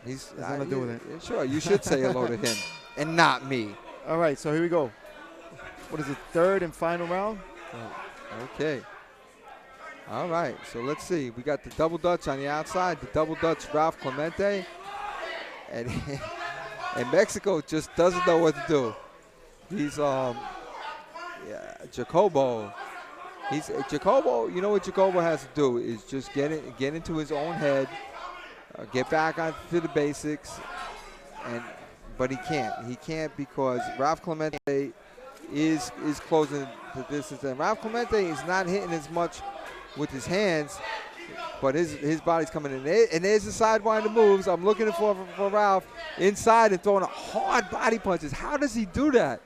has nothing to do with it. Sure, you should say hello to him and not me. All right, so here we go. What is it? Third and final round. Okay. All right, so let's see. We got the double Dutch on the outside, the double Dutch Ralph Clemente. And Mexico just doesn't know what to do. He's Jacobo. Jacobo, you know what Jacobo has to do is just get into his own head, get back onto the basics, but he can't. He can't because Ralph Clemente is closing the distance. And Ralph Clemente is not hitting as much with his hands, but his body's coming in. And there's the sidewinder moves. I'm looking for Ralph inside and throwing hard body punches. How does he do that?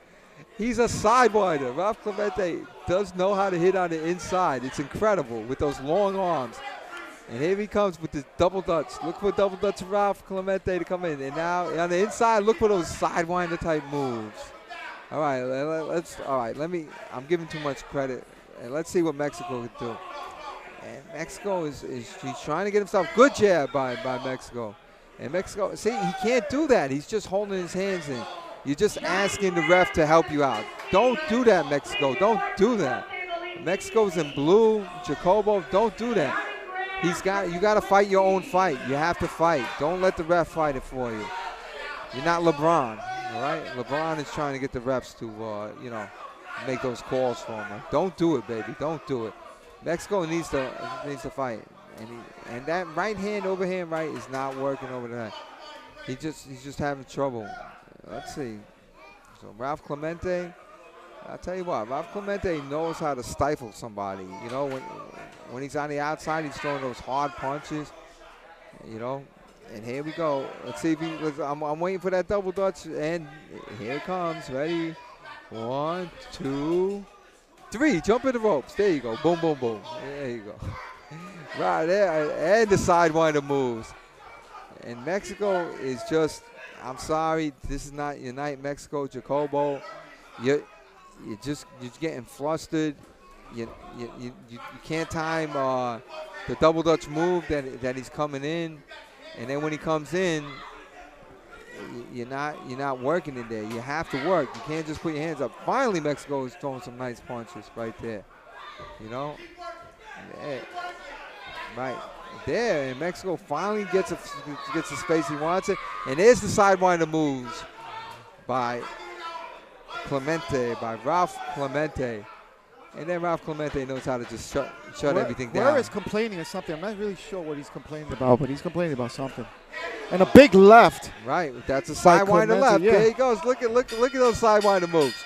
He's a sidewinder. Ralph Clemente does know how to hit on the inside. It's incredible with those long arms. And here he comes with this double Dutch. Look for double Dutch Ralph Clemente to come in. And now on the inside, look for those sidewinder type moves. All right, I'm giving too much credit. And let's see what Mexico can do. And Mexico he's trying to get himself good jab by Mexico. And Mexico, see, he can't do that. He's just holding his hands in. You're just asking the ref to help you out. Don't do that, Mexico. Don't do that. Mexico's in blue. Jacobo, don't do that. You got to fight your own fight. You have to fight. Don't let the ref fight it for you. You're not LeBron, all right? LeBron is trying to get the refs to, make those calls for him. Don't do it, baby. Don't do it. Mexico needs to fight, and that right hand overhand right is not working over there. He's just having trouble. Let's see. So Ralph Clemente, I'll tell you what, Ralph Clemente knows how to stifle somebody. You know, when he's on the outside, he's throwing those hard punches. You know, and here we go. Let's see if I'm waiting for that double Dutch, and here it comes. Ready? 1, 2, 3. Jump in the ropes. There you go. Boom, boom, boom. There you go. Right there, and the sidewinder moves. And Mexico is just, I'm sorry, this is not your night, Mexico. Jacobo, you're getting flustered. You can't time the double Dutch move that he's coming in, and then when he comes in, you're not working in there. You have to work. You can't just put your hands up. Finally, Mexico is throwing some nice punches right there. You know, right there, and Mexico finally gets the space he wants it. And there's the sidewinder moves by Ralph Clemente. And then Ralph Clemente knows how to just shut everything down. Guerra is complaining or something. I'm not really sure what he's complaining about, but he's complaining about something. And a big left. Right, that's a sidewinder left. Yeah. There he goes. Look at those sidewinder moves.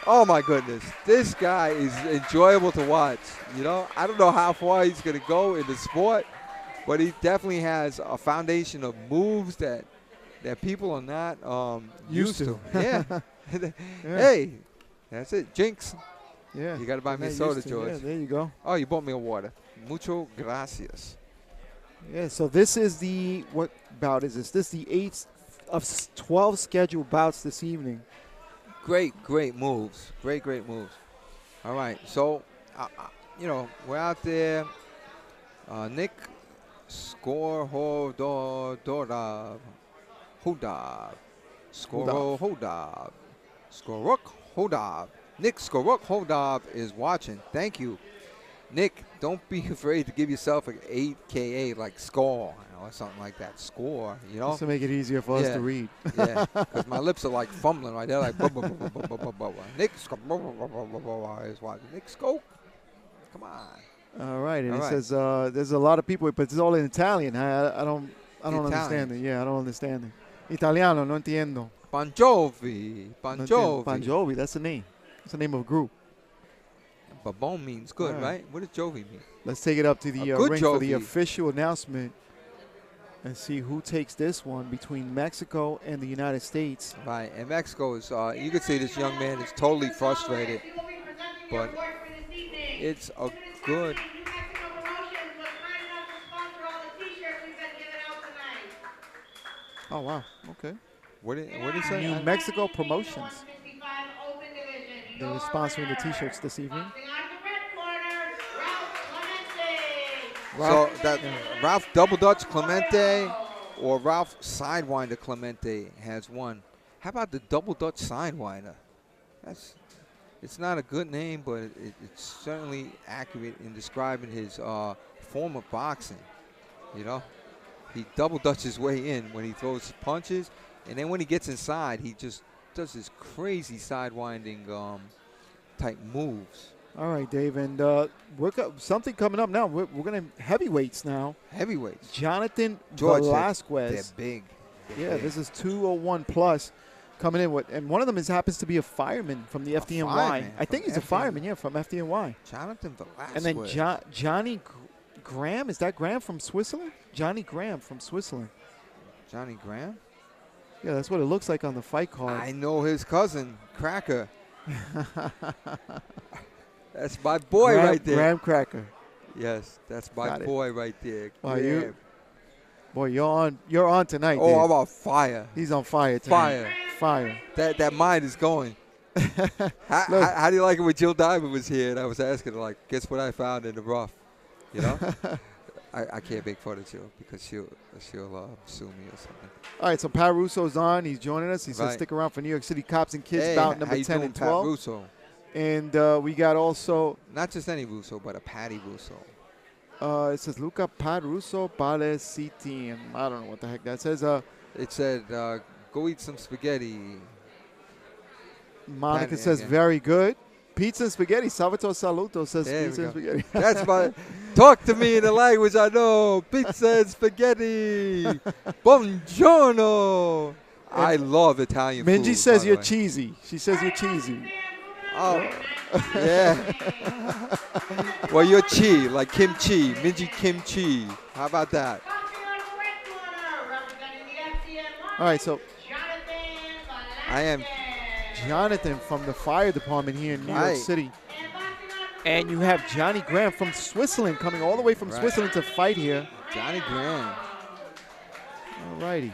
Oh my goodness, this guy is enjoyable to watch. You know, I don't know how far he's going to go in the sport, But he definitely has a foundation of moves that people are not used to. Yeah. Hey, that's it. Jinx. Yeah. You got to buy me a soda, George. Yeah, there you go. Oh, you bought me a water. Mucho gracias. Yeah, so this is the, what bout is this? This is the 8th of 12 scheduled bouts this evening. Great moves. Great moves. All right, so, you know, we're out there. Nick Skorhodab. Nick Skorhodab is watching. Thank you. Nick, don't be afraid to give yourself an 8KA like score or something like that. Score, you know? Just to make it easier for us to read. Yeah, because my lips are like fumbling right there, like Nick is watching. Nick Scope, come on. All right, and he says there's a lot of people, but it's all in Italian. I don't understand it. Yeah, I don't understand it. Italiano, no entiendo. Bon Jovi, that's the name. It's the name of a group. But bon means good, right? What does Jovi mean? Let's take it up to the ring for the official announcement and see who takes this one between Mexico and the United States. Right, and Mexico is, you can see this young man is totally frustrated, but it's a good. Oh, wow. Okay. What did he say? New Mexico Promotions. They're sponsoring the T-shirts this evening. So that Ralph Double Dutch Clemente or Ralph Sidewinder Clemente has won. How about the Double Dutch Sidewinder? It's not a good name, but it's certainly accurate in describing his form of boxing. You know, he double dutch his way in when he throws punches, and then when he gets inside, he just does this crazy sidewinding type moves. All right, Dave, and something coming up now. We're going to heavyweights now. Heavyweights. Jonathan George, Velazquez. They're big. This is 201 plus coming in with, and one of them happens to be a fireman from the FDNY. I think he's a fireman, from FDNY. Jonathan Velazquez. And then Johnny Graham, is that Graham from Switzerland? Johnny Graham from Switzerland. Johnny Graham? Yeah, that's what it looks like on the fight card. I know his cousin, Cracker. That's my boy right there. Graham Cracker. Yes, that's my boy right there. Boy, you're on tonight. Oh, Dave. I'm on fire. He's on fire tonight. Fire. That mind is going. How do you like it when Jill Diamond was here? And I was asking her, like, guess what I found in the rough? You know? I can't make fun of Jill because she'll sue me or something. All right, so Pat Russo's on. He's joining us. He said stick around for New York City Cops and Kids bout number 10 and 12. Pat Russo? And we got also... Not just any Russo, but a Patty Russo. It says Luca Pat Russo Palaciti. I don't know what the heck that says. It said, go eat some spaghetti. Monica says, very good. Pizza and spaghetti. Salvatore Saluto says pizza and spaghetti. That's my... Talk to me in the language I know. Pizza and spaghetti. Buongiorno. I love Italian food. Minji says you're cheesy. She says you're cheesy. Oh, yeah. Well, you're chi, like kimchi. Minji kimchi. How about that? All right, so I am Jonathan from the fire department here in New York City. And you have Johnny Graham from Switzerland coming all the way from Switzerland to fight here. Johnny Graham. All righty.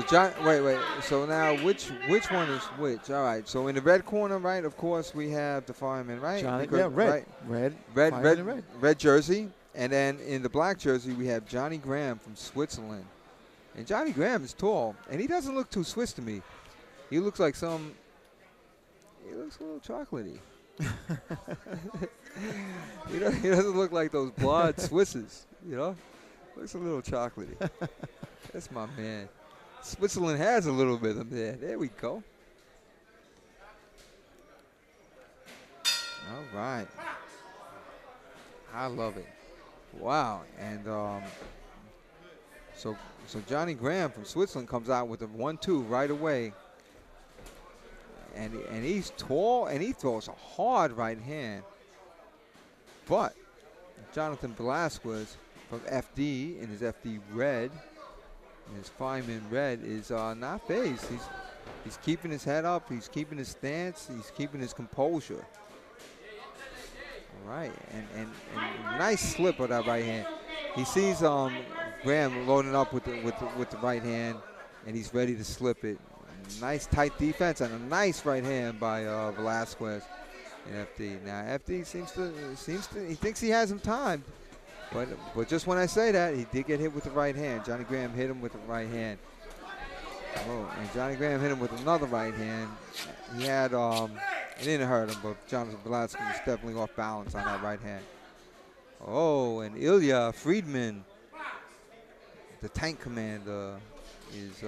So wait. So now which one is which? All right. So in the red corner, right? Of course, we have the fireman, right? Johnny, red jersey, and then in the black jersey we have Johnny Graham from Switzerland. And Johnny Graham is tall, and he doesn't look too Swiss to me. He looks like he looks a little chocolatey. He doesn't look like those blonde Swisses, you know? Looks a little chocolatey. That's my man. Switzerland has a little bit of there. There we go. All right. I love it. Wow. And so Johnny Graham from Switzerland comes out with a 1-2 right away. And he's tall, and he throws a hard right hand. But Jonathan Velazquez from FD in his FD red, in his fireman red, is not phased. He's keeping his head up. He's keeping his stance. He's keeping his composure. All right, and nice slip of that right hand. He sees Graham loading up with the right hand, and he's ready to slip it. Nice tight defense and a nice right hand by Velazquez in FD. Now FD seems to he thinks he has him timed, but just when I say that, he did get hit with the right hand. Johnny Graham hit him with the right hand. Oh, and Johnny Graham hit him with another right hand. He had it didn't hurt him, but Jonathan Velazquez was definitely off balance on that right hand. Oh, and Ilya Friedman, the tank commander, is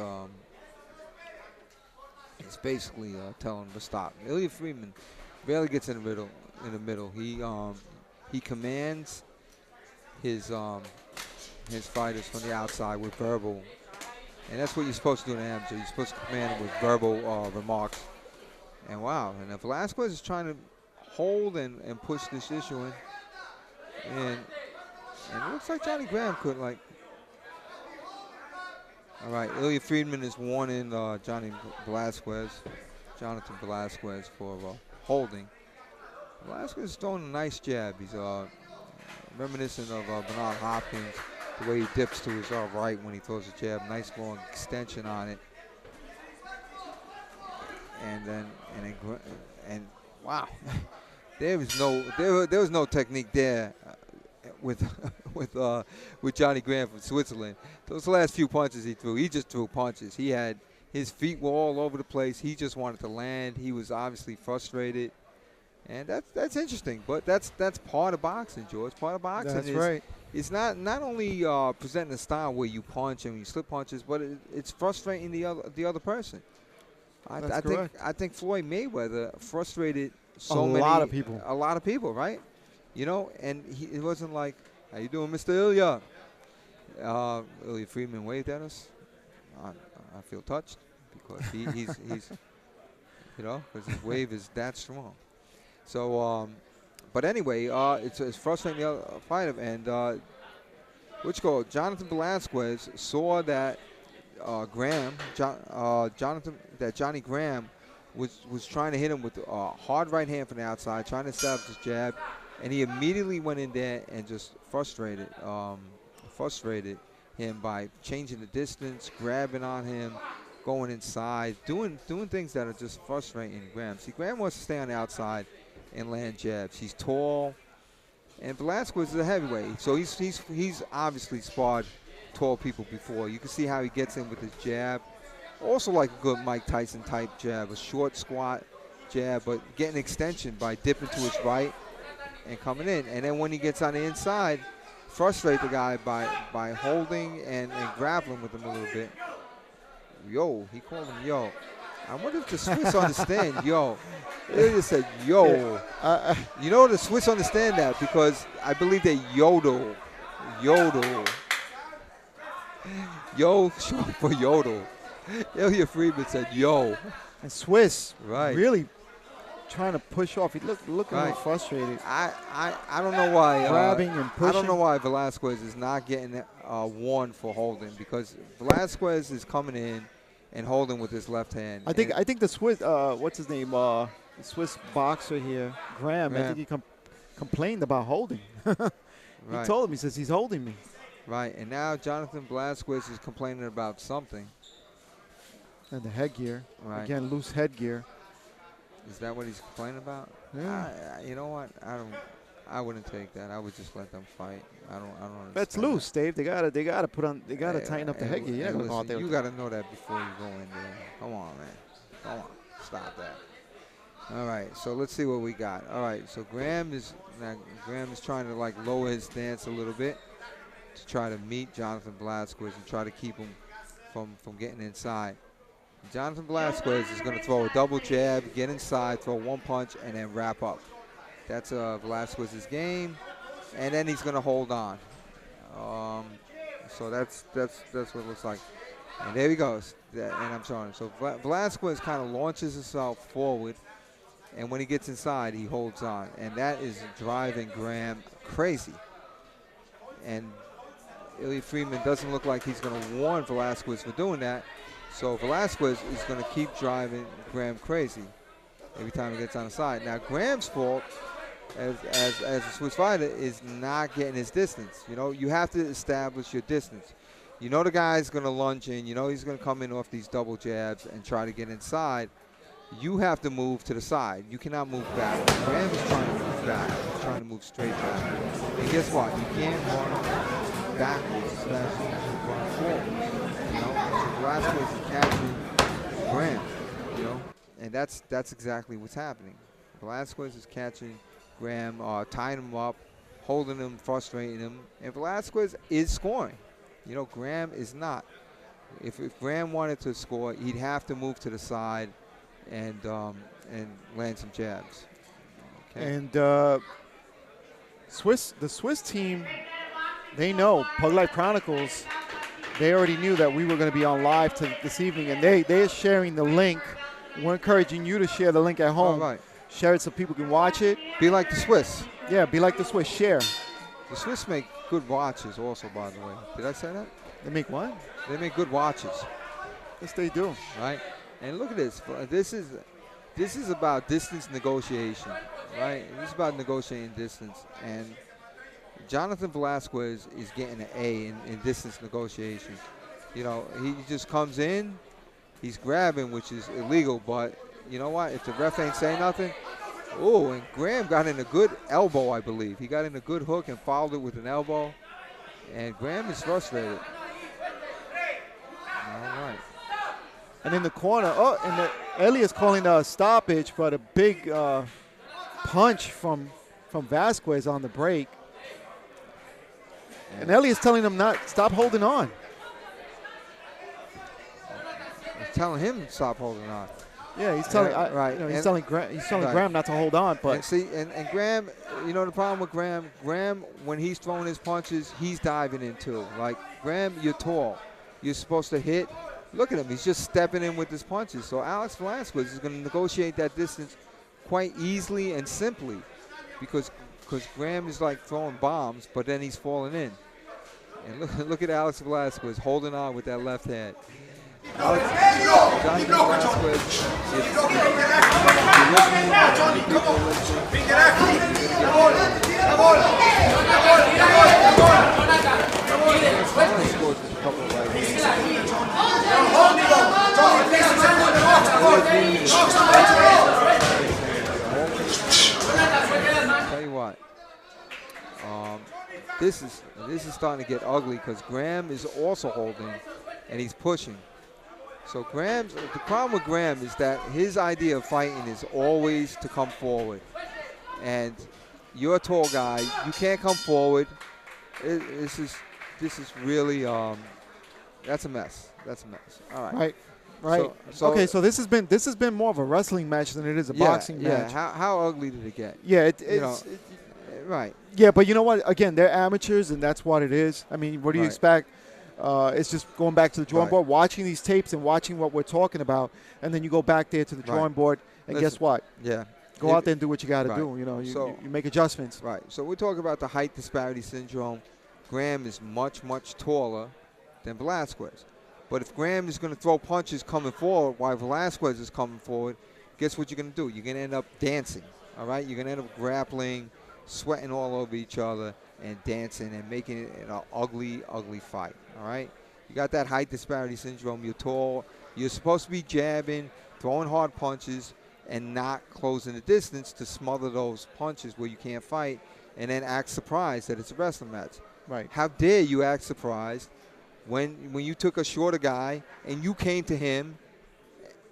basically telling him to stop. Ilya Friedman barely gets in the middle. He commands his fighters from the outside with verbal, and that's what you're supposed to do in amateur. You're supposed to command them with verbal remarks. And wow, and if Velazquez is trying to hold and push this issue in, and it looks like Johnny Graham could like. All right, Ilya Friedman is warning Jonathan Velazquez for holding. Velazquez is throwing a nice jab. He's reminiscent of Bernard Hopkins, the way he dips to his right when he throws a jab. Nice long extension on it. And wow, there was no technique there with Johnny Graham from Switzerland. Those last few punches he threw, he just threw punches. His feet were all over the place. He just wanted to land. He was obviously frustrated, and that's interesting. But that's part of boxing, George. Part of boxing. That's right. It's not only presenting a style where you punch and you slip punches, but it's frustrating the other person. I think Floyd Mayweather frustrated a lot of people, right? You know, and it wasn't like, "How you doing, Mr. Ilya?" Ilya Friedman waved at us. I feel touched because he's you know, because his wave is that strong. So, but anyway, it's frustrating the other fighter, and Jonathan Velazquez saw that Johnny Graham was trying to hit him with a hard right hand from the outside, trying to establish his jab, and he immediately went in there and just frustrated him by changing the distance, grabbing on him, going inside, doing things that are just frustrating Graham. See, Graham wants to stay on the outside and land jabs. He's tall, and Velazquez is a heavyweight, so he's obviously sparred tall people before. You can see how he gets in with his jab. Also like a good Mike Tyson type jab, a short squat jab, but getting extension by dipping to his right and coming in. And then when he gets on the inside, frustrate the guy by holding and grappling with him a little bit. Yo, he called him yo. I wonder if the Swiss understand yo. They just said yo. You know the Swiss understand that because I believe they yodel. Yo, short for yodel. Ilya Friedman said yo. And Swiss really trying to push off. He looking a little frustrated. I don't know why. Grabbing and pushing. I don't know why Velazquez is not getting warned for holding, because Velazquez is coming in and holding with his left hand. I think the Swiss, what's his name, the Swiss boxer here, Graham. I think he complained about holding. He told him, he says, he's holding me. Right, and now Jonathan Velazquez is complaining about something. And the headgear. Right. Again, loose headgear. Is that what he's complaining about? Yeah. You know what? I wouldn't take that. I would just let them fight. I don't understand. That's loose, Dave. They gotta tighten up the headgear. You gotta know that before you go in there. Come on, man. Come on. Stop that. All right, so let's see what we got. All right, so Graham is trying to like lower his stance a little bit to try to meet Jonathan Velazquez and try to keep him from getting inside. Jonathan Velazquez is going to throw a double jab, get inside, throw one punch, and then wrap up. That's Velazquez's game, and then he's going to hold on. So that's what it looks like. And there he goes. And I'm showing him. So Velazquez kind of launches himself forward, and when he gets inside, he holds on, and that is driving Graham crazy. And Ilya Freeman doesn't look like he's going to warn Velazquez for doing that. So Velazquez is going to keep driving Graham crazy every time he gets on the side. Now Graham's fault as a Swiss fighter is not getting his distance. You know, you have to establish your distance. You know the guy's going to lunge in. You know he's going to come in off these double jabs and try to get inside. You have to move to the side. You cannot move back. Graham is trying to move back. He's trying to move straight back. And guess what? You can't run backwards, especially run forward. You know, so Velazquez is catching Graham. You know, and that's exactly what's happening. Velazquez is catching Graham, tying him up, holding him, frustrating him, and Velazquez is scoring. You know, Graham is not. If Graham wanted to score, he'd have to move to the side and land some jabs. Okay. And the Swiss team, they know PuglifeChronicles. They already knew that we were going to be on live this evening, and they're sharing the link. We're encouraging you to share the link at home. All right. Share it so people can watch it. Be like the Swiss. Yeah, be like the Swiss. Share. The Swiss make good watches also, by the way. Did I say that? They make what? They make good watches. Yes, they do. Right? And look at this. This is about distance negotiation, right? This is about negotiating distance. And Jonathan Velazquez is getting an A in distance negotiation. You know, he just comes in, he's grabbing, which is illegal, but you know what? If the ref ain't saying nothing, oh, and Graham got in a good elbow, I believe. He got in a good hook and fouled it with an elbow. And Graham is frustrated. All right. And in the corner, and Elia's calling a stoppage, but a big punch from Vasquez on the break. And Elia's telling him stop holding on. He's telling him to stop holding on. Yeah, he's telling right. You know, he's telling Graham not to hold on, but and see, and Graham, you know the problem with Graham when he's throwing his punches, he's diving in too. Like Graham, you're tall, you're supposed to hit. Look at him, he's just stepping in with his punches. So Alex Velazquez is going to negotiate that distance quite easily and simply, because Graham is like throwing bombs, but then he's falling in. And look at Alex Velazquez holding on with that left hand. Jonathan Velazquez tell you what, this is starting to get ugly because Graham is also holding and he's pushing. So the problem with Graham is that his idea of fighting is always to come forward. And you're a tall guy, you can't come forward. This is really, that's a mess. That's a mess. All right. Right. So okay, so this has been more of a wrestling match than it is a boxing match. Yeah, how ugly did it get? Yeah, right. Yeah, but you know what? Again, they're amateurs, and that's what it is. I mean, what do you expect? It's just going back to the drawing board, watching these tapes and watching what we're talking about, and then you go back there to the drawing board, and guess what? Yeah. Go out there and do what you got to do. You know, you make adjustments. Right. So we're talking about the height disparity syndrome. Graham is much, much taller than Velazquez. But if Graham is going to throw punches coming forward while Velazquez is coming forward, guess what you're going to do? You're going to end up dancing, all right? You're going to end up grappling, sweating all over each other, and dancing and making it an ugly, ugly fight, all right? You got that height disparity syndrome. You're tall. You're supposed to be jabbing, throwing hard punches, and not closing the distance to smother those punches where you can't fight and then act surprised that it's a wrestling match. Right. How dare you act surprised when you took a shorter guy and you came to him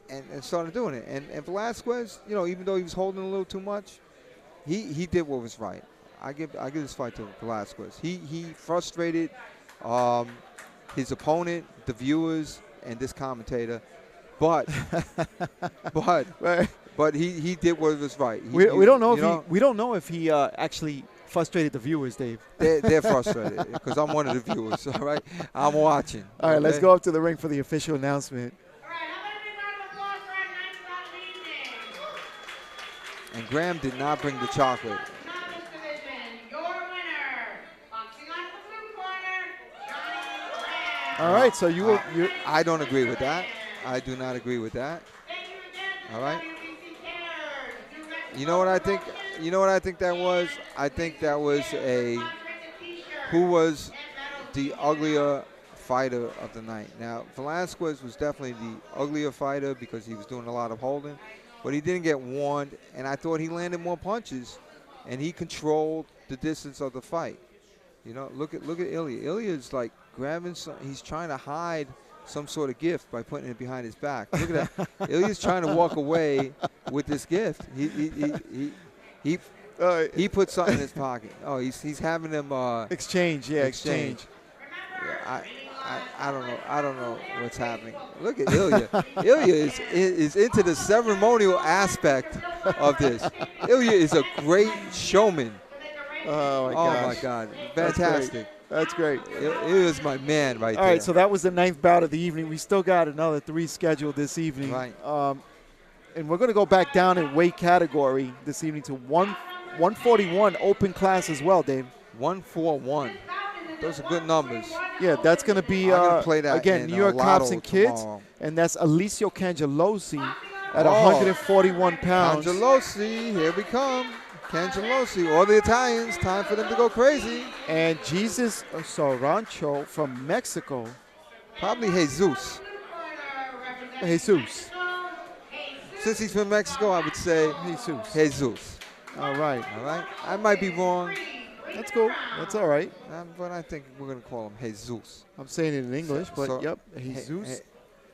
and started doing it. And Velazquez, you know, even though he was holding a little too much, he did what was right. I give this fight to Velazquez. He frustrated his opponent, the viewers, and this commentator, but he did what was right. We don't know if he actually frustrated the viewers, Dave. They're frustrated because I'm one of the viewers. All right, I'm watching. All right, let's go up to the ring for the official announcement. And Graham did not bring the chocolate. All right, so you I don't agree with that. I do not agree with that. All right. You know what I think? You know what I think that was? I think that was who was the uglier fighter of the night. Now, Velazquez was definitely the uglier fighter because he was doing a lot of holding, but he didn't get warned, and I thought he landed more punches, and he controlled the distance of the fight. You know, look at Ilya. Ilya is like grabbing some, he's trying to hide some sort of gift by putting it behind his back. Look at that. Ilya's trying to walk away with this gift. He put something in his pocket. Oh, he's having them exchange. Yeah, exchange. Yeah, I don't know what's happening. Look at Ilya. Ilya is into the ceremonial aspect of this. Ilya is a great showman. Oh my God! Fantastic. That's great. Ilya's my man right there. All right, so that was the 9th bout of the evening. We still got another 3 scheduled this evening. Right. And we're going to go back down in weight category this evening to 141 open class as well, Dave. 141. Those are good numbers. Yeah, that's going to be, play that again, New York Cops and Kids. Tomorrow. And that's Alicio Cangelosi at 141 pounds. Cangelosi, here we come. Cangelosi, all the Italians, time for them to go crazy. And Jesus Saracho from Mexico. Probably Jesus. Since he's from Mexico, I would say Jesus. All right. I might be wrong. That's cool. That's all right. But I think we're going to call him Jesus. I'm saying it in English, but yep. Jesus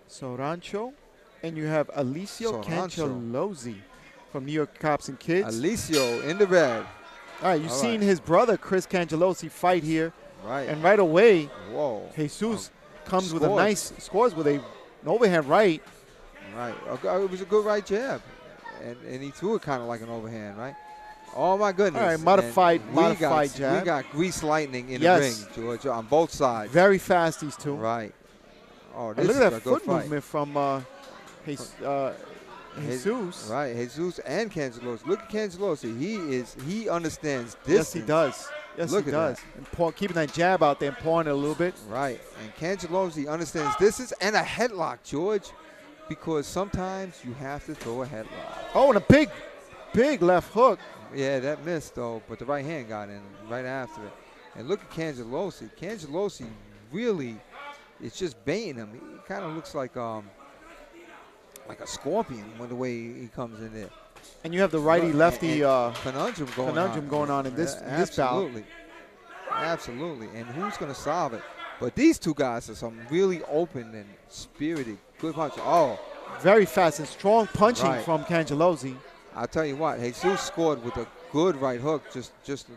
Saracho. And you have Alicio Cangelosi from New York Cops and Kids. Alicio in the red. All right, you've seen his brother, Chris Cangelosi, fight here. Right. And right away, Jesus comes with a nice, scores with an overhand right. Right. It was a good right jab. And he threw it kind of like an overhand, right? Oh, my goodness. All right, modified jab. We got grease lightning in the ring, George, on both sides. Very fast, these two. Right. Oh, this look is at that a good foot fight. movement from Jesus. Right, Jesus and Cangelosi. Look at Cangelosi. He understands distance. Yes, he does. Yes, he does. And keeping that jab out there and pouring it a little bit. Right. And Cangelosi understands distance and a headlock, George, because sometimes you have to throw a headlock. Oh, and a big left hook. Yeah, that missed, though, but the right hand got in right after it. And look at Cangelosi. Cangelosi really is just baiting him. He kind of looks like a scorpion with the way he comes in there. And you have the righty-lefty conundrum going on in this bout. Absolutely. And who's going to solve it? But these two guys are some really open and spirited, good punches. Oh. Very fast and strong punching from Cangelosi. I'll tell you what, Jesus scored with a good right hook just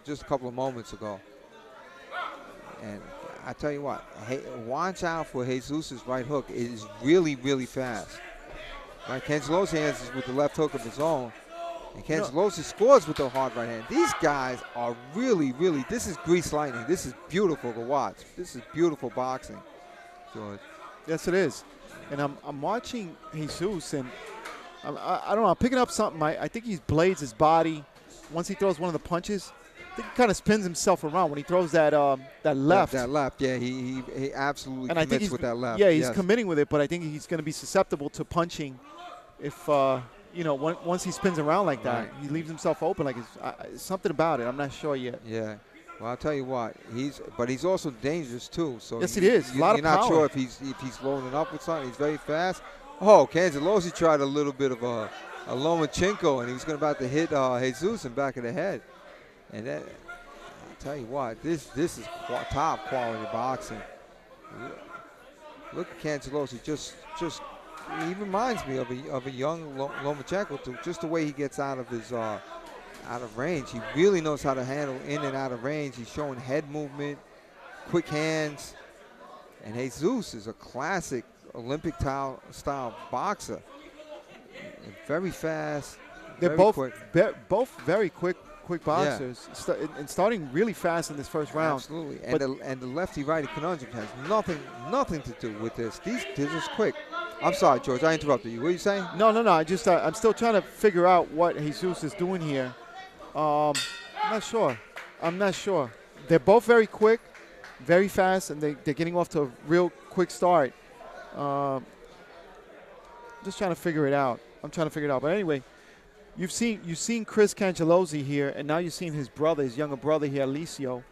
a couple of moments ago. And I tell you what, watch out for Jesus' right hook. It is really, really fast. Right, Cangelosi answers with the left hook of his own. And Cangelosi scores with the hard right hand. These guys are really, really, this is grease lightning. This is beautiful to watch. This is beautiful boxing, George. Yes, it is. And I'm watching Jesus, and I don't know, I'm picking up something. I think he blades his body. Once he throws one of the punches, I think he kind of spins himself around when he throws that left. That left, yeah, he absolutely and commits with that left. Yeah, he's committing with it, but I think he's going to be susceptible to punching if, once he spins around like that. He leaves himself open. Like it's something about it. I'm not sure yet. Yeah. Well, I'll tell you what, he's also dangerous too. So yes, it is. You're not sure if he's loading up with something. He's very fast. Oh, Cangelosi tried a little bit of a Lomachenko, and he was about to hit Jesus in the back of the head. And that, I'll tell you what, this is top quality boxing. Look at Cangelosi, just he reminds me of a young Lomachenko too. Just the way he gets out of his out of range. He really knows how to handle in and out of range. He's showing head movement, quick hands, and Jesus is a classic Olympic style boxer. And very fast. They're both very quick boxers, and starting really fast in this first round. Absolutely, and the lefty-righty conundrum has nothing to do with this. These are quick. I'm sorry, George, I interrupted you. What are you saying? No. I'm still trying to figure out what Jesus is doing here. I'm not sure. They're both very quick. very fast, and they're getting off to a real quick start. Just trying to figure it out. I'm trying to figure it out. But anyway, you've seen Chris Cangelosi here, and now you've seen his brother, his younger brother here, Alicio,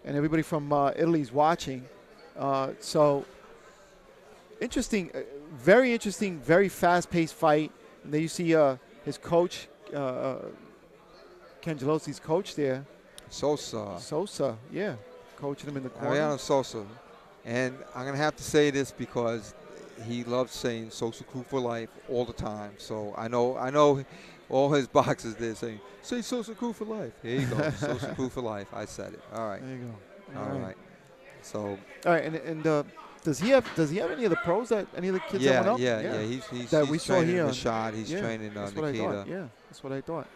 and everybody from Italy's watching. So interesting, very interesting, very fast-paced fight. And then you see his coach, Cangelosi's coach there. Sosa, yeah, coaching him in the corner. Ariano Sosa. And I'm going to have to say this because he loves saying Sosa Crew for life all the time. So I know all his boxers there saying, say Sosa Crew for life. Here you go, Sosa Crew for life. I said it. All right. There you go. All right. So. All right, and does he have any of the pros that any of the kids that went up? Yeah. He's that we saw here. Rashad. He's training that's Nikita. what I thought. Yeah, that's what I thought.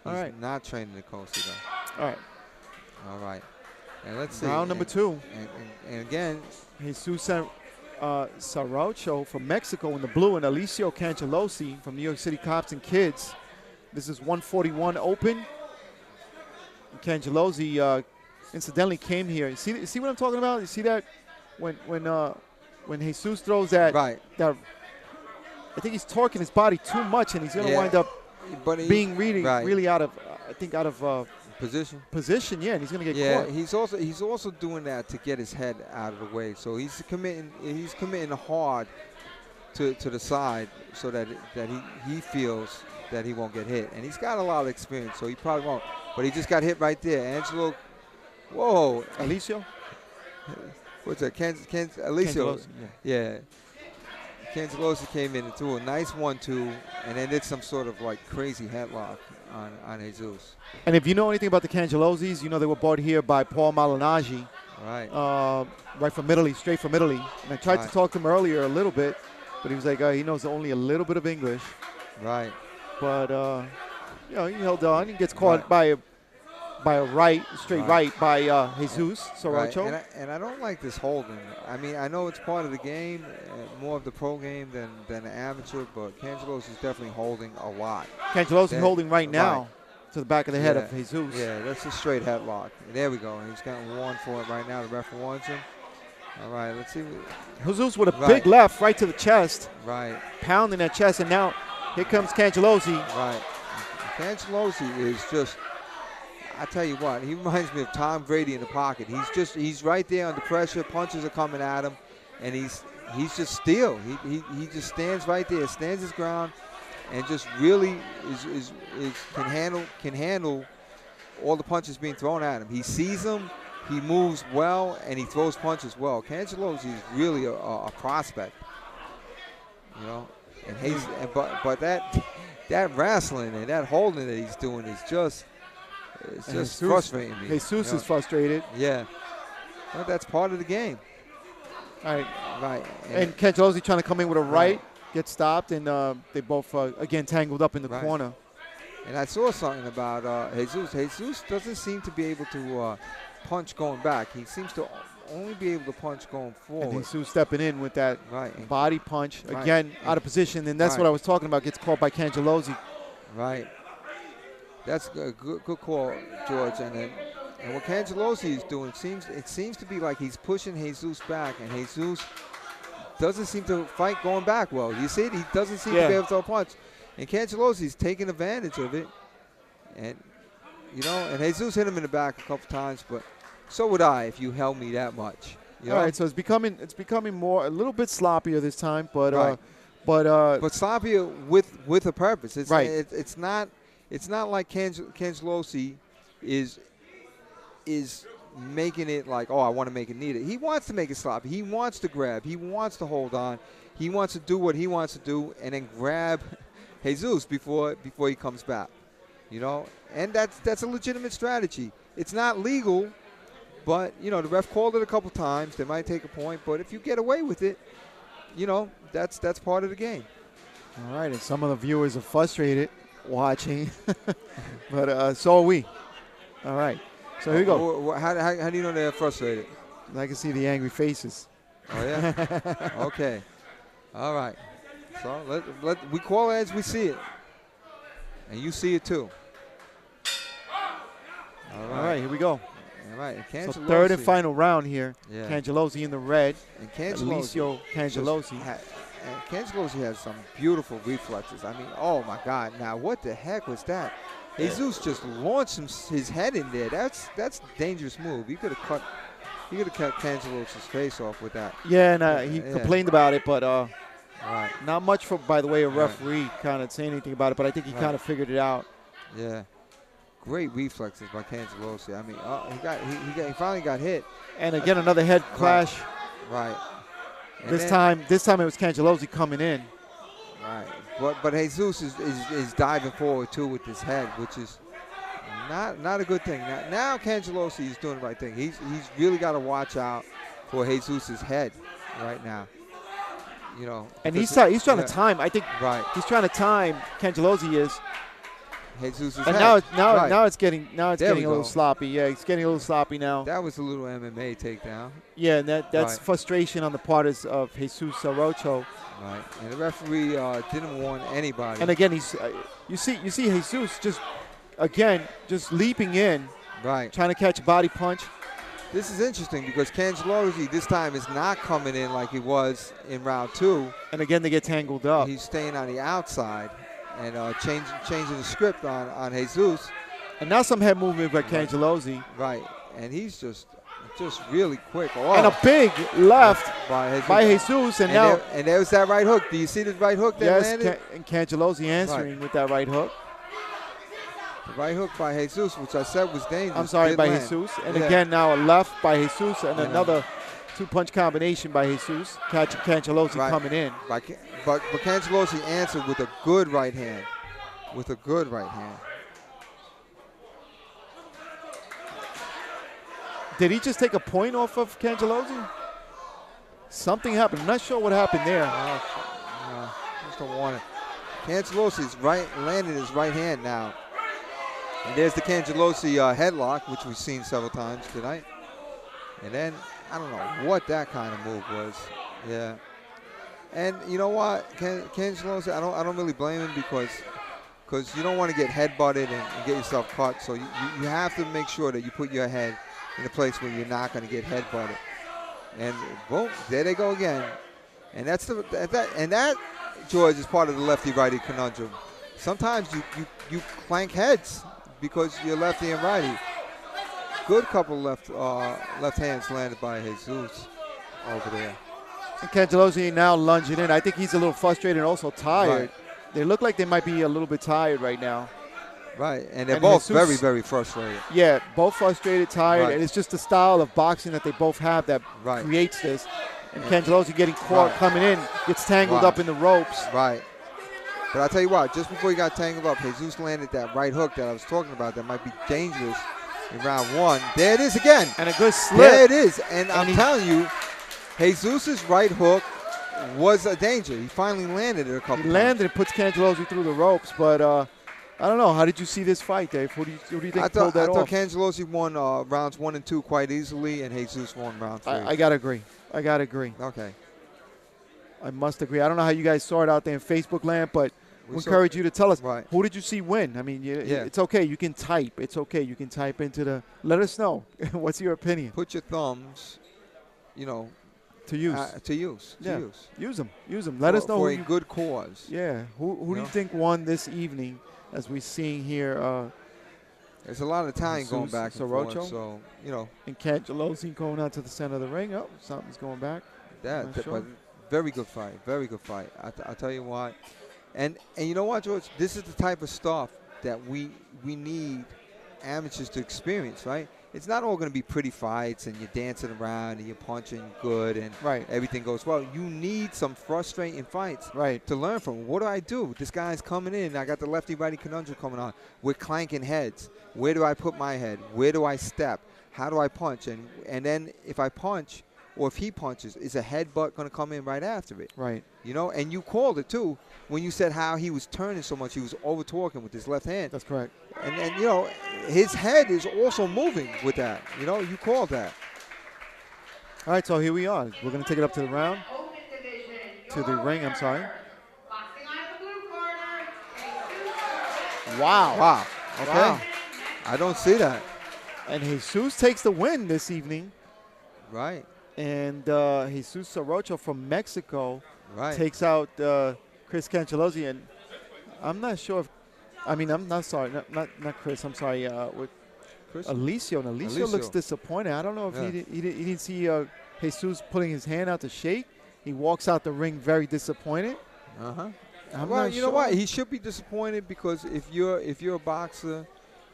All he's right. not training Nicosi though. All right. And let's see. Round number 2. And again, Jesus Saracho from Mexico in the blue, and Alicio Cangelosi from New York City Cops and Kids. This is 141 open. Cangelosi incidentally came here. You see what I'm talking about? You see that when Jesus throws that? Right. That, I think he's torquing his body too much, and he's going to wind up being really out of position. Yeah, and he's going to get caught. Yeah, he's also doing that to get his head out of the way. So he's committing hard to the side so that he feels that he won't get hit. And he's got a lot of experience, so he probably won't. But he just got hit right there. Angelo, whoa. Alicio? What's that? Alicio. Yeah. Cangelosi came in and threw a nice 1-2 and then did some sort of like crazy headlock on Jesus. And if you know anything about the Cangelosis, you know they were bought here by Paul Malinaggi. Right. Right from Italy, straight from Italy. And I tried to talk to him earlier a little bit, but he was like, he knows only a little bit of English. Right. But, he held on. He gets caught by a straight right by Jesus Saracho. Right. And I don't like this holding. I mean, I know it's part of the game, more of the pro game than the amateur, but Cangelosi is definitely holding a lot. Cangelosi holding right now to the back of the head of Jesus. Yeah, that's a straight headlock. There we go. And he's getting warned for it right now. The ref warns him. All right, let's see. Jesus with a big left right to the chest. Right. Pounding that chest, and now here comes Cangelosi. Right. Cangelosi is just, I tell you what, he reminds me of Tom Brady in the pocket. He's right there under pressure. Punches are coming at him, and he's just still. He just stands right there, stands his ground, and just really can handle all the punches being thrown at him. He sees them, he moves well, and he throws punches well. Cangelosi is really a prospect, you know. And but that wrestling and that holding that he's doing is just. It's just frustrating me. Jesus is frustrated. Yeah. Well, that's part of the game. All right. Right. And Cangelosi trying to come in with a right, get stopped, and they both, again, tangled up in the corner. And I saw something about Jesus. Jesus doesn't seem to be able to punch going back. He seems to only be able to punch going forward. And Jesus stepping in with that body punch, again, out of position. And that's what I was talking about, gets caught by Cangelosi. Right. That's a good call, George. And what Cangelosi is doing seems to be like he's pushing Jesus back, and Jesus doesn't seem to fight going back well. You see it? He doesn't seem to be able to throw a punch. And Cangelosi's taking advantage of it. And, you know, and Jesus hit him in the back a couple times, but so would I if you held me that much. You know? All right, so it's becoming a little bit sloppier this time, but but sloppier with a purpose. It's not like Cangelosi is making it like, I want to make it needed. He wants to make it sloppy. He wants to grab. He wants to hold on. He wants to do what he wants to do and then grab Jesus before he comes back. You know, and that's a legitimate strategy. It's not legal, but you know the ref called it a couple times. They might take a point, but if you get away with it, you know that's part of the game. All right, and some of the viewers are frustrated watching, but so are we. All right, so here we go. How do you know they're frustrated? I can see the angry faces. Oh yeah. Okay. All right. So we call it as we see it, and you see it too. All right, here we go. All right. And so third and final round here. Yeah. Cangelosi in the red. And Cangelosi. Cangelosi has some beautiful reflexes. I mean, oh my God! Now what the heck was that? Jesus just launched his head in there. That's a dangerous move. He could have cut Cangelosi's face off with that. Yeah, and he complained about it, but not much by the way a referee kind of saying anything about it. But I think he kind of figured it out. Yeah, great reflexes by Cangelosi. I mean, he finally got hit. And again, another head clash. Right. This time it was Cangelosi coming in. Right. But Jesus is diving forward too with his head, which is not a good thing. Now Cangelosi is doing the right thing. He's really got to watch out for Jesus's head right now. You know. And he's trying to time. I think he's trying to time. Cangelosi is. Jesus's and head. now it's getting a little sloppy. Yeah, it's getting a little sloppy now. That was a little MMA takedown. Yeah, and that's frustration on the part of Jesus Saracho. Right, and the referee didn't warn anybody. And again, you see Jesus just leaping in, trying to catch a body punch. This is interesting because Cangelosi this time is not coming in like he was in round 2. And again, they get tangled up. He's staying on the outside and changing the script on Jesus. And now some head movement by Cangelosi. Right, and he's just really quick. Oh. And a big left by Jesus. And there's that right hook. Do you see the right hook that landed? And Cangelosi answering with that right hook. The right hook by Jesus, which I said was dangerous. I'm sorry, by Jesus. And again, now a left by Jesus and another two-punch combination by Jesus. Catching Cangelosi coming in. But Cangelosi answered with a good right hand. Did he just take a point off of Cangelosi? Something happened. I'm not sure what happened there. No, just don't want it. Cangelosi's landed his right hand now. And there's the Cangelosi headlock, which we've seen several times tonight. And then, I don't know what that kind of move was. Yeah. And you know what? Cangelosi, I don't really blame him because you don't want to get headbutted and get yourself cut. So you have to make sure that you put your head in a place where you're not going to get headbutted. And boom, there they go again. And that, George, is part of the lefty-righty conundrum. Sometimes you clank heads because you're lefty and righty. Good couple left hands landed by Jesus over there. And Cangelosi now lunging in. I think he's a little frustrated and also tired. Right. They look like they might be a little bit tired right now. Right, and they're both very, very frustrated. Yeah, both frustrated, tired, and it's just the style of boxing that they both have that creates this. And Cangelosi getting caught coming in, gets tangled up in the ropes. Right. But I'll tell you what, just before he got tangled up, Jesus landed that right hook that I was talking about that might be dangerous in round 1. There it is again. And a good slip. There it is. And I'm telling you, Jesus' right hook was a danger. He finally landed it a couple times. He landed it, puts Cangelosi through the ropes, but I don't know. How did you see this fight, Dave? Who do you think pulled that off? I thought Cangelosi won rounds 1 and 2 quite easily, and Jesus won round 3. I got to agree. Okay. I must agree. I don't know how you guys saw it out there in Facebook land, but we encourage you to tell us. Right. Who did you see win? I mean, it's okay. You can type. It's okay. You can type into the – let us know. What's your opinion? Put your thumbs, to use. Use them. Let us know. For a good cause. Yeah. Who do you think won this evening as we're seeing here? There's a lot of time going back and Saracho, forth, so, And Cangelosi going out to the center of the ring. Oh, something's going back. But very good fight. Very good fight. I'll tell you what. And you know what, George? This is the type of stuff that we need amateurs to experience, right? It's not all going to be pretty fights and you're dancing around and you're punching good and everything goes well. You need some frustrating fights to learn from. What do I do? This guy's coming in. I got the lefty-righty conundrum coming on. We're clanking heads. Where do I put my head? Where do I step? How do I punch? And then if I punch or if he punches, is a headbutt going to come in right after it? Right. And you called it, too, when you said how he was turning so much. He was over-talking with his left hand. That's correct. And his head is also moving with that. You called that. All right, so here we are. We're going to take it up to the round. To the ring, I'm sorry. Wow. Okay. Wow. I don't see that. And Jesus takes the win this evening. Right. And Jesus Saracho from Mexico takes out Chris Cangelosi. And I'm not sure if, I'm not sorry, not Chris. I'm sorry. With Alicio. And Alicio looks disappointed. I don't know if he didn't see Jesus putting his hand out to shake. He walks out the ring very disappointed. Well, you know what? He should be disappointed because if you're a boxer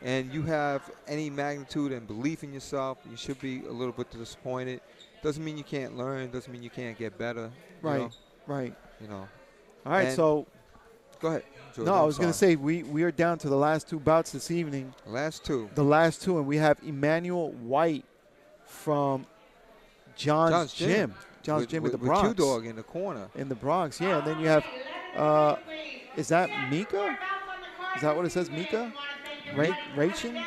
and you have any magnitude and belief in yourself, you should be a little bit disappointed. Doesn't mean you can't learn. Doesn't mean you can't get better. Right. You know. All right. So go ahead. George, no, I was going to say we are down to the last 2 bouts this evening. Last 2. The last 2, and we have Emmanuel White from John's Gym. John's Gym in the Bronx. With Q-Dog in the corner. In the Bronx, yeah. And then you have, is that Mika? Is that what it says, Mika? Rachin?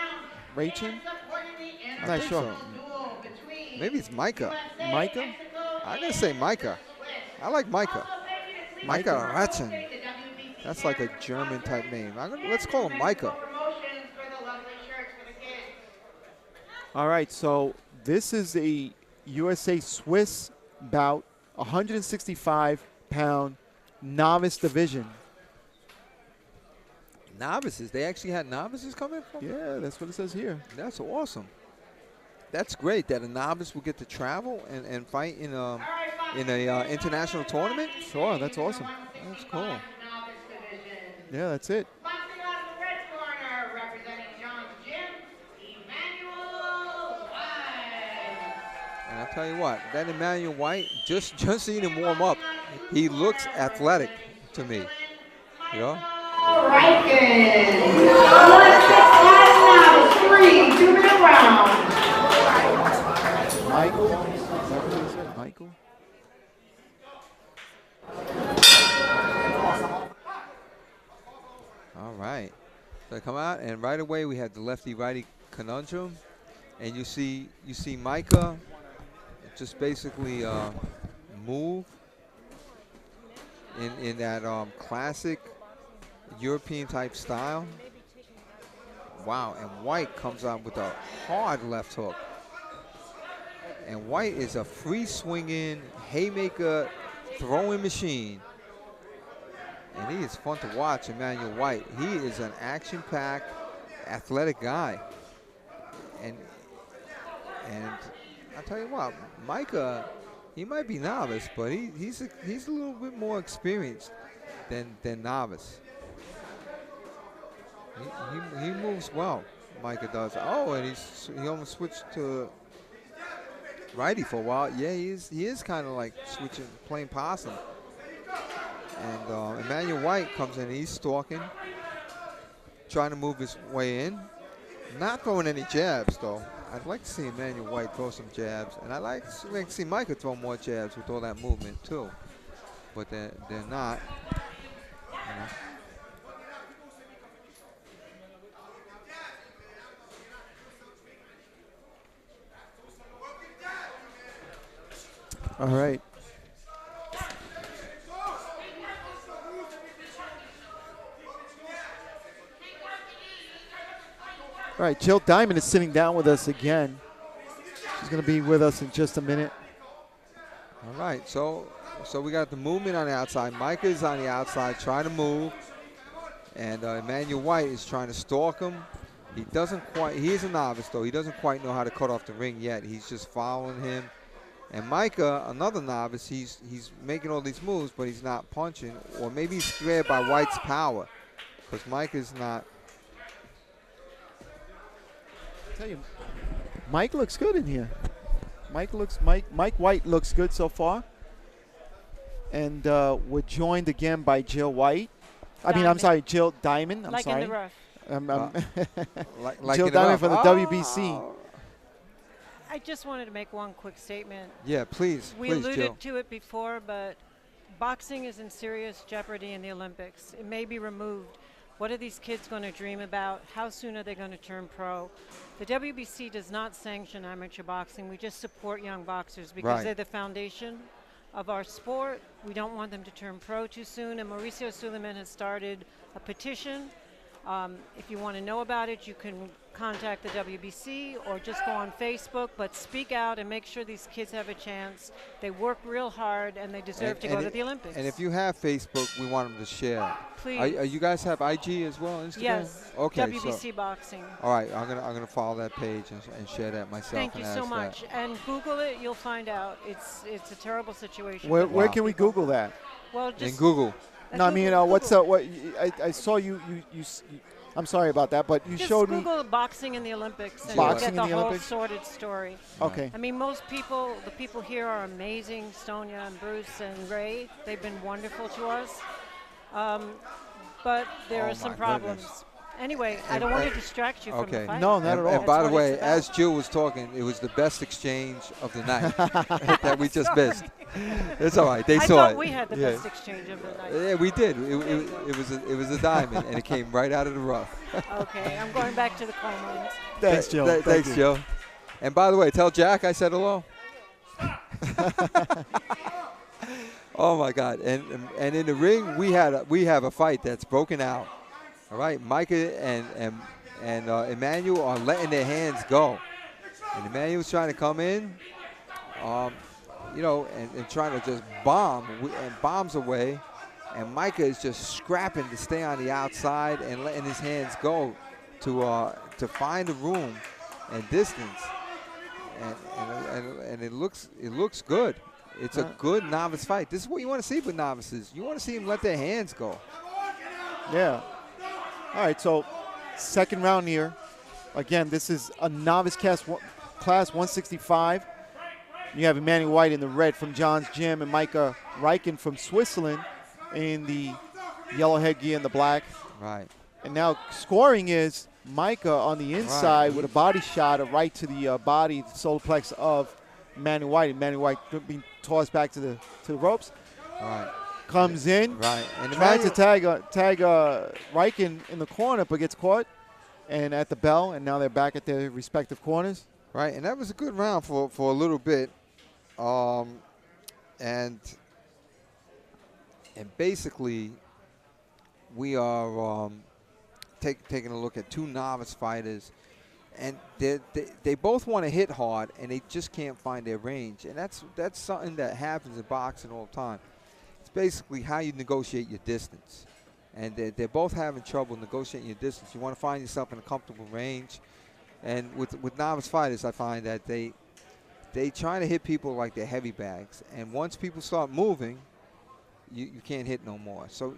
I'm not sure. So. Maybe it's Micah. Micah? I'm going to say Micah. I like Micah. Micah Ratchen. That's like a German type name. Let's call him Micah. All right, so this is a USA Swiss bout, 165-pound novice division. Novices? They actually had novices coming from? Yeah, that's what it says here. That's awesome. That's great that a novice will get to travel and fight in a international tournament. Sure, that's awesome. That's cool. Yeah, that's it. And I'll tell you what, that Emmanuel White, just seeing him warm up, he looks athletic to me. You know? Michael. All right. So I come out, and right away we had the lefty-righty conundrum, and you see Micah just basically move in that classic European type style. Wow, and White comes out with a hard left hook. And White is a free swinging haymaker throwing machine. And he is fun to watch, Emmanuel White. He is an action-packed, athletic guy. And I'll tell you what, Micah, he might be novice, but he's a little bit more experienced than novice. He moves well, Micah does. Oh, and he almost switched to righty for a while. Yeah, he is kind of like switching, playing possum. And Emmanuel White comes in, he's stalking, trying to move his way in. Not throwing any jabs, though. I'd like to see Emmanuel White throw some jabs. And I'd like to see Micah throw more jabs with all that movement, too. But they're not. You know. All right. All right, Jill Diamond is sitting down with us again. She's going to be with us in just a minute. All right, so we got the movement on the outside. Micah is on the outside trying to move. And Emmanuel White is trying to stalk him. He is a novice, though. He doesn't quite know how to cut off the ring yet. He's just following him. And Micah, another novice, he's making all these moves, but he's not punching. Or maybe he's scared by White's power, because Micah's not. I tell you, Mike looks good in here. Mike White looks good so far. And we're joined again by Jill White. I'm sorry, Jill Diamond. I'm sorry. In the rough. Jill Diamond from the WBC. I just wanted to make one quick statement. Yeah, please. We alluded to it before, but boxing is in serious jeopardy in the Olympics. It may be removed. What are these kids going to dream about? How soon are they going to turn pro? The WBC does not sanction amateur boxing. We just support young boxers because they're the foundation of our sport. We don't want them to turn pro too soon. And Mauricio Suleiman has started a petition. If you want to know about it, you can contact the WBC or just go on Facebook, but speak out and make sure these kids have a chance. They work real hard and they deserve to go to the Olympics. And if you have Facebook, we want them to share. Please. You guys have IG as well, Instagram? Yes. Okay. WBC Boxing. All right, I'm gonna follow that page and share that myself. Thank you so much. And Google it, you'll find out. It's a terrible situation. Where can we Google that? Well, just in Google. No, I mean, what's up? What I saw you. I'm sorry about that, but you just showed me. Google boxing in the Olympics and boxing you'll get the whole Olympics? sordid story. Okay. I mean, most people, the people here are amazing. Sonia and Bruce and Ray, they've been wonderful to us. But there are some problems. Goodness. Anyway, I don't want to distract you from the fight. No, not at all. And by the way, as Jill was talking, it was the best exchange of the night that we just missed. It's all right. They saw it. I thought we had the best exchange of the night. Yeah, we did. It was a diamond, and it came right out of the rough. Okay, I'm going back to the coal mines. Thanks, Jill. Thanks, Jill. And by the way, tell Jack I said hello. Oh my God! And in the ring, we have a fight that's broken out. All right, Micah and Emmanuel are letting their hands go, and Emmanuel's trying to come in, and trying to just bomb and bombs away, and Micah is just scrapping to stay on the outside and letting his hands go to find the room and distance, and it looks good. It's a good novice fight. This is what you want to see with novices. You want to see them let their hands go. Yeah. All right, so second round here. Again, this is a novice class 165. You have Emmanuel White in the red from John's Gym and Micah Reichen from Switzerland in the yellow headgear and the black. Right. And now scoring is Micah on the inside with a body shot right to the body, the solar plex of Emmanuel White. Emmanuel White being tossed back to the ropes. All right. Comes in, and trying to tag Reichen in the corner, but gets caught, and at the bell, and now they're back at their respective corners. Right, and that was a good round for a little bit, and basically we are taking a look at two novice fighters, and they both want to hit hard, and they just can't find their range, and that's something that happens in boxing all the time. Basically how you negotiate your distance, and they're both having trouble negotiating your distance. You want to find yourself in a comfortable range, and with novice fighters, I find that they try to hit people like they're heavy bags, and once people start moving, you can't hit no more. So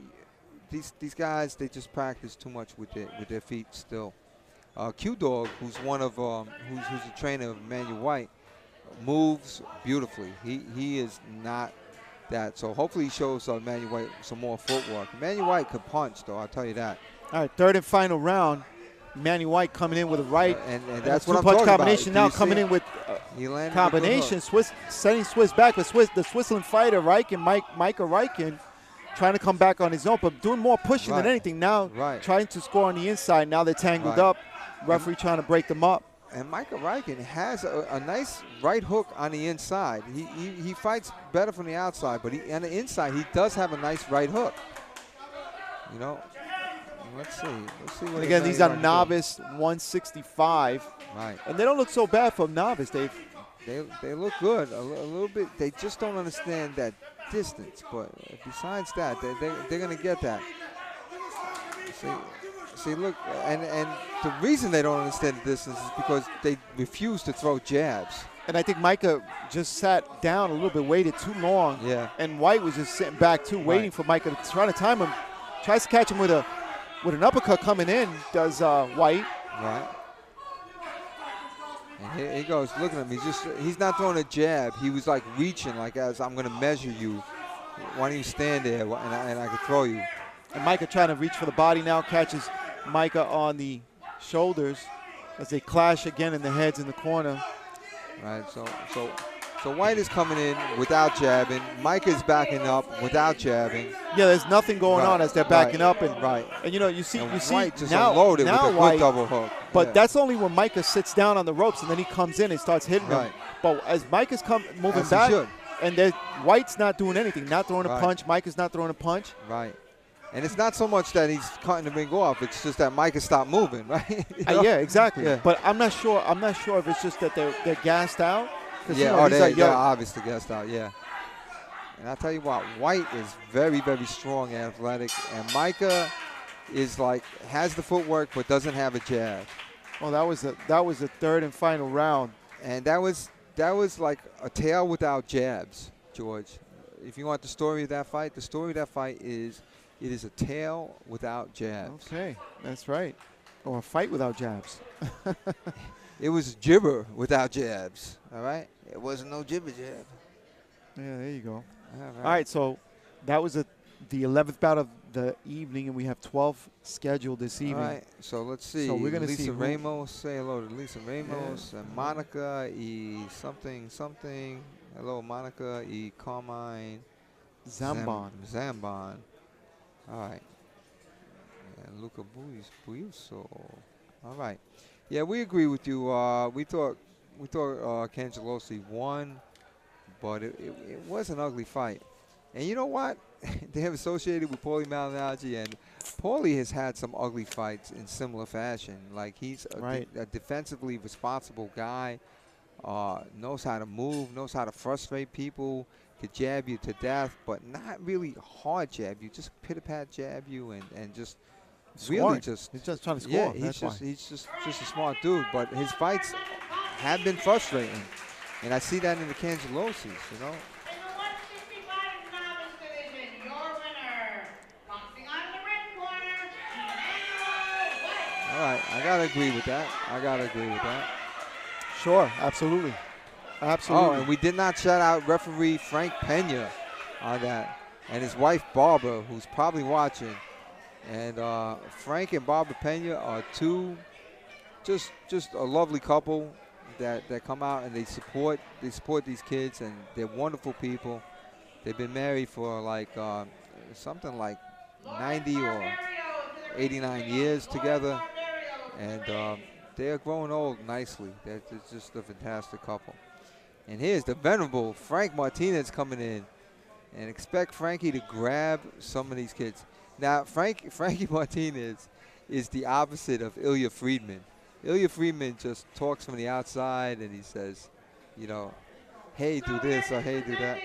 these guys, they just practice too much with their feet still. Q-Dog, who's one of who's a trainer of Emmanuel White, moves beautifully. He is not that. So hopefully he shows Emmanuel White some more footwork. Emmanuel White could punch, though, I'll tell you that. All right, third and final round. Emmanuel White coming in with a right. And that's what I'm talking talking combination about. Now coming in with combination. Setting Swiss back, but the Switzerland fighter, Micah Reichen, trying to come back on his own, but doing more pushing than anything. Now trying to score on the inside. Now they're tangled up. Referee trying to break them up. And Micah Reichen has a nice right hook on the inside. He fights better from the outside, but on the inside he does have a nice right hook. You know, let's see what. Again, these are novice 165. Right. And they don't look so bad for novice, Dave. They look good a little bit. They just don't understand that distance. But besides that, they're gonna get that. See, look, and the reason they don't understand the distance is because they refuse to throw jabs. And I think Micah just sat down a little bit, waited too long. Yeah. And White was just sitting back too, waiting for Micah to try to time him. Tries to catch him with an uppercut coming in, does White. Right. And here he goes. Look at him. He's not throwing a jab. He was like reaching, like as I'm going to measure you. Why don't you stand there and I can throw you. And Micah trying to reach for the body now, catches Micah on the shoulders as they clash again in the heads in the corner. Right, so White is coming in without jabbing. Micah is backing up without jabbing. Yeah, there's nothing going on as they're backing up, and you see White just now, unloaded with a White, good double hook. But that's only when Micah sits down on the ropes and then he comes in and starts hitting him. But as Micah's moving back, and White's not doing anything, not throwing a punch. Micah's not throwing a punch. Right. And it's not so much that he's cutting the ring off. It's just that Micah stopped moving, right? Yeah, exactly. Yeah. But I'm not sure if it's just that they're gassed out. Yeah, they're obviously gassed out, yeah. And I'll tell you what, White is very, very strong and athletic. And Micah is like, has the footwork but doesn't have a jab. Oh, that was the third and final round. And that was like a tail without jabs, George. If you want the story of that fight is it is a tail without jabs. Okay, that's right. Or a fight without jabs. It was jibber without jabs, all right? It wasn't no jibber jab. Yeah, there you go. All right, so that was the 11th bout of the evening, and we have 12 scheduled this evening. All right, so let's see. So we're going to Lisa see Ramos. Say hello to Lisa Ramos and Monica E. something. Hello, Monica E. Carmine. Zambon. All right. And Luca Buiso. All right. Yeah, we agree with you. We thought Cangelosi won, but it was an ugly fight. And you know what? They have associated with Paulie Malignaggi, and Paulie has had some ugly fights in similar fashion. Like, he's a defensively responsible guy, knows how to move, knows how to frustrate people, could jab you to death, but not really hard jab you, just pit-a-pat jab you and just really just. He's just trying to score. Yeah, he's just a smart dude, but his fights have been frustrating, and I see that in the Cangelosis, you know. All right, I got to agree with that. Sure, absolutely. Oh, and we did not shout out referee Frank Pena on that, and his wife Barbara, who's probably watching. And Frank and Barbara Pena are two, just a lovely couple that come out and they support these kids, and they're wonderful people. They've been married for like something like 90 or 89 years together, and they're growing old nicely. They're just a fantastic couple. And here's the venerable Frank Martinez coming in, and expect Frankie to grab some of these kids. Now, Frankie Martinez is the opposite of Ilya Friedman. Ilya Friedman just talks from the outside, and he says, you know, hey, do this or hey, do that.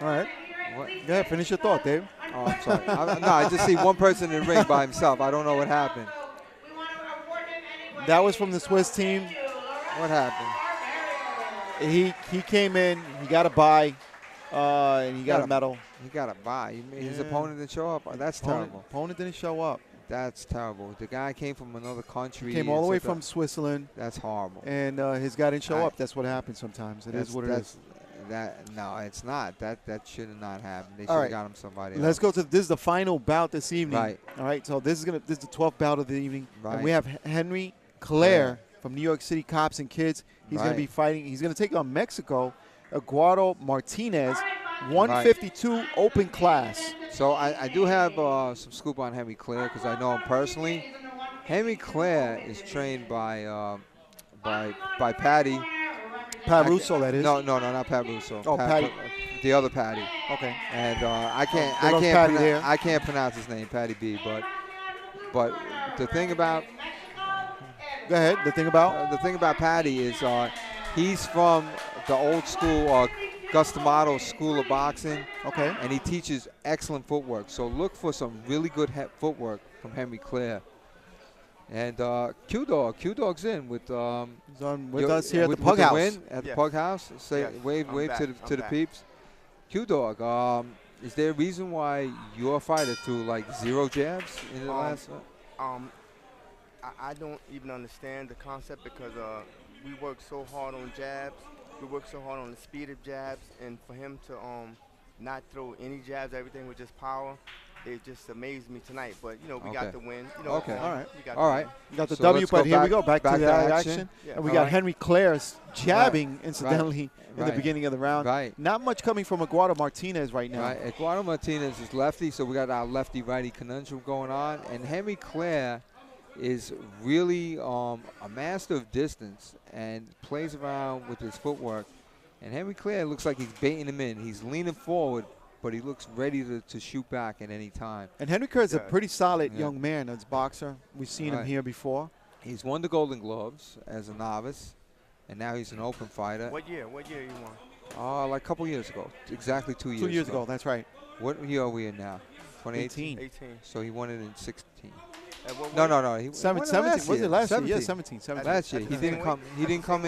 All right. Yeah, finish your thought, Dave. Oh, I'm sorry. I just see one person in the ring by himself. I don't know what happened. That was from the Swiss team. What happened? He came in, he got a bye, and he got a medal. He got a bye. You mean his opponent didn't show up? Oh, that's terrible. Opponent didn't show up. That's terrible. The guy came from another country. He came all the way from Switzerland. That's horrible. And his guy didn't show up. That's what happens sometimes. It is what it is. No, it's not. That should have not happened. They should have got him somebody else. Let's go to this is the final bout this evening. Right. All right. So this is the 12th bout of the evening. Right. And we have Henry Clare from New York City Cops and Kids. He's going to be fighting. He's going to take on Mexico, Eduardo Martinez, 152 open class. So I do have some scoop on Henry Clare because I know him personally. Henry Clare is trained by Patty. Pat Russo, that is. No, not Pat Russo. Oh, Patty. The other Patty. Okay. And I can't pronounce his name, Patty B. But the thing about. Go ahead. The thing about Patty is he's from the old school Gus D'Amato School of Boxing. Okay. And he teaches excellent footwork. So look for some really good footwork from Henry Clare. And Q-Dog's in with he's on with us here at the Pug House. At the Pug House. Say wave to the peeps. Q-Dog, is there a reason why your fighter threw like 0 jabs in the last fight? I don't even understand the concept because we work so hard on jabs. We work so hard on the speed of jabs, and for him to not throw any jabs, everything with just power, it just amazed me tonight. But we got the win. All right. We got the W, but here we go back to that action. Yeah. And we got Henry Clare jabbing, incidentally, in the beginning of the round. Right. Not much coming from Eduardo Martinez right now. Right. Eduardo Martinez is lefty, so we got our lefty-righty conundrum going on. And Henry Clare is really a master of distance and plays around with his footwork. And Henry Clare looks like he's baiting him in. He's leaning forward, but he looks ready to shoot back at any time. And Henry Kerr is a pretty solid young man as a boxer. We've seen him here before. He's won the Golden Gloves as a novice, and now he's an open fighter. What year? What year you won? Like a couple years ago. Exactly 2 years ago. 2 years ago, that's right. What year are we in now? 2018? 18. So he won it in 16. No. He 17. Was it last year? Yeah, 17. Last year. He didn't come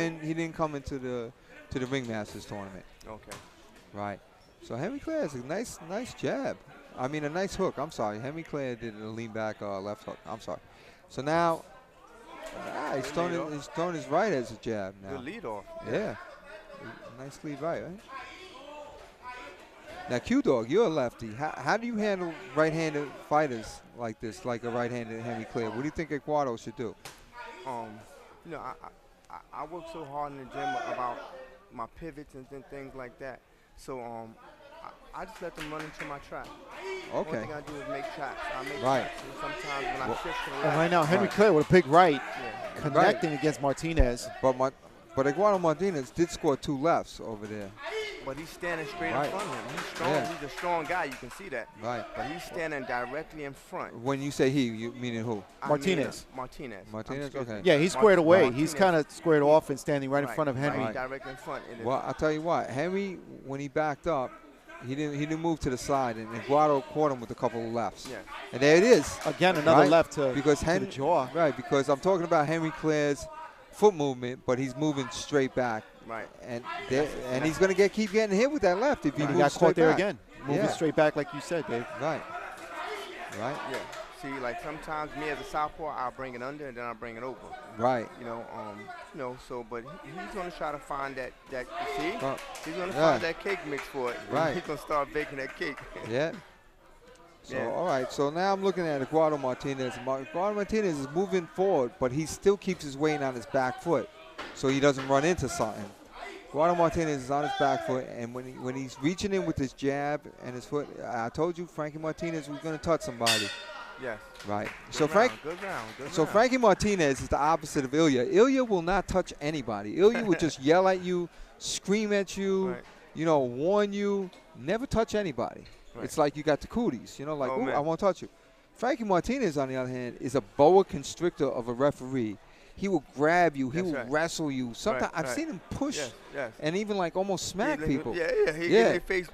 into the Ringmasters tournament. Okay. Right. So Henry Clare has a nice jab. I mean, a nice hook. I'm sorry. Henry Clare did a lean back left hook. I'm sorry. So now he's throwing his right as a jab now. Good lead off. Yeah. Nice lead right? Now, Q-Dog, you're a lefty. How do you handle right-handed fighters like this, like a right-handed Henry Clare? What do you think Eduardo should do? You know, I work so hard in the gym about my pivots and things like that. So I just let them run into my trap. Okay. One thing I do is make traps. I make right. traps. And sometimes when I shift to the left. And right now, Henry Clare with a big right, connecting against Martinez. But Eduardo Martinez did score 2 lefts over there. But he's standing straight in front of him. He's strong. Yeah. He's a strong guy. You can see that. Right. But he's standing directly in front. When you say he, you meaning who? Martinez. Martinez. Okay. Yeah, he's squared away. He's kind of squared off and standing right in front of Henry. Right. Directly in front. Well, I'll tell you what. Henry, when he backed up, he didn't move to the side, and Eduardo caught him with a couple of lefts. Yeah. And there it is. Again, another left to the jaw. Right, because I'm talking about Henry Clare's foot movement, but he's moving straight back. Right. And he's going to keep getting hit with that left if he moves got straight caught there back. again. Moving straight back like you said, Dave. Right. Right. Yeah. See, like sometimes me as a southpaw, I'll bring it under and then I'll bring it over. Right. You know, so but he's going to try to find that see? Well, he's going to find that cake mix for it. Right. He's going to start baking that cake. Yeah. So, all right. So now I'm looking at Eduardo Martinez. Eduardo Martinez is moving forward, but he still keeps his weight on his back foot so he doesn't run into something. Eduardo Martinez is on his back foot, and when he's reaching in with his jab and his foot, I told you Frankie Martinez was going to touch somebody. Yes. Right. Good round. Frankie Martinez is the opposite of Ilya. Ilya will not touch anybody. Ilya will just yell at you, scream at you, warn you, never touch anybody. Right. It's like you got the cooties, like, I won't touch you. Frankie Martinez, on the other hand, is a boa constrictor of a referee. He will grab you. He will wrestle you. Sometimes I've seen him push and even like almost smack people. Yeah. He get in their face.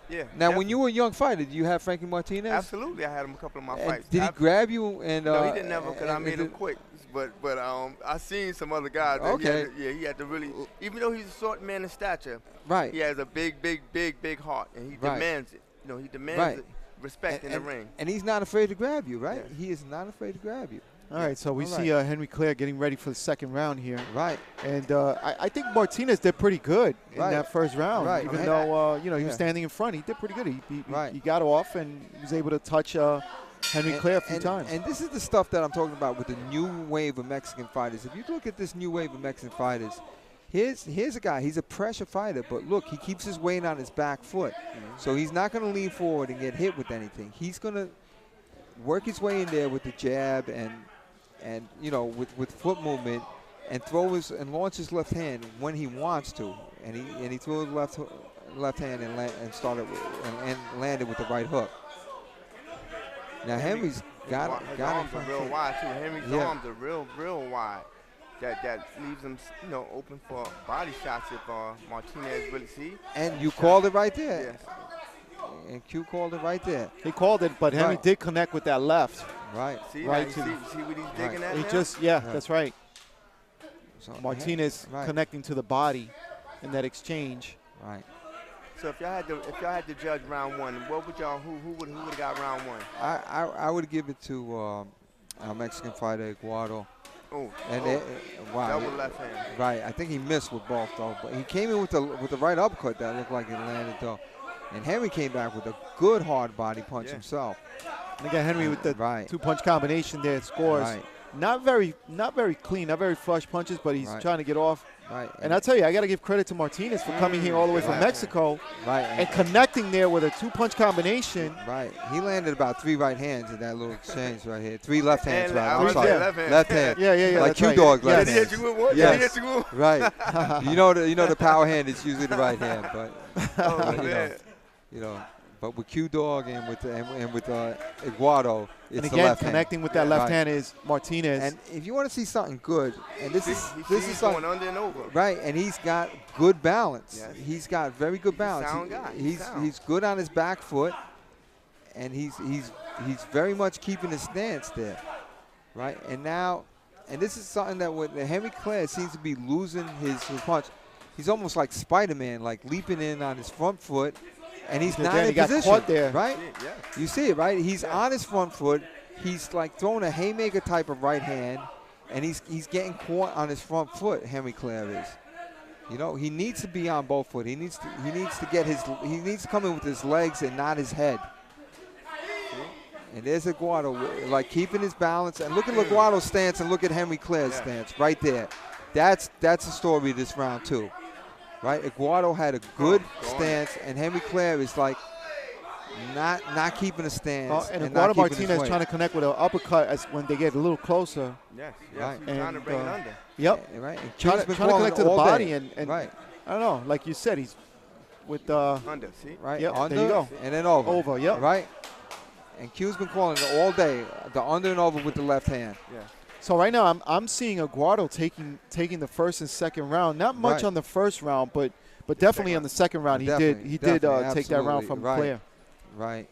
Yeah. Now, when you were a young fighter, did you have Frankie Martinez? Absolutely, I had him a couple of my fights. Did he grab you? And no, he didn't never because I made him quick. But I seen some other guys. Okay. He had to really, even though he's a short man in stature. Right. He has a big heart, and he demands it. He demands respect in the ring. And he's not afraid to grab you, right? Yeah. He is not afraid to grab you. All right, so we see Henry Clare getting ready for the second round here. Right. And I think Martinez did pretty good in that first round. Right. Even though, he was standing in front, he did pretty good. He got off and was able to touch Henry Clare a few times. And this is the stuff that I'm talking about with the new wave of Mexican fighters. If you look at this new wave of Mexican fighters, here's a guy. He's a pressure fighter, but look, he keeps his weight on his back foot. So he's not going to lean forward and get hit with anything. He's going to work his way in there with the jab and with foot movement, and launch his left hand when he wants to, and he threw his left hand and landed with the right hook. Now Henry's got his arms are real wide too. Henry's arms are real wide. That leaves him open for body shots if Martinez really see. And you called it right there. Yes. And Q called it right there. He called it, but Henry did connect with that left. Right. See what he's digging at now? That's right. So Martinez connecting to the body in that exchange. Right. So if y'all had to judge round one, what would y'all who would have got round one? I would give it to our Mexican fighter Eduardo. That was left hand. Right. I think he missed with both though, but he came in with the right uppercut that looked like it landed though. And Henry came back with a good hard body punch himself. And again, Henry with the 2-punch combination there scores. Right. Not very clean, not very flush punches, but he's trying to get off. Right. And I'll tell you, I got to give credit to Martinez for coming here all the way from Mexico and connecting there with a 2-punch combination. Right. He landed about 3 right hands in that little exchange right here. 3 left hands, right? I'm sorry. Left hand. Yeah. Like Q-Dog left hand. Did he hit you with one? Yes. Did he hit you with one? Right. you know the power hand is usually the right hand, but But with Q-Dog and with Eduardo, it's and the again, left connecting hand. with that left Right. hand is Martinez. And if you want to see something good, and this is going under and over. Right, and he's got good balance. Yes. He's got very good balance. Sound guy. He's good on his back foot, and he's very much keeping his stance there, right? And this is something that when Henry Clare seems to be losing his punch. He's almost like Spider-Man, like leaping in on his front foot, and he's not in got position, caught there. right? Yeah. You see it, right? He's on his front foot. He's like throwing a haymaker type of right hand, and he's getting caught on his front foot. Henry Clare is. You know, he needs to be on both foot. He needs to come in with his legs and not his head. And there's Eduardo, like keeping his balance. And look at Eduardo's stance and look at Henry Clare's stance right there. That's the story of this round too, right? Eduardo had a good stance, and Henry Clare is like not keeping a stance. And Eduardo Martinez trying to connect with an uppercut as when they get a little closer. Yes. Right. He's trying to bring it under. Yep. Right. And Trying to connect to the body and right. I don't know, like you said, he's with under. See. Right. Yep, Under, there you go. and then over. Over. Yep. Right. And Q's been calling it all day, the under and over with the left hand. Yeah. So right now I'm seeing Eduardo taking the first and second round. Not much on the first round, but definitely on the second round he did take that round from Clare. Right.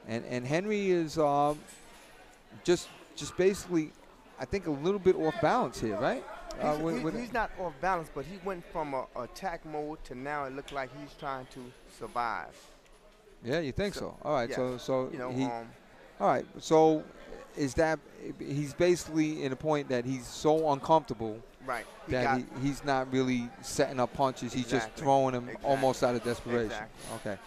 And Henry is just basically, I think, a little bit off balance here, right? He's not off balance, but he went from a attack mode to now it looks like he's trying to survive. Yeah, you think so? All right, yeah. so you know, he. All right, so is that he's basically in a point that he's so uncomfortable, right? That he's not really setting up punches. He's just throwing them almost out of desperation. Exactly.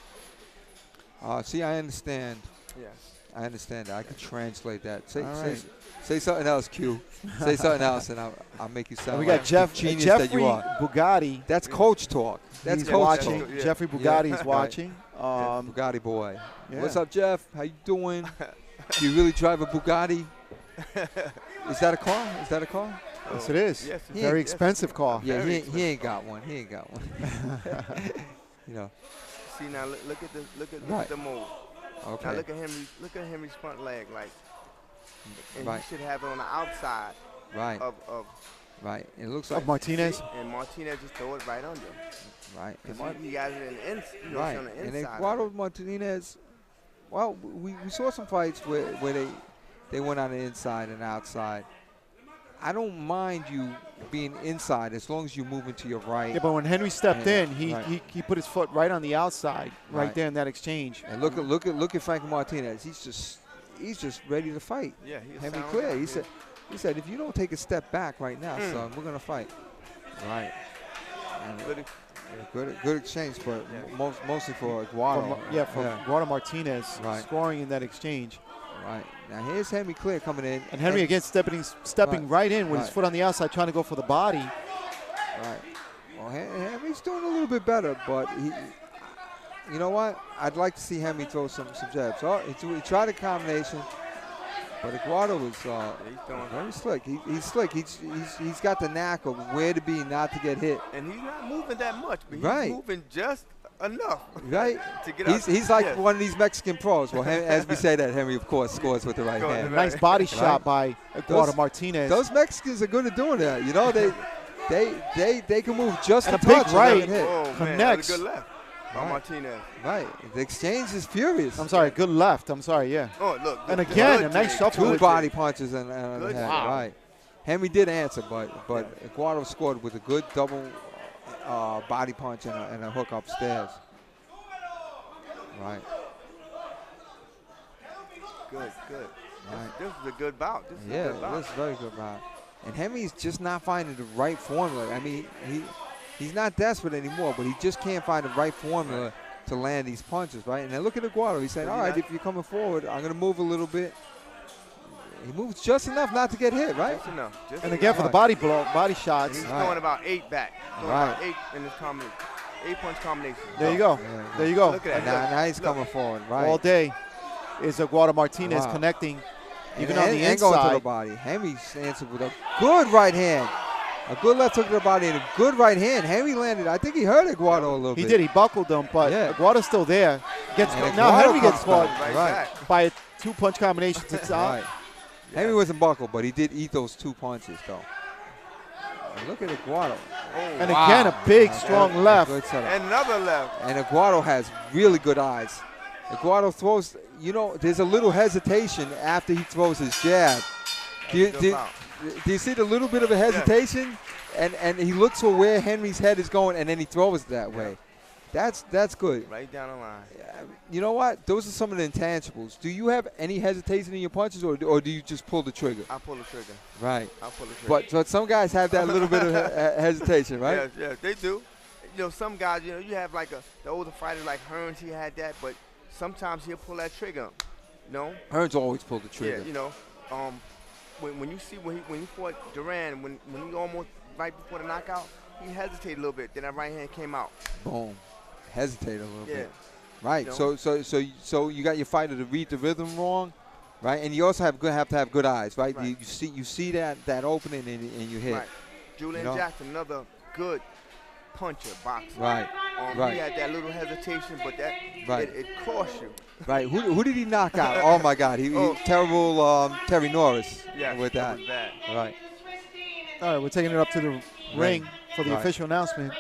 Okay. See, I understand. Yes. I understand that. I can translate that. Say something else, Q. Say something else, and I'll make you sound we like got the genius Jeffrey that you are. Bugatti. That's coach talk. That's He's coach watching. talk. Yeah. Jeffrey Bugatti is watching. Bugatti boy. Yeah. What's up, Jeff? How you doing? Do you really drive a Bugatti? Is that a car? Is that a car? Yes, it is. Yes, very expensive car. Yeah, he ain't got one. He ain't got one. You know. See now, look at the move. Okay. Now look at Henry's front leg, like, and right. he should have it on the outside. Right. Of right. It looks like Martinez. And Martinez just throw it right under. Right. Because he got it right. on the inside. And Eduardo Martinez, well, we saw some fights where they went on the inside and outside. I don't mind you being inside as long as you're moving to your right. Yeah, but when Henry stepped in, he put his foot right on the outside, right there in that exchange. And look at Frankie Martinez. He's just ready to fight. Yeah, Henry Clare. He said, if you don't take a step back right now, son, we're gonna fight. Right. And good exchange, but mostly for Eduardo. Eduardo Martinez scoring in that exchange. Right. Now here's Henry Clare coming in. And Henry again stepping right in with his foot on the outside, trying to go for the body. Right. Well, Henry's doing a little bit better, but you know what? I'd like to see Henry throw some jabs. Oh, he tried a combination, but Eduardo was very slick. He's slick. He's got the knack of where to be, not to get hit. And he's not moving that much, but he's moving just enough. Right. To get he's like one of these Mexican pros. Well, as we say that, Henry, of course, scores with the right hand. Nice body shot by Eduardo Martinez. Those Mexicans are good at doing that. You know, they can move just and a touch big right hit. connects. Good left by Martinez. Right. The exchange is furious. I'm sorry, good left. I'm sorry, yeah. Oh, look. And again, a nice shuffle. Two body punches and the head. Wow. Right. Henry did answer, but Eduardo scored with a good double body punch and a hook upstairs. Right. Good. Right. This is a good bout. This is a good bout. This is a very good bout. And Henry's just not finding the right formula. I mean, he's not desperate anymore, but he just can't find the right formula to land these punches, right? And then look at Eduardo. He's saying, all right, if you're coming forward, I'm going to move a little bit. He moves just enough not to get hit, right? Just enough. And again, for the body shots. He's throwing about 8 back. Right. 8 in this combination. 8-punch combination. There you go. There you go. Look at that. Now he's coming forward. Right. All day is Eduardo Martinez connecting, even on the and inside. Going to the body. Henry's answered with a good right hand. A good left hook to the body and a good right hand. Henry landed. I think he hurt Aguado a little bit. He did. He buckled him, but Aguado's still there. Now Henry gets caught by a 2-punch combination to top. Right. Henry wasn't buckled, but he did eat those 2 punches, though. And look at Aguado. And again, a big, strong left. And another left. And Aguado has really good eyes. Aguado throws, there's a little hesitation after he throws his jab. Do you see the little bit of a hesitation? And he looks for where Henry's head is going, and then he throws that way. That's good. Right down the line. You know what? Those are some of the intangibles. Do you have any hesitation in your punches, or do you just pull the trigger? I pull the trigger. Right. I pull the trigger. But some guys have that little bit of hesitation, right? Yeah, they do. Some guys, you have like the older fighter like Herns, he had that, but sometimes he'll pull that trigger. Herns always pulled the trigger. Yeah, when you see when he fought Duran, when he almost right before the knockout, he hesitated a little bit. Then that right hand came out. Boom. Hesitated a little bit. Right. So you got your fighter to read the rhythm wrong, right? And you also have to have good eyes, right? You see that opening and you hit. Right. Julian Jackson, another good puncher, boxer. Right. He had that little hesitation, but it cost you. Right. Who did he knock out? Oh my God. He terrible Terry Norris. With that. Was bad. Right. All right, we're taking it up to the ring for the official announcement.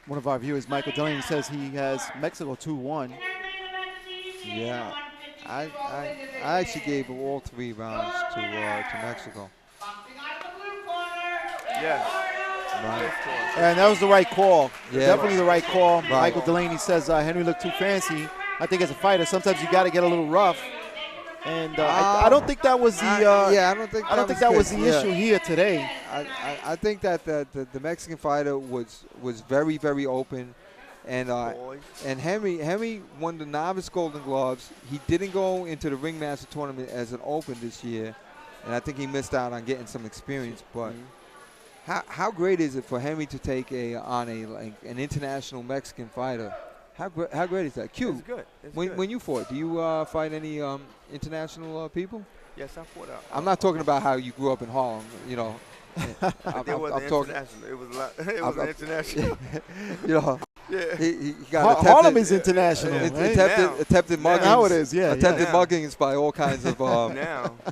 One of our viewers, Michael Delaney, says he has Mexico 2-1. Yeah, I actually gave all 3 rounds to Mexico. Yeah. Right. And that was the right call. Yeah. Definitely the right call. Right. Michael Delaney says Henry looked too fancy. I think as a fighter, sometimes you got to get a little rough. And I don't think that was the. I don't think that was the issue here today. I think that the Mexican fighter was very, very open, and Henry won the novice Golden Gloves. He didn't go into the Ringmaster tournament as an open this year, and I think he missed out on getting some experience. But how great is it for Henry to take an international Mexican fighter? How great is that? Q, it's good. When you fought, do you fight any international people? Yes, I fought out. I'm not talking about how you grew up in Harlem, I'm talking. It was a lot. It was international. He got Harlem is international. Attempted muggings. Now it is, Attempted muggings by all kinds of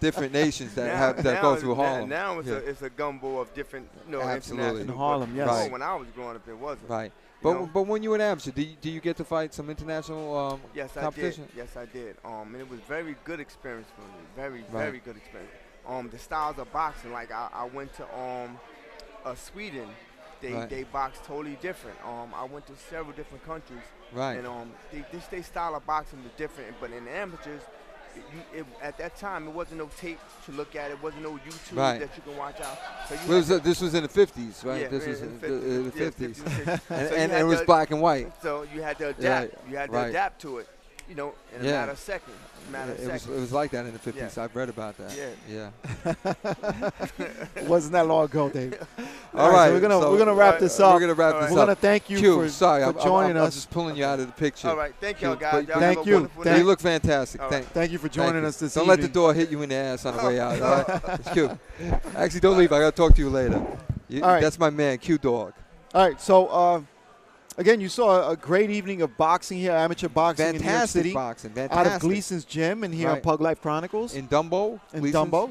different nations that go through Harlem. Now it's a gumbo of different, Absolutely. international. In Harlem, yes. Right. When I was growing up, it wasn't. Right. But when you were in Amsterdam, do you get to fight some international competition? Yes, I did. And it was very good experience for me. Very good experience. The styles of boxing, like I went to Sweden. They box totally different. I went to several different countries. Right. And their style of boxing was different. But in the amateurs, at that time, it wasn't no tape to look at. It wasn't no YouTube that you can watch out. So this was in the 50s, right? Yeah, this was in the 50s. 50s. and it was black and white. So you had to adapt. You had to adapt to it, in a matter of seconds. It was like that in the 50s. I've read about that. Yeah. It wasn't that long ago, Dave. All right. So we're gonna wrap this up. We're gonna wrap this up. We're gonna thank you for joining us. I'm just pulling you out of the picture. All right. Thank y'all guys. Thank you. You look fantastic. Thank you for joining us this evening. evening. Don't let the door hit you in the ass on the way out. All right? It's cute. Actually, don't leave. I gotta talk to you later. All right. That's my man, Q Dog. All right. So. Again, you saw a great evening of boxing here, amateur boxing in New York City. Boxing. Out of Gleasons Gym and here on Pug Life Chronicles. In Dumbo.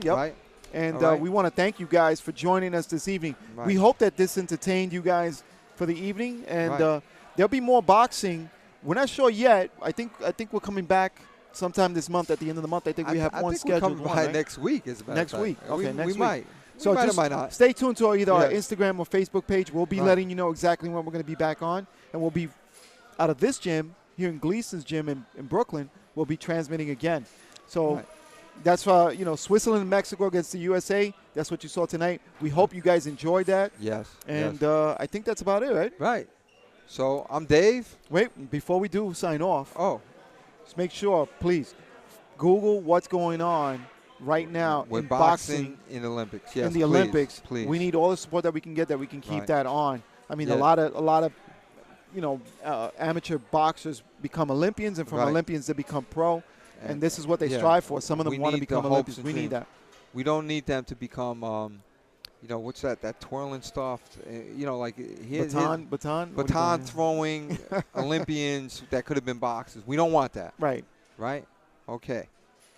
Yep. Right. And we want to thank you guys for joining us this evening. Right. We hope that this entertained you guys for the evening. And there'll be more boxing. We're not sure yet. I think we're coming back sometime this month, at the end of the month. I think we have one scheduled. We're coming by next week, as a matter of fact. Next week. Okay, next week. Might. So might just or might not. stay tuned to either our Instagram or Facebook page. We'll be letting you know exactly when we're going to be back on. And we'll be out of this gym here in Gleasons Gym in Brooklyn. We'll be transmitting again. So that's Switzerland and Mexico against the USA. That's what you saw tonight. We hope you guys enjoyed that. Yes. And I think that's about it, right? Right. So I'm Dave. Wait, before we do sign off. Oh. Just make sure, please, Google what's going on right now in boxing in the Olympics. Yes, in the Olympics. Please. We need all the support that we can get, that we can keep that on. I mean, a lot of amateur boxers become Olympians, and from Olympians they become pro. And this is what they strive for. Some of them want to become Olympians. We need that. We don't need them to become, what's that? That twirling stuff. Like baton throwing Olympians that could have been boxers. We don't want that. Right. Right. Okay.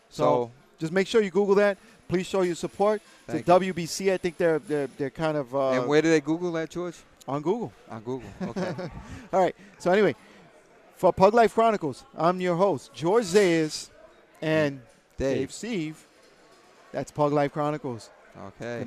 So just make sure you Google that. Please show your support to WBC. I think they're kind of. And where do they Google that, George? On Google. On Google. Okay. All right. So anyway, for Pug Life Chronicles, I'm your host, George Zayas, and Dave Steve. That's Pug Life Chronicles. Okay.